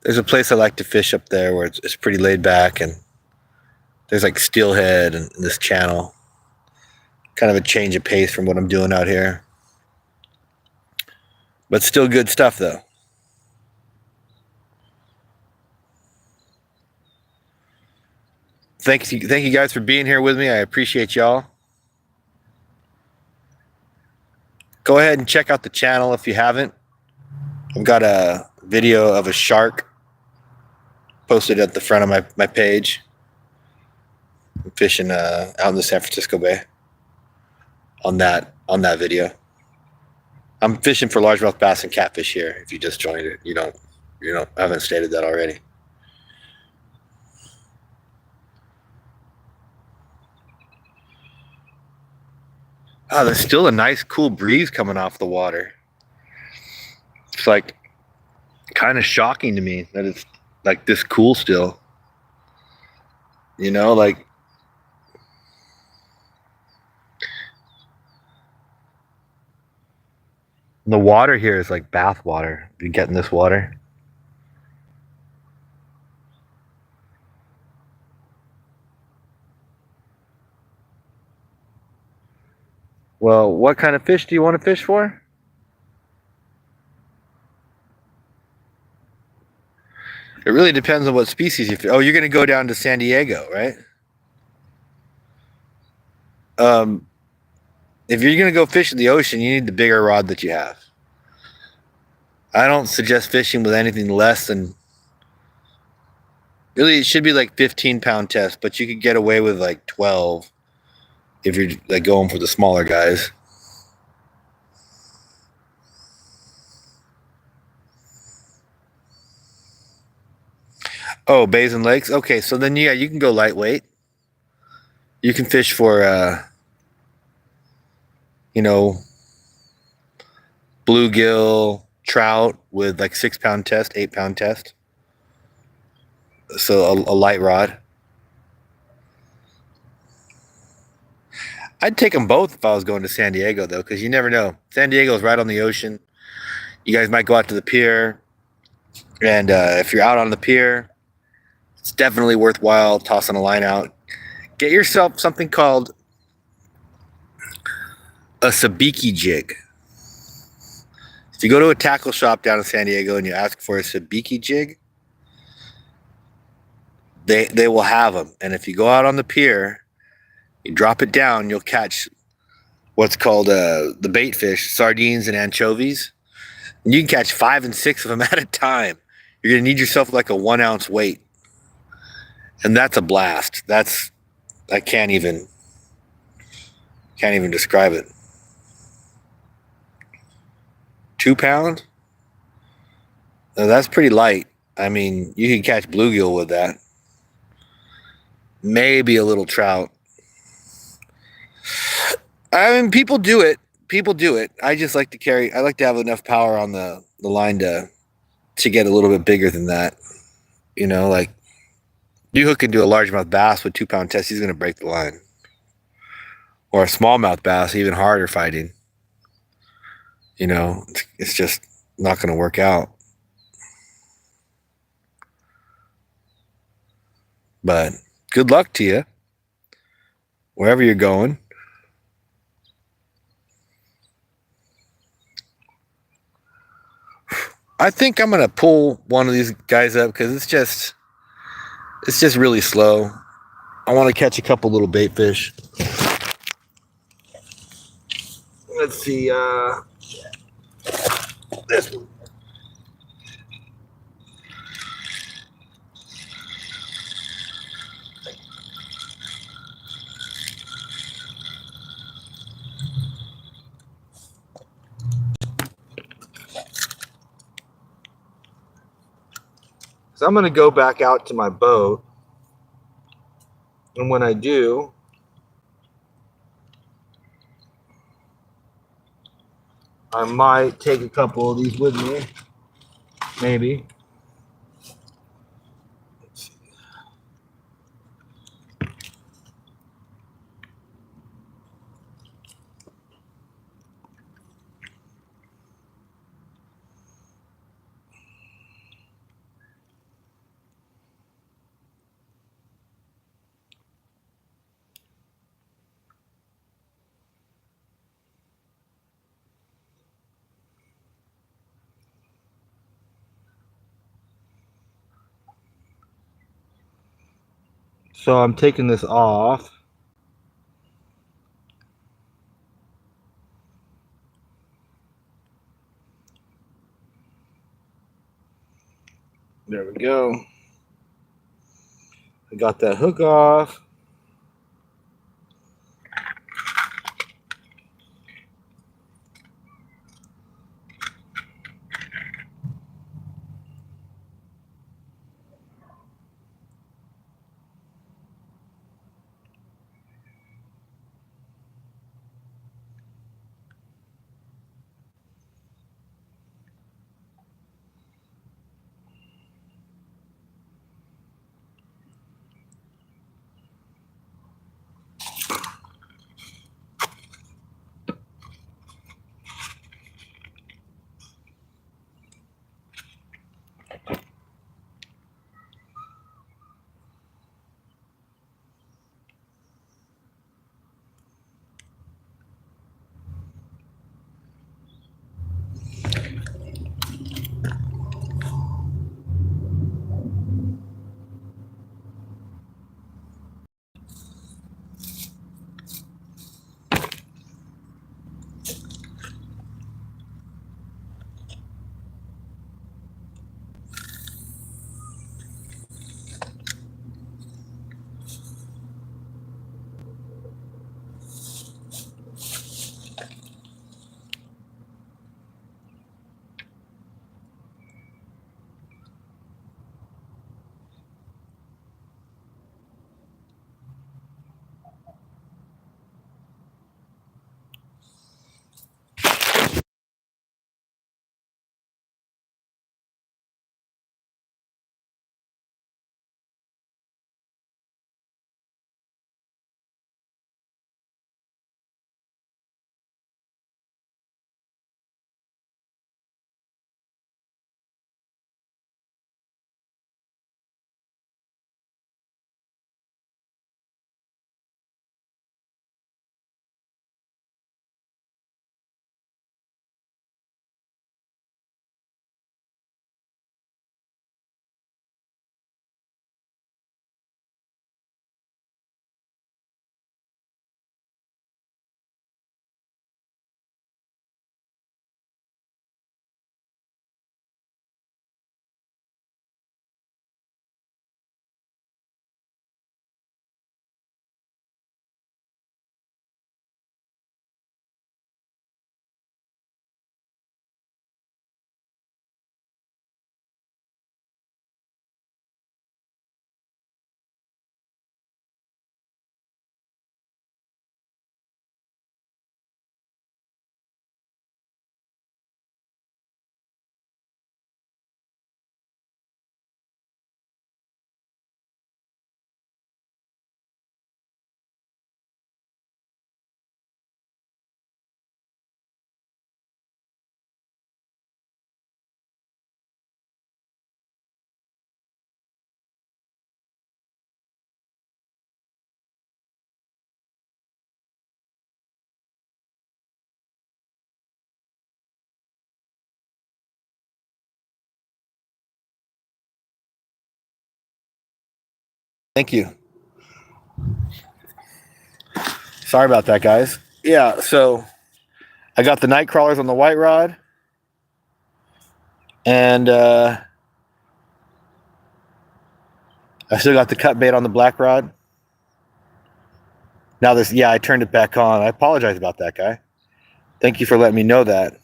There's a place I like to fish up there where it's pretty laid back, and there's like steelhead and this channel. Kind of a change of pace from what I'm doing out here. But still good stuff though. Thank you guys for being here with me. I appreciate y'all. Go ahead and check out the channel if you haven't. I've got a video of a shark posted at the front of my page. I'm fishing out in the San Francisco Bay on that video. I'm fishing for largemouth bass and catfish here. If you just joined it, I haven't stated that already. Oh, there's still a nice cool breeze coming off the water. It's like kind of shocking to me that it's like this cool still. You know, like the water here is like bath water. You get in this water. Well, what kind of fish do you want to fish for? It really depends on what species you fish. Oh, you're going to go down to San Diego, right? If you're going to go fish in the ocean, you need the bigger rod that you have. I don't suggest fishing with anything less than, really, it should be like 15-pound test, but you could get away with like 12 if you're like going for the smaller guys. Oh, bays and lakes? Okay, so then yeah, you can go lightweight. You can fish for bluegill, trout with like 6-pound test, 8-pound test. So a light rod. I'd take them both if I was going to San Diego, though, because you never know. San Diego is right on the ocean. You guys might go out to the pier, and if you're out on the pier, it's definitely worthwhile tossing a line out. Get yourself something called a sabiki jig. If you go to a tackle shop down in San Diego and you ask for a sabiki jig, they will have them. And if you go out on the pier, you drop it down, you'll catch what's called the bait fish, sardines and anchovies. And you can catch 5 and 6 of them at a time. You're going to need yourself like a 1-ounce weight. And that's a blast. I can't even describe it. 2 pound? That's pretty light. I mean, you can catch bluegill with that. Maybe a little trout. I mean, people do it. I just like to have enough power on the line to to get a little bit bigger than that. You know, like you hook into a largemouth bass with 2-pound test, he's going to break the line. Or a smallmouth bass, even harder fighting. You know, it's just not going to work out. But good luck to you, wherever you're going. I think I'm going to pull one of these guys up because it's just really slow. I want to catch a couple little bait fish. Let's see, this one. So I'm going to go back out to my boat. And when I do, I might take a couple of these with me. Maybe. So I'm taking this off. There we go. I got that hook off. Thank you. Sorry about that, guys. Yeah, so I got the night crawlers on the white rod. And I still got the cut bait on the black rod. Now this, yeah, I turned it back on. I apologize about that, guy. Thank you for letting me know that.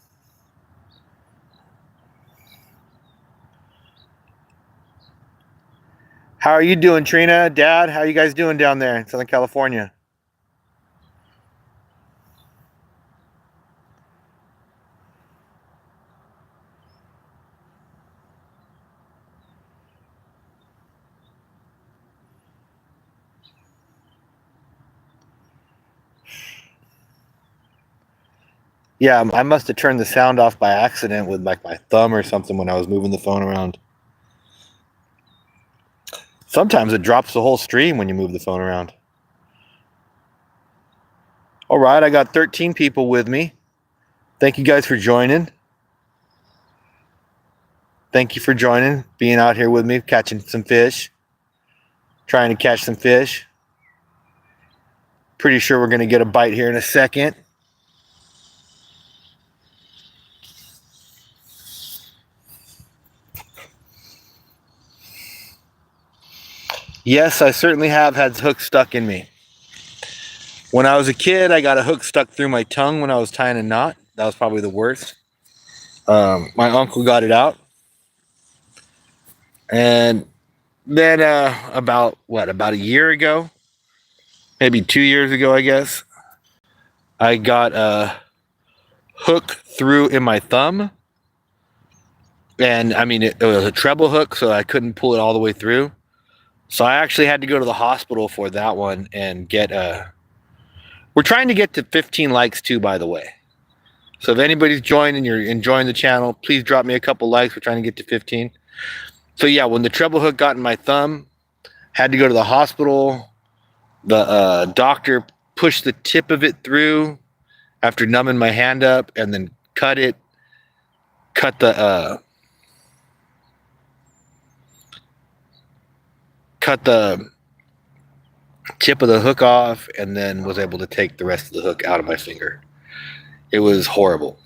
How are you doing, Trina? Dad, how are you guys doing down there in Southern California? Yeah, I must have turned the sound off by accident with like my thumb or something when I was moving the phone around. Sometimes it drops the whole stream when you move the phone around. All right, I got 13 people with me. Thank you guys for joining. Thank you for joining, being out here with me, catching some fish, trying to catch some fish. Pretty sure we're going to get a bite here in a second. Yes, I certainly have had hooks stuck in me. When I was a kid, I got a hook stuck through my tongue when I was tying a knot. That was probably the worst. My uncle got it out. And then about a year ago, maybe 2 years ago, I guess, I got a hook through in my thumb. And I mean, it was a treble hook, so I couldn't pull it all the way through. So I actually had to go to the hospital for that one and get we're trying to get to 15 likes too, by the way. So if anybody's joined and you're enjoying the channel, please drop me a couple likes. We're trying to get to 15. So yeah, when the treble hook got in my thumb, had to go to the hospital. The doctor pushed the tip of it through after numbing my hand up, and then cut the tip of the hook off, and then was able to take the rest of the hook out of my finger. It was horrible.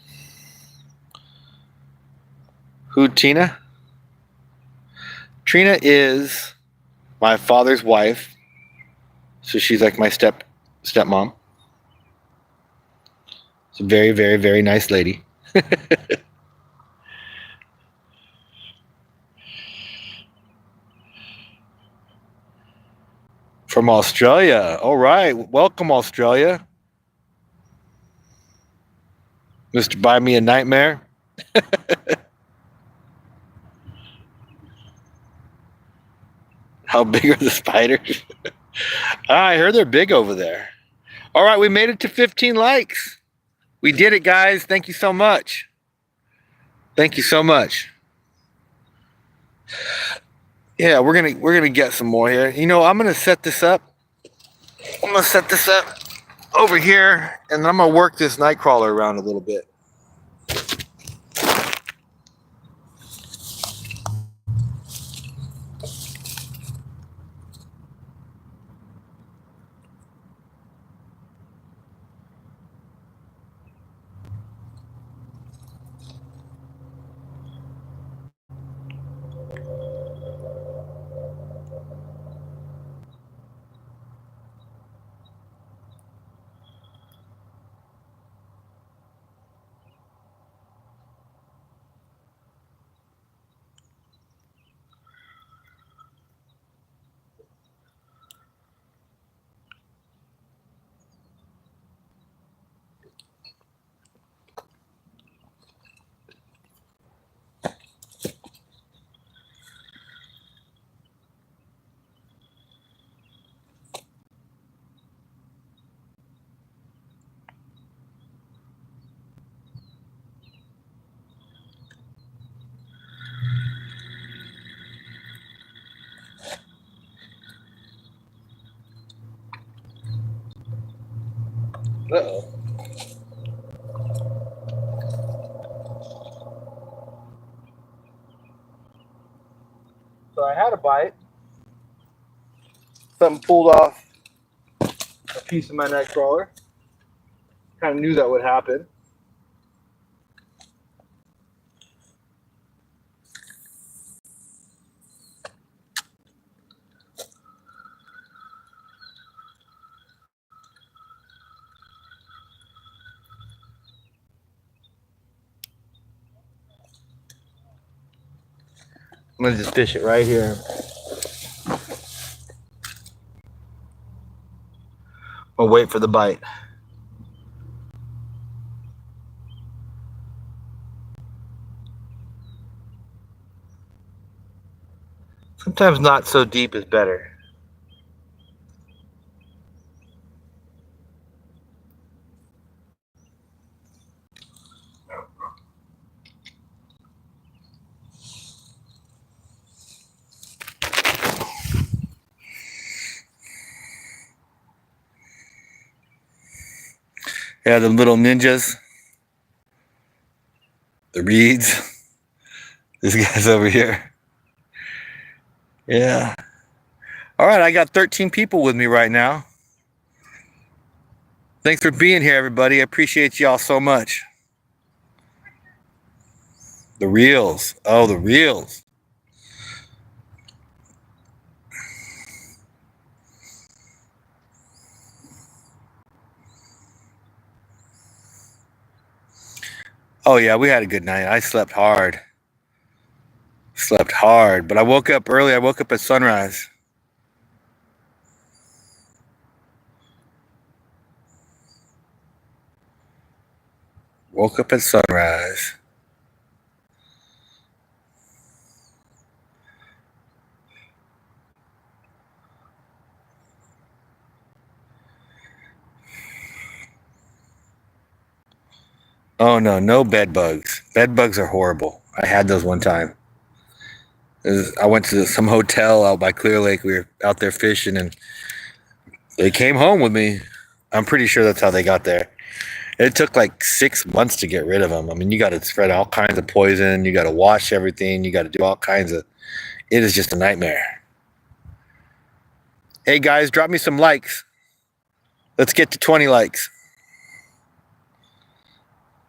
Who, Tina? Trina is my father's wife, so she's like my stepmom. It's a very, very, very nice lady. From Australia. All right. Welcome, Australia. Mr. Buy Me a Nightmare. How big are the spiders? I heard they're big over there. All right, we made it to 15 likes. We did it, guys. Thank you so much. Thank you so much. Yeah, we're gonna get some more here. You know, I'm gonna set this up. I'm gonna set this up over here, and I'm gonna work this night crawler around a little bit. Uh-oh. So I had a bite. Something pulled off a piece of my night crawler. Kind of knew that would happen. I'm gonna just fish it right here. I'll wait for the bite. Sometimes not so deep is better. Yeah, the little ninjas. The reeds. This guy's over here. Yeah. All right, I got 13 people with me right now. Thanks for being here, everybody. I appreciate y'all so much. The reels. Oh, the reels. Oh, yeah, we had a good night. I slept hard. But I woke up early. I woke up at sunrise. Woke up at sunrise. Oh, no, no bed bugs. Bed bugs are horrible. I had those one time. I went to some hotel out by Clear Lake. We were out there fishing, and they came home with me. I'm pretty sure that's how they got there. It took like 6 months to get rid of them. I mean, you got to spread all kinds of poison. You got to wash everything. You got to do all kinds of... It is just a nightmare. Hey, guys, drop me some likes. Let's get to 20 likes.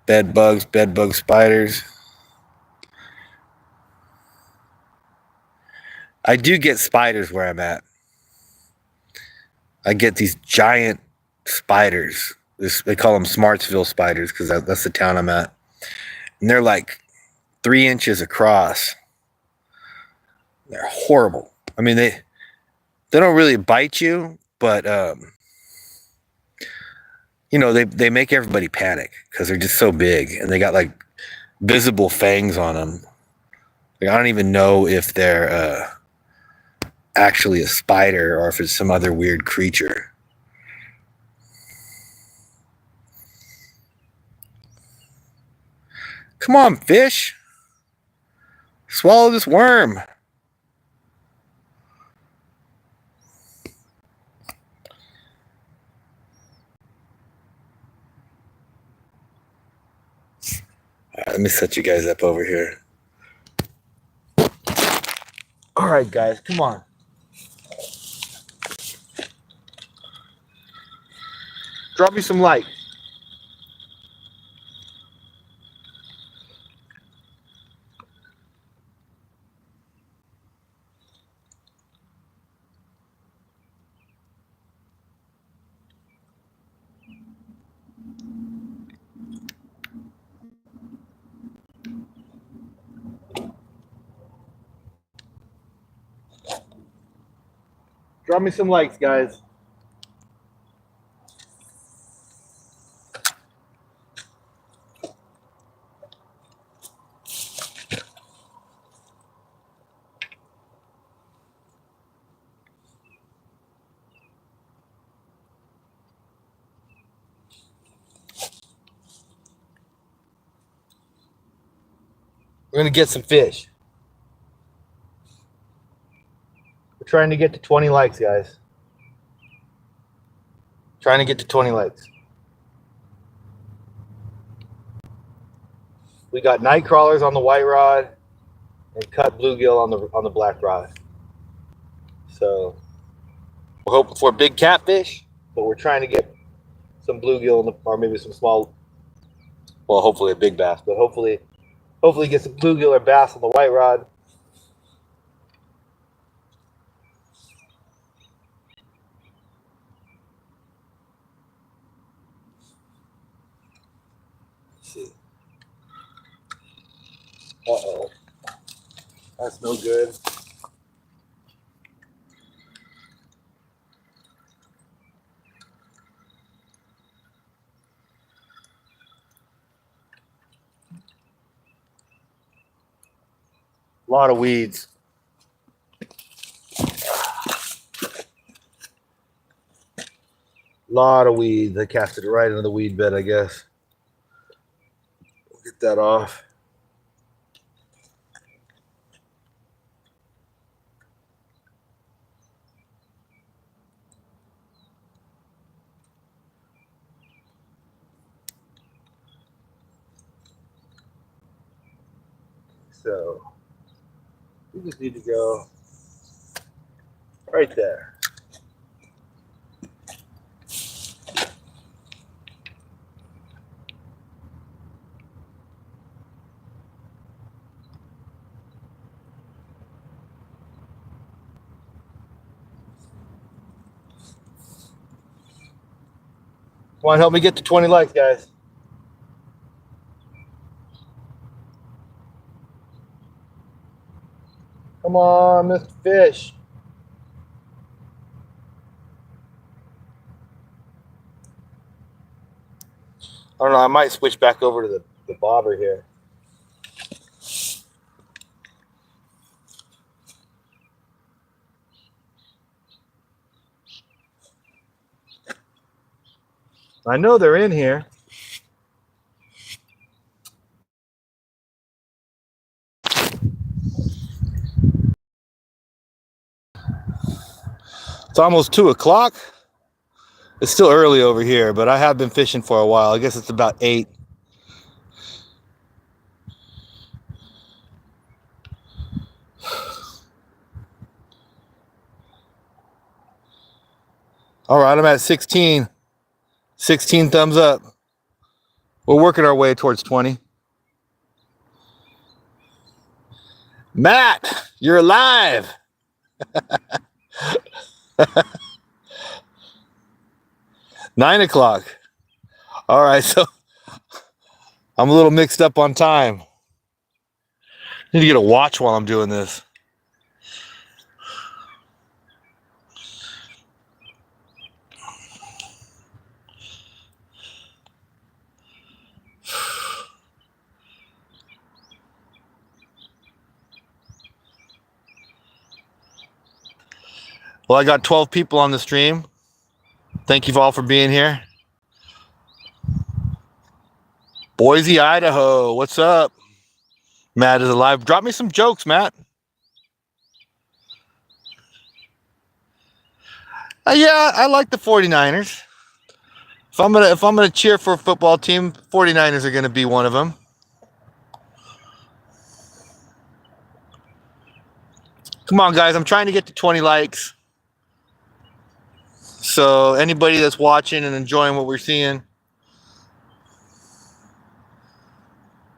Bed bugs, spiders. I do get spiders where I'm at. I get these giant spiders. They call them Smartsville spiders because that's the town I'm at. And they're like 3 inches across. They're horrible. I mean, they don't really bite you, but you know, they make everybody panic because they're just so big, and they got like visible fangs on them. Like, I don't even know if they're actually a spider or if it's some other weird creature. Come on, fish. Swallow this worm. Let me set you guys up over here. All right, guys, come on. Drop me some light. Drop me some likes, guys. We're going to get some fish. We're trying to get to 20 likes, guys. Trying to get to 20 likes. We got night crawlers on the white rod and cut bluegill on the black rod. So We're hoping for a big catfish, but we're trying to get some bluegill in the, or maybe some small, well, hopefully a big bass, but hopefully get some bluegill or bass on the white rod. Let's see. Uh-oh. That's no good. A lot of weeds. A lot of weeds. I cast it right into the weed bed, I guess. We'll get that off. So we just need to go right there. Come on, help me get to 20 likes, guys. Come on, Mr. Fish. I don't know, I might switch back over to the bobber here. I know they're in here. It's almost 2 o'clock. It's still early over here, but I have been fishing for a while. I guess it's about 8. All right, I'm at 16. 16 thumbs up. We're working our way towards 20. Matt, you're alive. 9 o'clock. All right, so I'm a little mixed up on time. Need to get a watch while I'm doing this. Well, I got 12 people on the stream. Thank you all for being here. Boise, Idaho. What's up? Matt is alive. Drop me some jokes, Matt. Yeah, I like the 49ers. If I'm gonna cheer for a football team, 49ers are gonna be one of them. Come on, guys. I'm trying to get to 20 likes. So anybody that's watching and enjoying what we're seeing,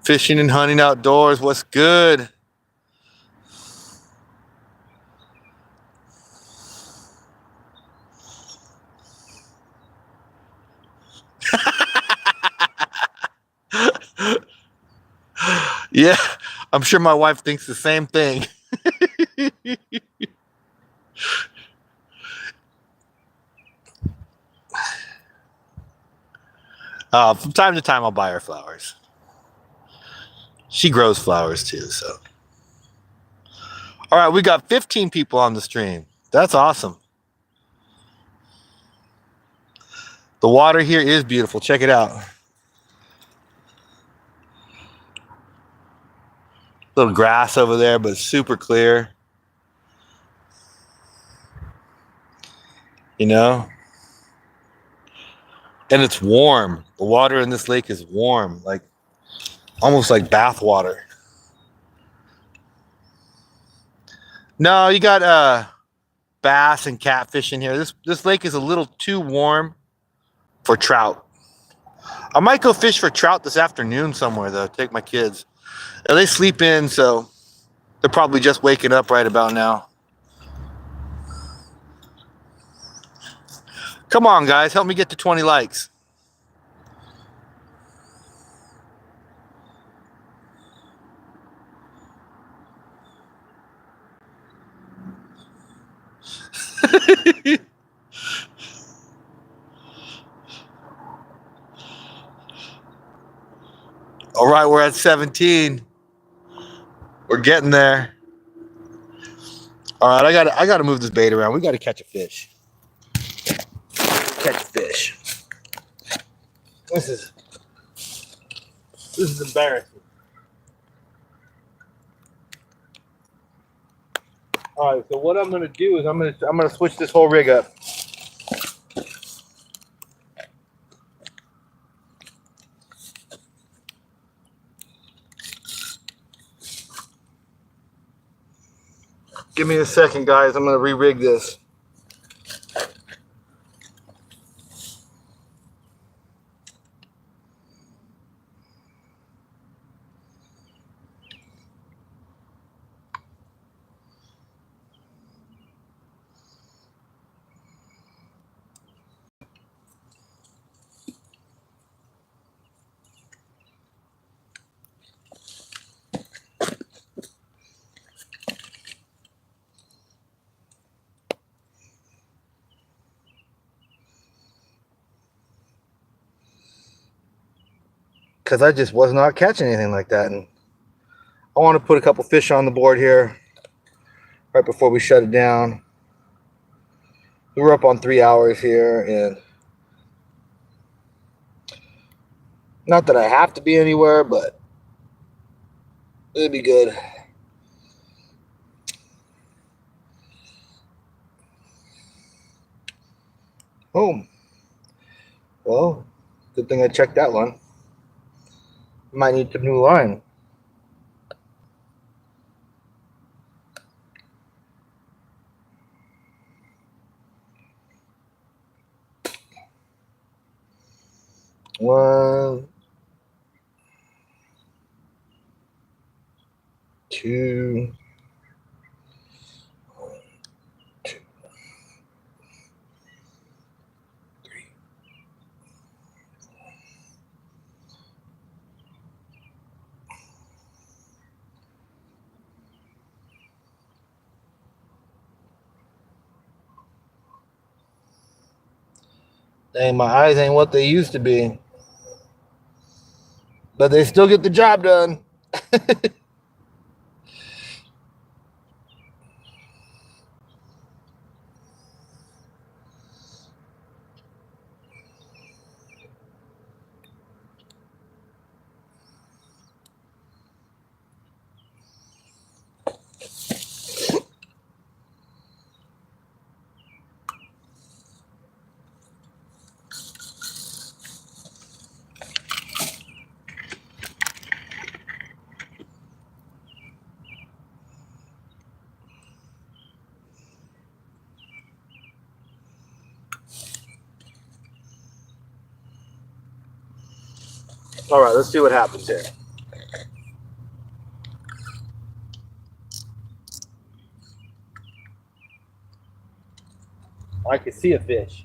fishing and hunting outdoors, what's good? Yeah, I'm sure my wife thinks the same thing. From time to time, I'll buy her flowers. She grows flowers too, so. All right, we got 15 people on the stream. That's awesome. The water here is beautiful. Check it out. Little grass over there, but super clear. You know? And it's warm. The water in this lake is warm, like almost like bath water. No, you got bass and catfish in here. This lake is a little too warm for trout. I might go fish for trout this afternoon somewhere though. Take my kids. Now, they sleep in, so they're probably just waking up right about now. Come on, guys, help me get to 20 likes. All right, we're at 17. We're getting there. All right, I gotta move this bait around. We gotta catch a fish. Catch a fish. This is embarrassing. All right, so what I'm gonna do is I'm gonna switch this whole rig up. Give me a second, guys. I'm gonna re-rig this. Because I just was not catching anything like that. And I want to put a couple fish on the board here right before we shut it down. We were up on 3 hours here, and not that I have to be anywhere, but it'd be good. Oh, well, good thing I checked that one. Might need some new line. One, two, two, three. Dang, my eyes ain't what they used to be. But they still get the job done. All right, let's see what happens here. I can see a fish.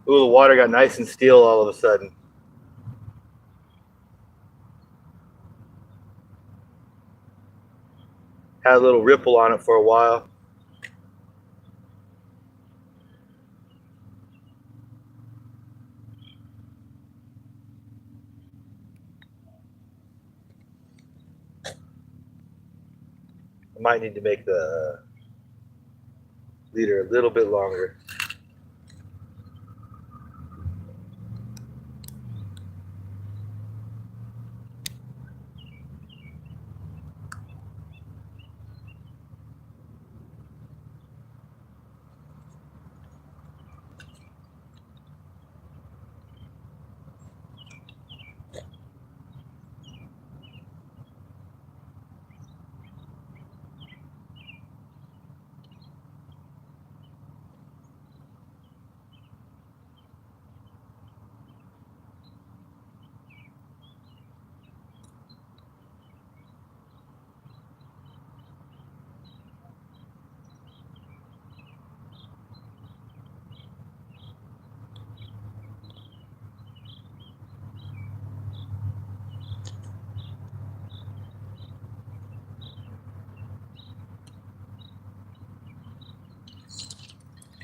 Ooh, the water got nice and still all of a sudden. Had a little ripple on it for a while. I might need to make the leader a little bit longer.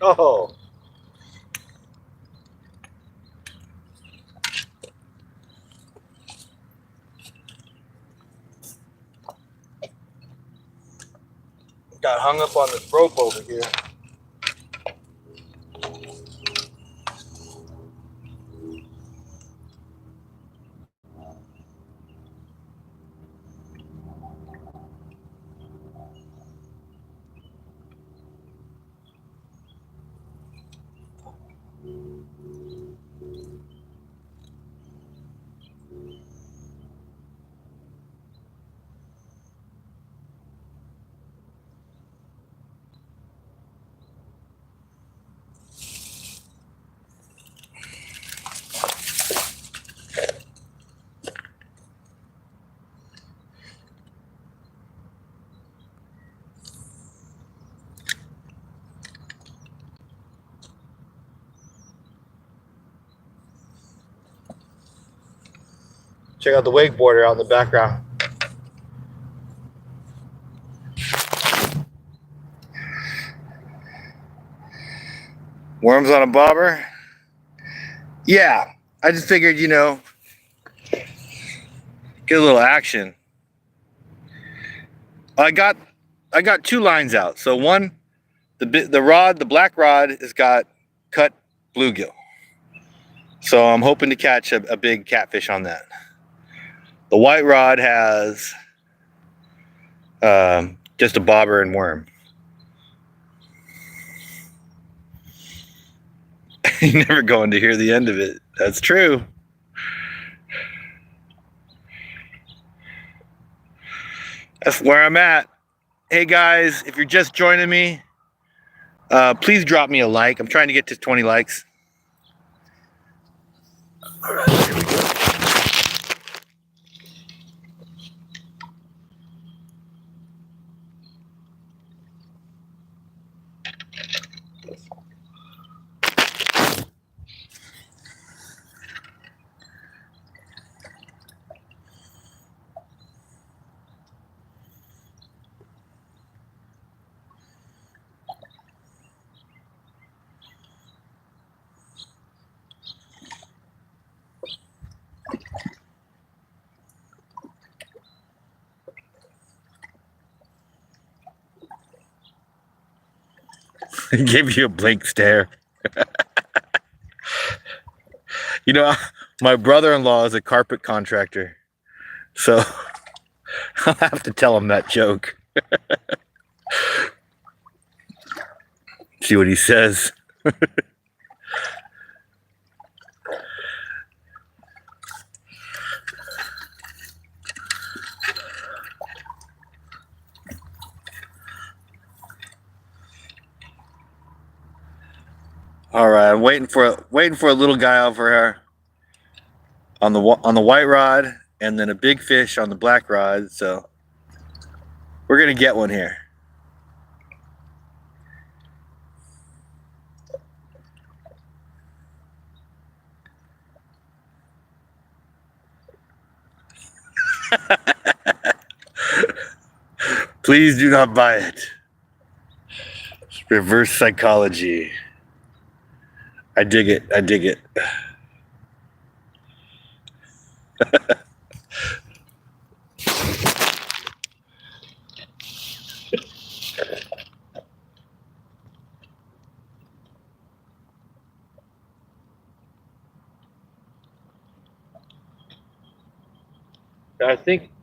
Oh. Got hung up on this rope over here. Check out the wakeboarder out in the background. Worms on a bobber? Yeah, I just figured, you know, get a little action. I got 2 lines out. So one, the black rod has got cut bluegill. So I'm hoping to catch a big catfish on that. The white rod has just a bobber and worm. You're never going to hear the end of it. That's true. That's where I'm at. Hey guys, if you're just joining me, please drop me a like. I'm trying to get to 20 likes. All right, here we go. Give you a blank stare. You know, my brother-in-law is a carpet contractor, so I'll have to tell him that joke. See what he says. All right, I'm waiting for a little guy over here on the white rod, and then a big fish on the black rod. So we're gonna get one here. Please do not buy it. It's reverse psychology. I dig it. I dig it.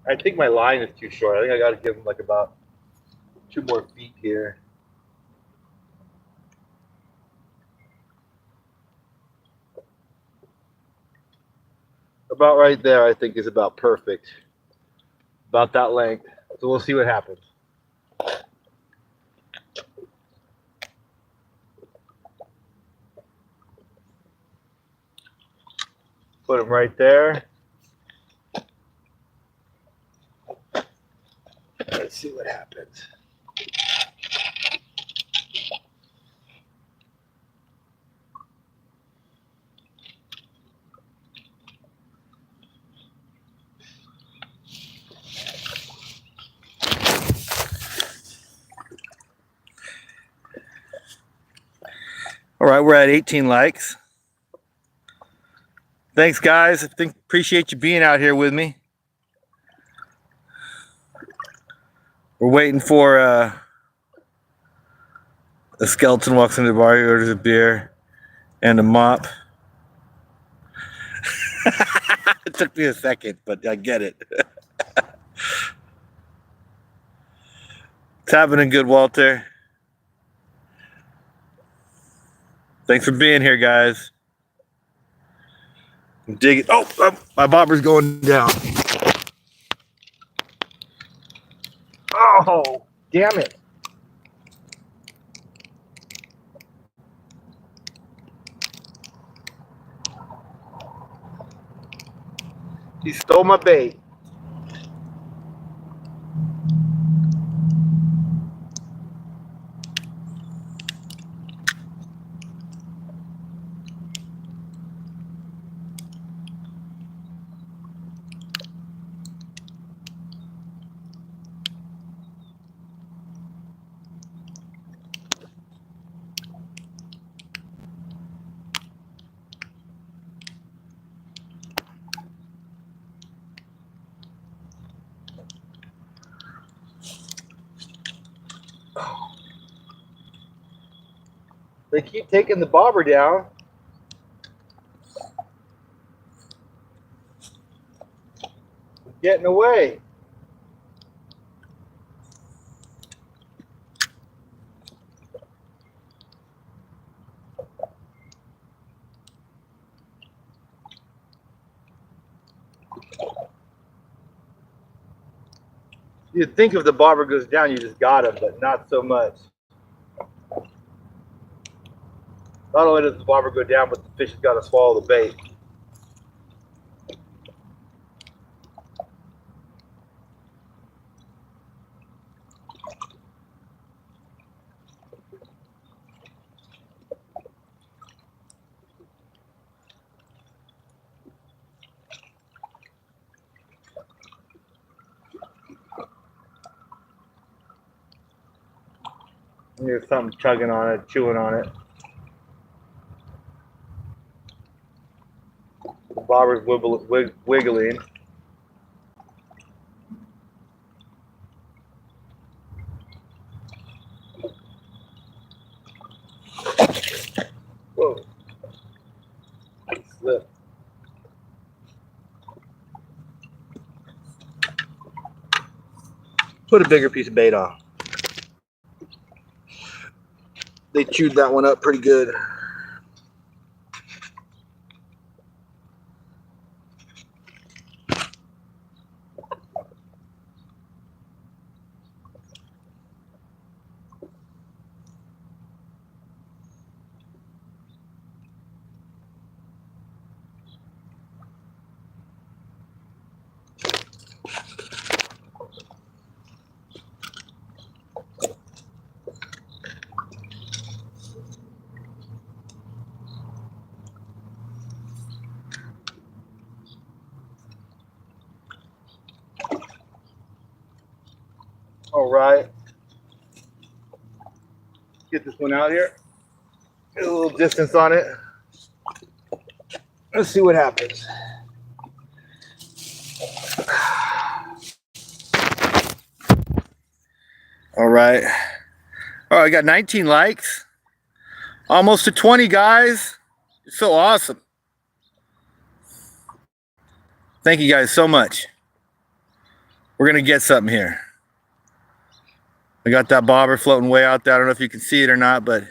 I think my line is too short. I think I got to give him like about 2 more feet here. About right there, I think, is about perfect. About that length. So we'll see what happens. Put him right there. Let's see what happens. right, we're at 18 likes. Thanks, guys. Appreciate you being out here with me. We're waiting for a skeleton walks into the bar, he orders a beer and a mop. It took me a second, but I get it. It's happening good, Walter. Thanks for being here, guys. I'm digging. Oh, my bobber's going down. Oh, damn it. He stole my bait. They keep taking the bobber down. Getting away. You'd think if the bobber goes down, you just got him, but not so much. Not only does the bobber go down, but the fish has got to swallow the bait. And there's something chugging on it, chewing on it. The bobber's wiggling. Whoa. Slip. Put a bigger piece of bait on. They chewed that one up pretty good. All right. Get this one out here. Get a little distance on it. Let's see what happens. All right. All right, I got 19 likes. Almost to 20, guys. It's so awesome. Thank you guys so much. We're going to get something here. I got that bobber floating way out there. I don't know if you can see it or not, but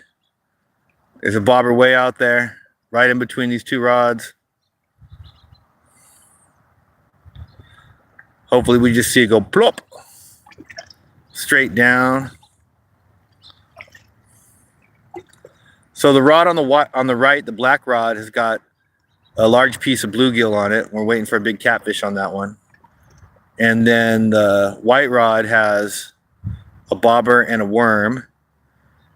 there's a bobber way out there, right in between these two rods. Hopefully we just see it go plop, straight down. So the rod on the right, the black rod, has got a large piece of bluegill on it. We're waiting for a big catfish on that one. And then the white rod has a bobber and a worm,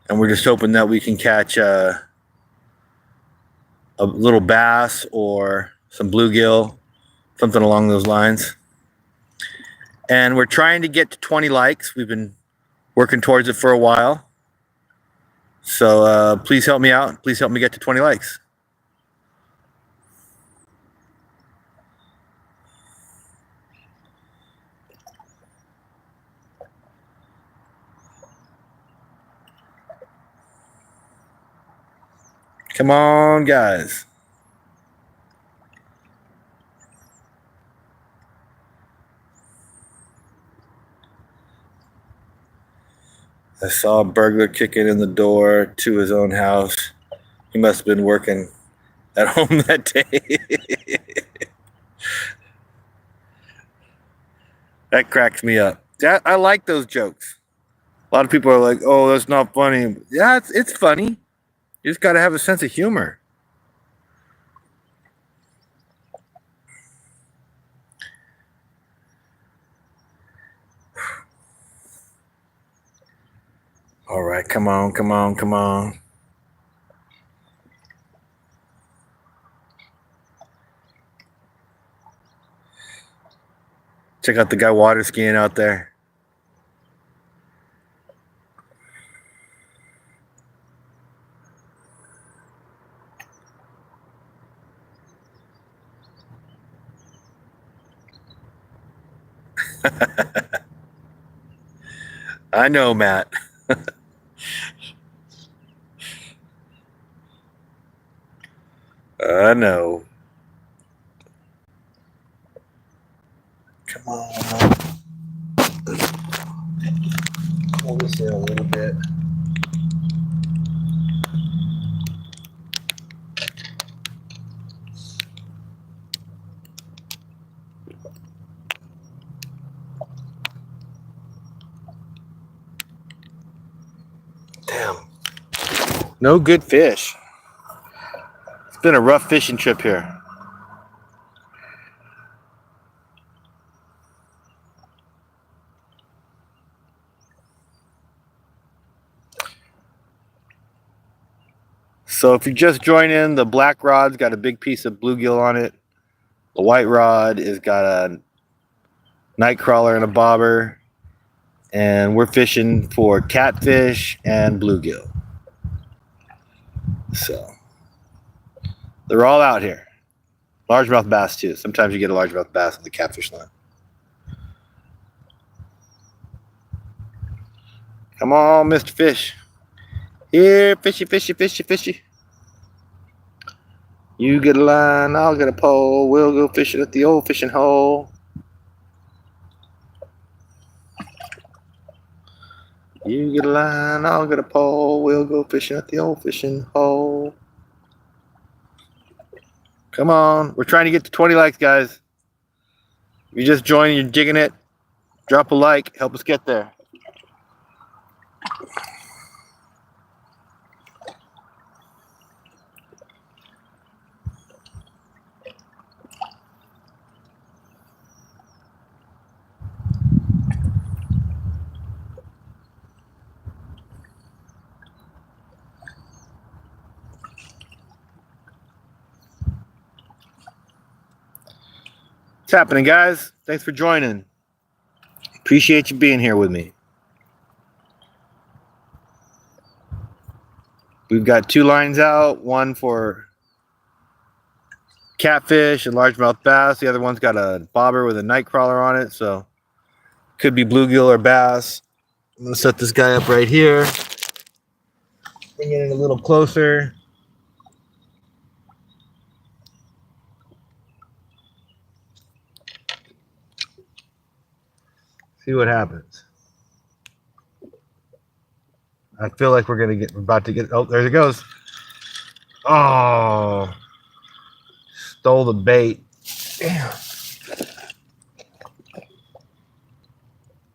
and we're just hoping that we can catch a little bass or some bluegill, something along those lines. And we're trying to get to 20 likes. We've been working towards it for a while. So please help me out. Please help me get to 20 likes. Come on, guys. I saw a burglar kicking in the door to his own house. He must have been working at home that day. That cracks me up. I like those jokes. A lot of people are like, "Oh, that's not funny." Yeah, it's funny. You just got to have a sense of humor. All right, come on, come on, come on. Check out the guy water skiing out there. I know, Matt. I know. Come on. Pull this in a little bit. Damn. No good fish. It's been a rough fishing trip here. So if you just join in, the black rod's got a big piece of bluegill on it. The white rod has got a night crawler and a bobber. And we're fishing for catfish and bluegill. So they're all out here. Largemouth bass too. Sometimes you get a largemouth bass on the catfish line. Come on, Mr. Fish. Here, fishy, fishy, fishy, fishy. You get a line, I'll get a pole. We'll go fishing at the old fishing hole. You get a line, I'll get a pole. We'll go fishing at the old fishing hole. Come on. We're trying to get to 20 likes, guys. If you just joined, you're digging it, drop a like. Help us get there. What's happening, guys? Thanks for joining. Appreciate you being here with me. We've got 2 lines out, one for catfish and largemouth bass. The other one's got a bobber with a night crawler on it, so could be bluegill or bass. I'm gonna set this guy up right here. Bring it in a little closer. See what happens. I feel like we're about to get. Oh, there it goes. Oh, stole the bait. Damn.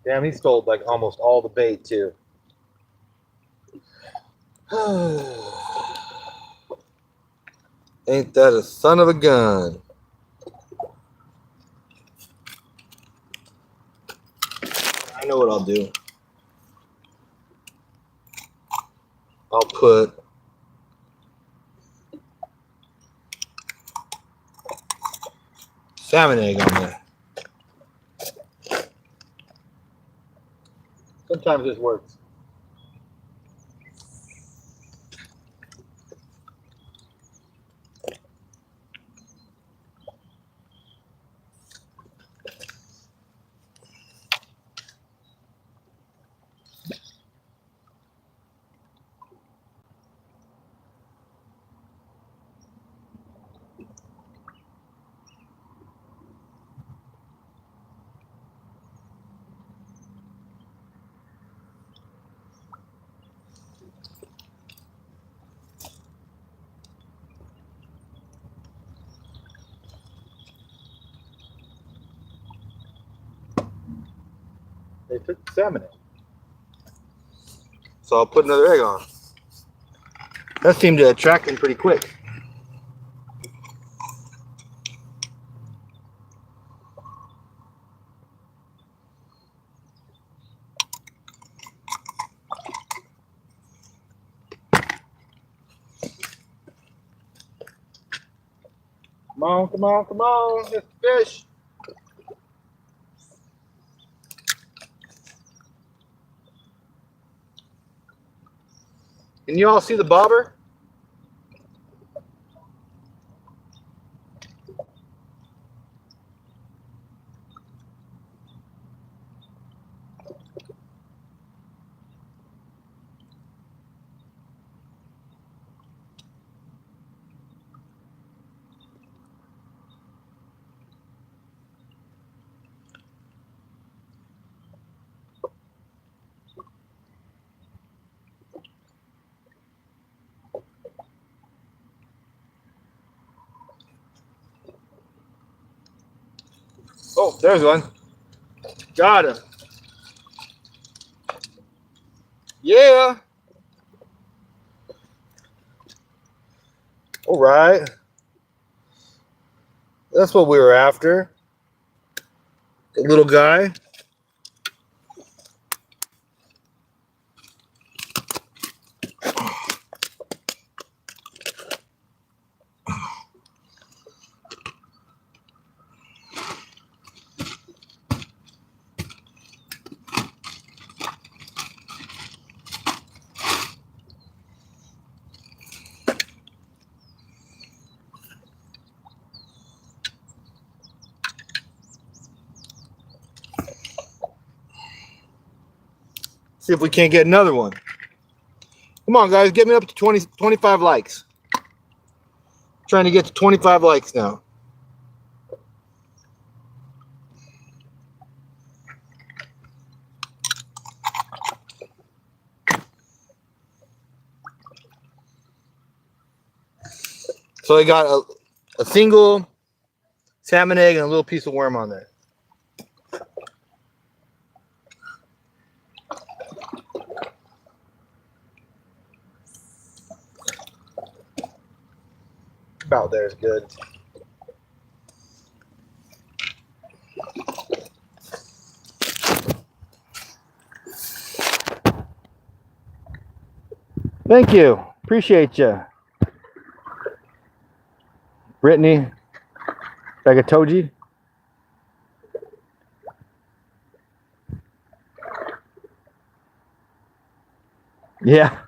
Damn, he stole like almost all the bait too. Ain't that a son of a gun? I know what I'll do. I'll put salmon egg on there. Sometimes this works. They took the salmon egg. So I'll put another egg on. That seemed to attract them pretty quick. Come on, come on, come on, it's fish. Can you all see the bobber? Oh, there's one. Got him. Yeah. All right. That's what we were after. The little guy. See if we can't get another one. Come on, guys. Get me up to 25 likes. Trying to get to 25 likes now. So I got a single salmon egg and a little piece of worm on there. About there is good. Thank you. Appreciate you. Brittany Bagatoji. Yeah.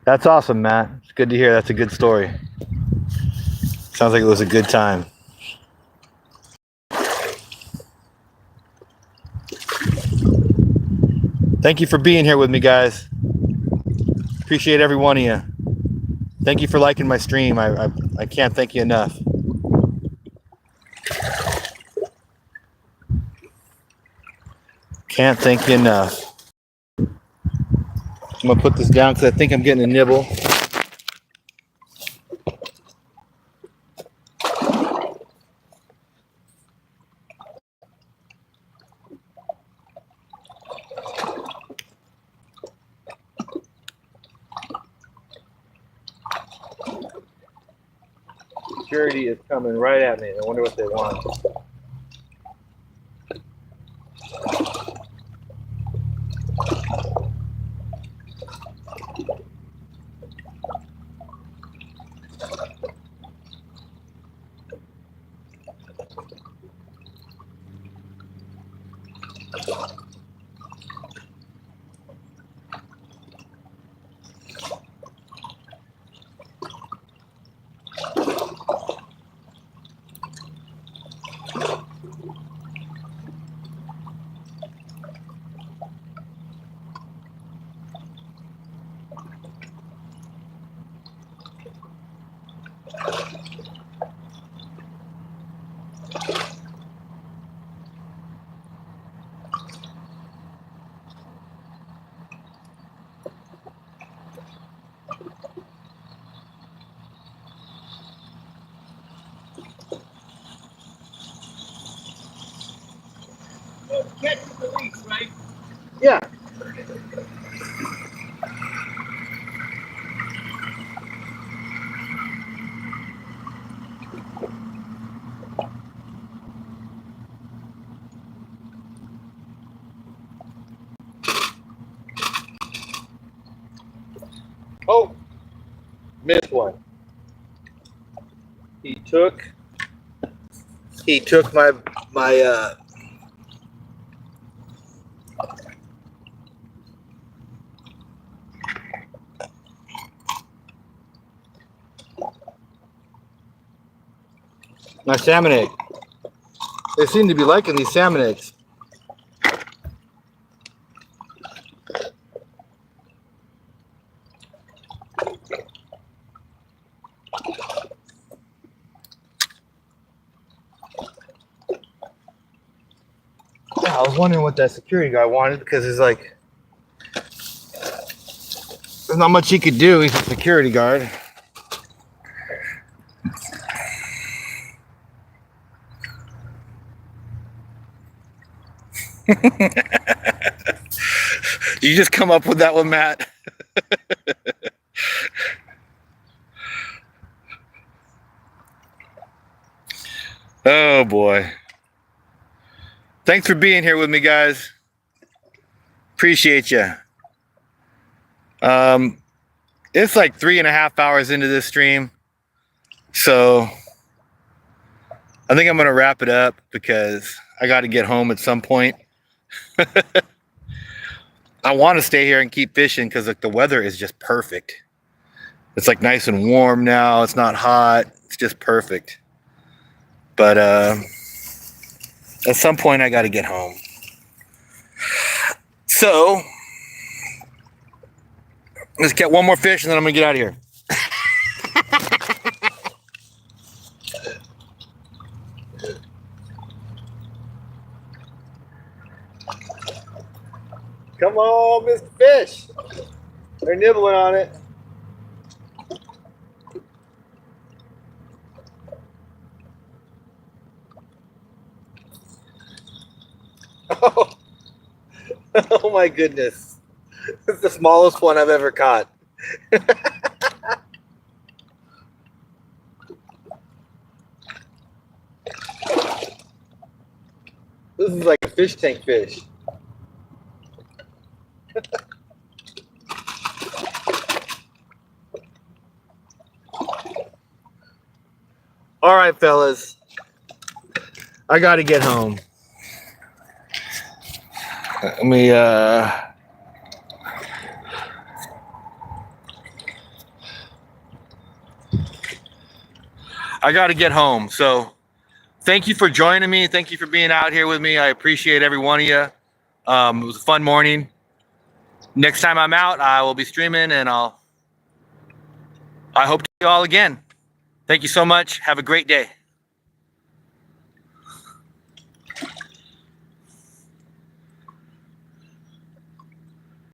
That's awesome, Matt. It's good to hear. That's a good story. Sounds like it was a good time. Thank you for being here with me, guys. Appreciate every one of you. Thank you for liking my stream. I can't thank you enough. Can't thank you enough. I'm going to put this down because I think I'm getting a nibble. Security is coming right at me. I wonder what they want. Yeah. Oh, missed one. He took my my salmon egg. They seem to be liking these salmon eggs. Yeah, I was wondering what that security guy wanted because he's like, there's not much he could do. He's a security guard. You just come up with that one, Matt. Oh boy. Thanks for being here with me, guys. Appreciate you. It's like 3.5 hours into this stream, so I think I'm gonna wrap it up because I got to get home at some point. I want to stay here and keep fishing because like the weather is just perfect. It's like nice and warm now. It's not hot. It's just perfect. But at some point I got to get home. So let's get one more fish and then I'm gonna get out of here. Come on, Mr. Fish. They're nibbling on it. Oh, oh my goodness. It's the smallest one I've ever caught. This is like a fish tank fish. All right, fellas. I got to get home. Let me I got to get home. So thank you for joining me. Thank you for being out here with me. I appreciate every one of you. It was a fun morning. Next time I'm out, I will be streaming and I hope to see you all again. Thank you so much. Have a great day.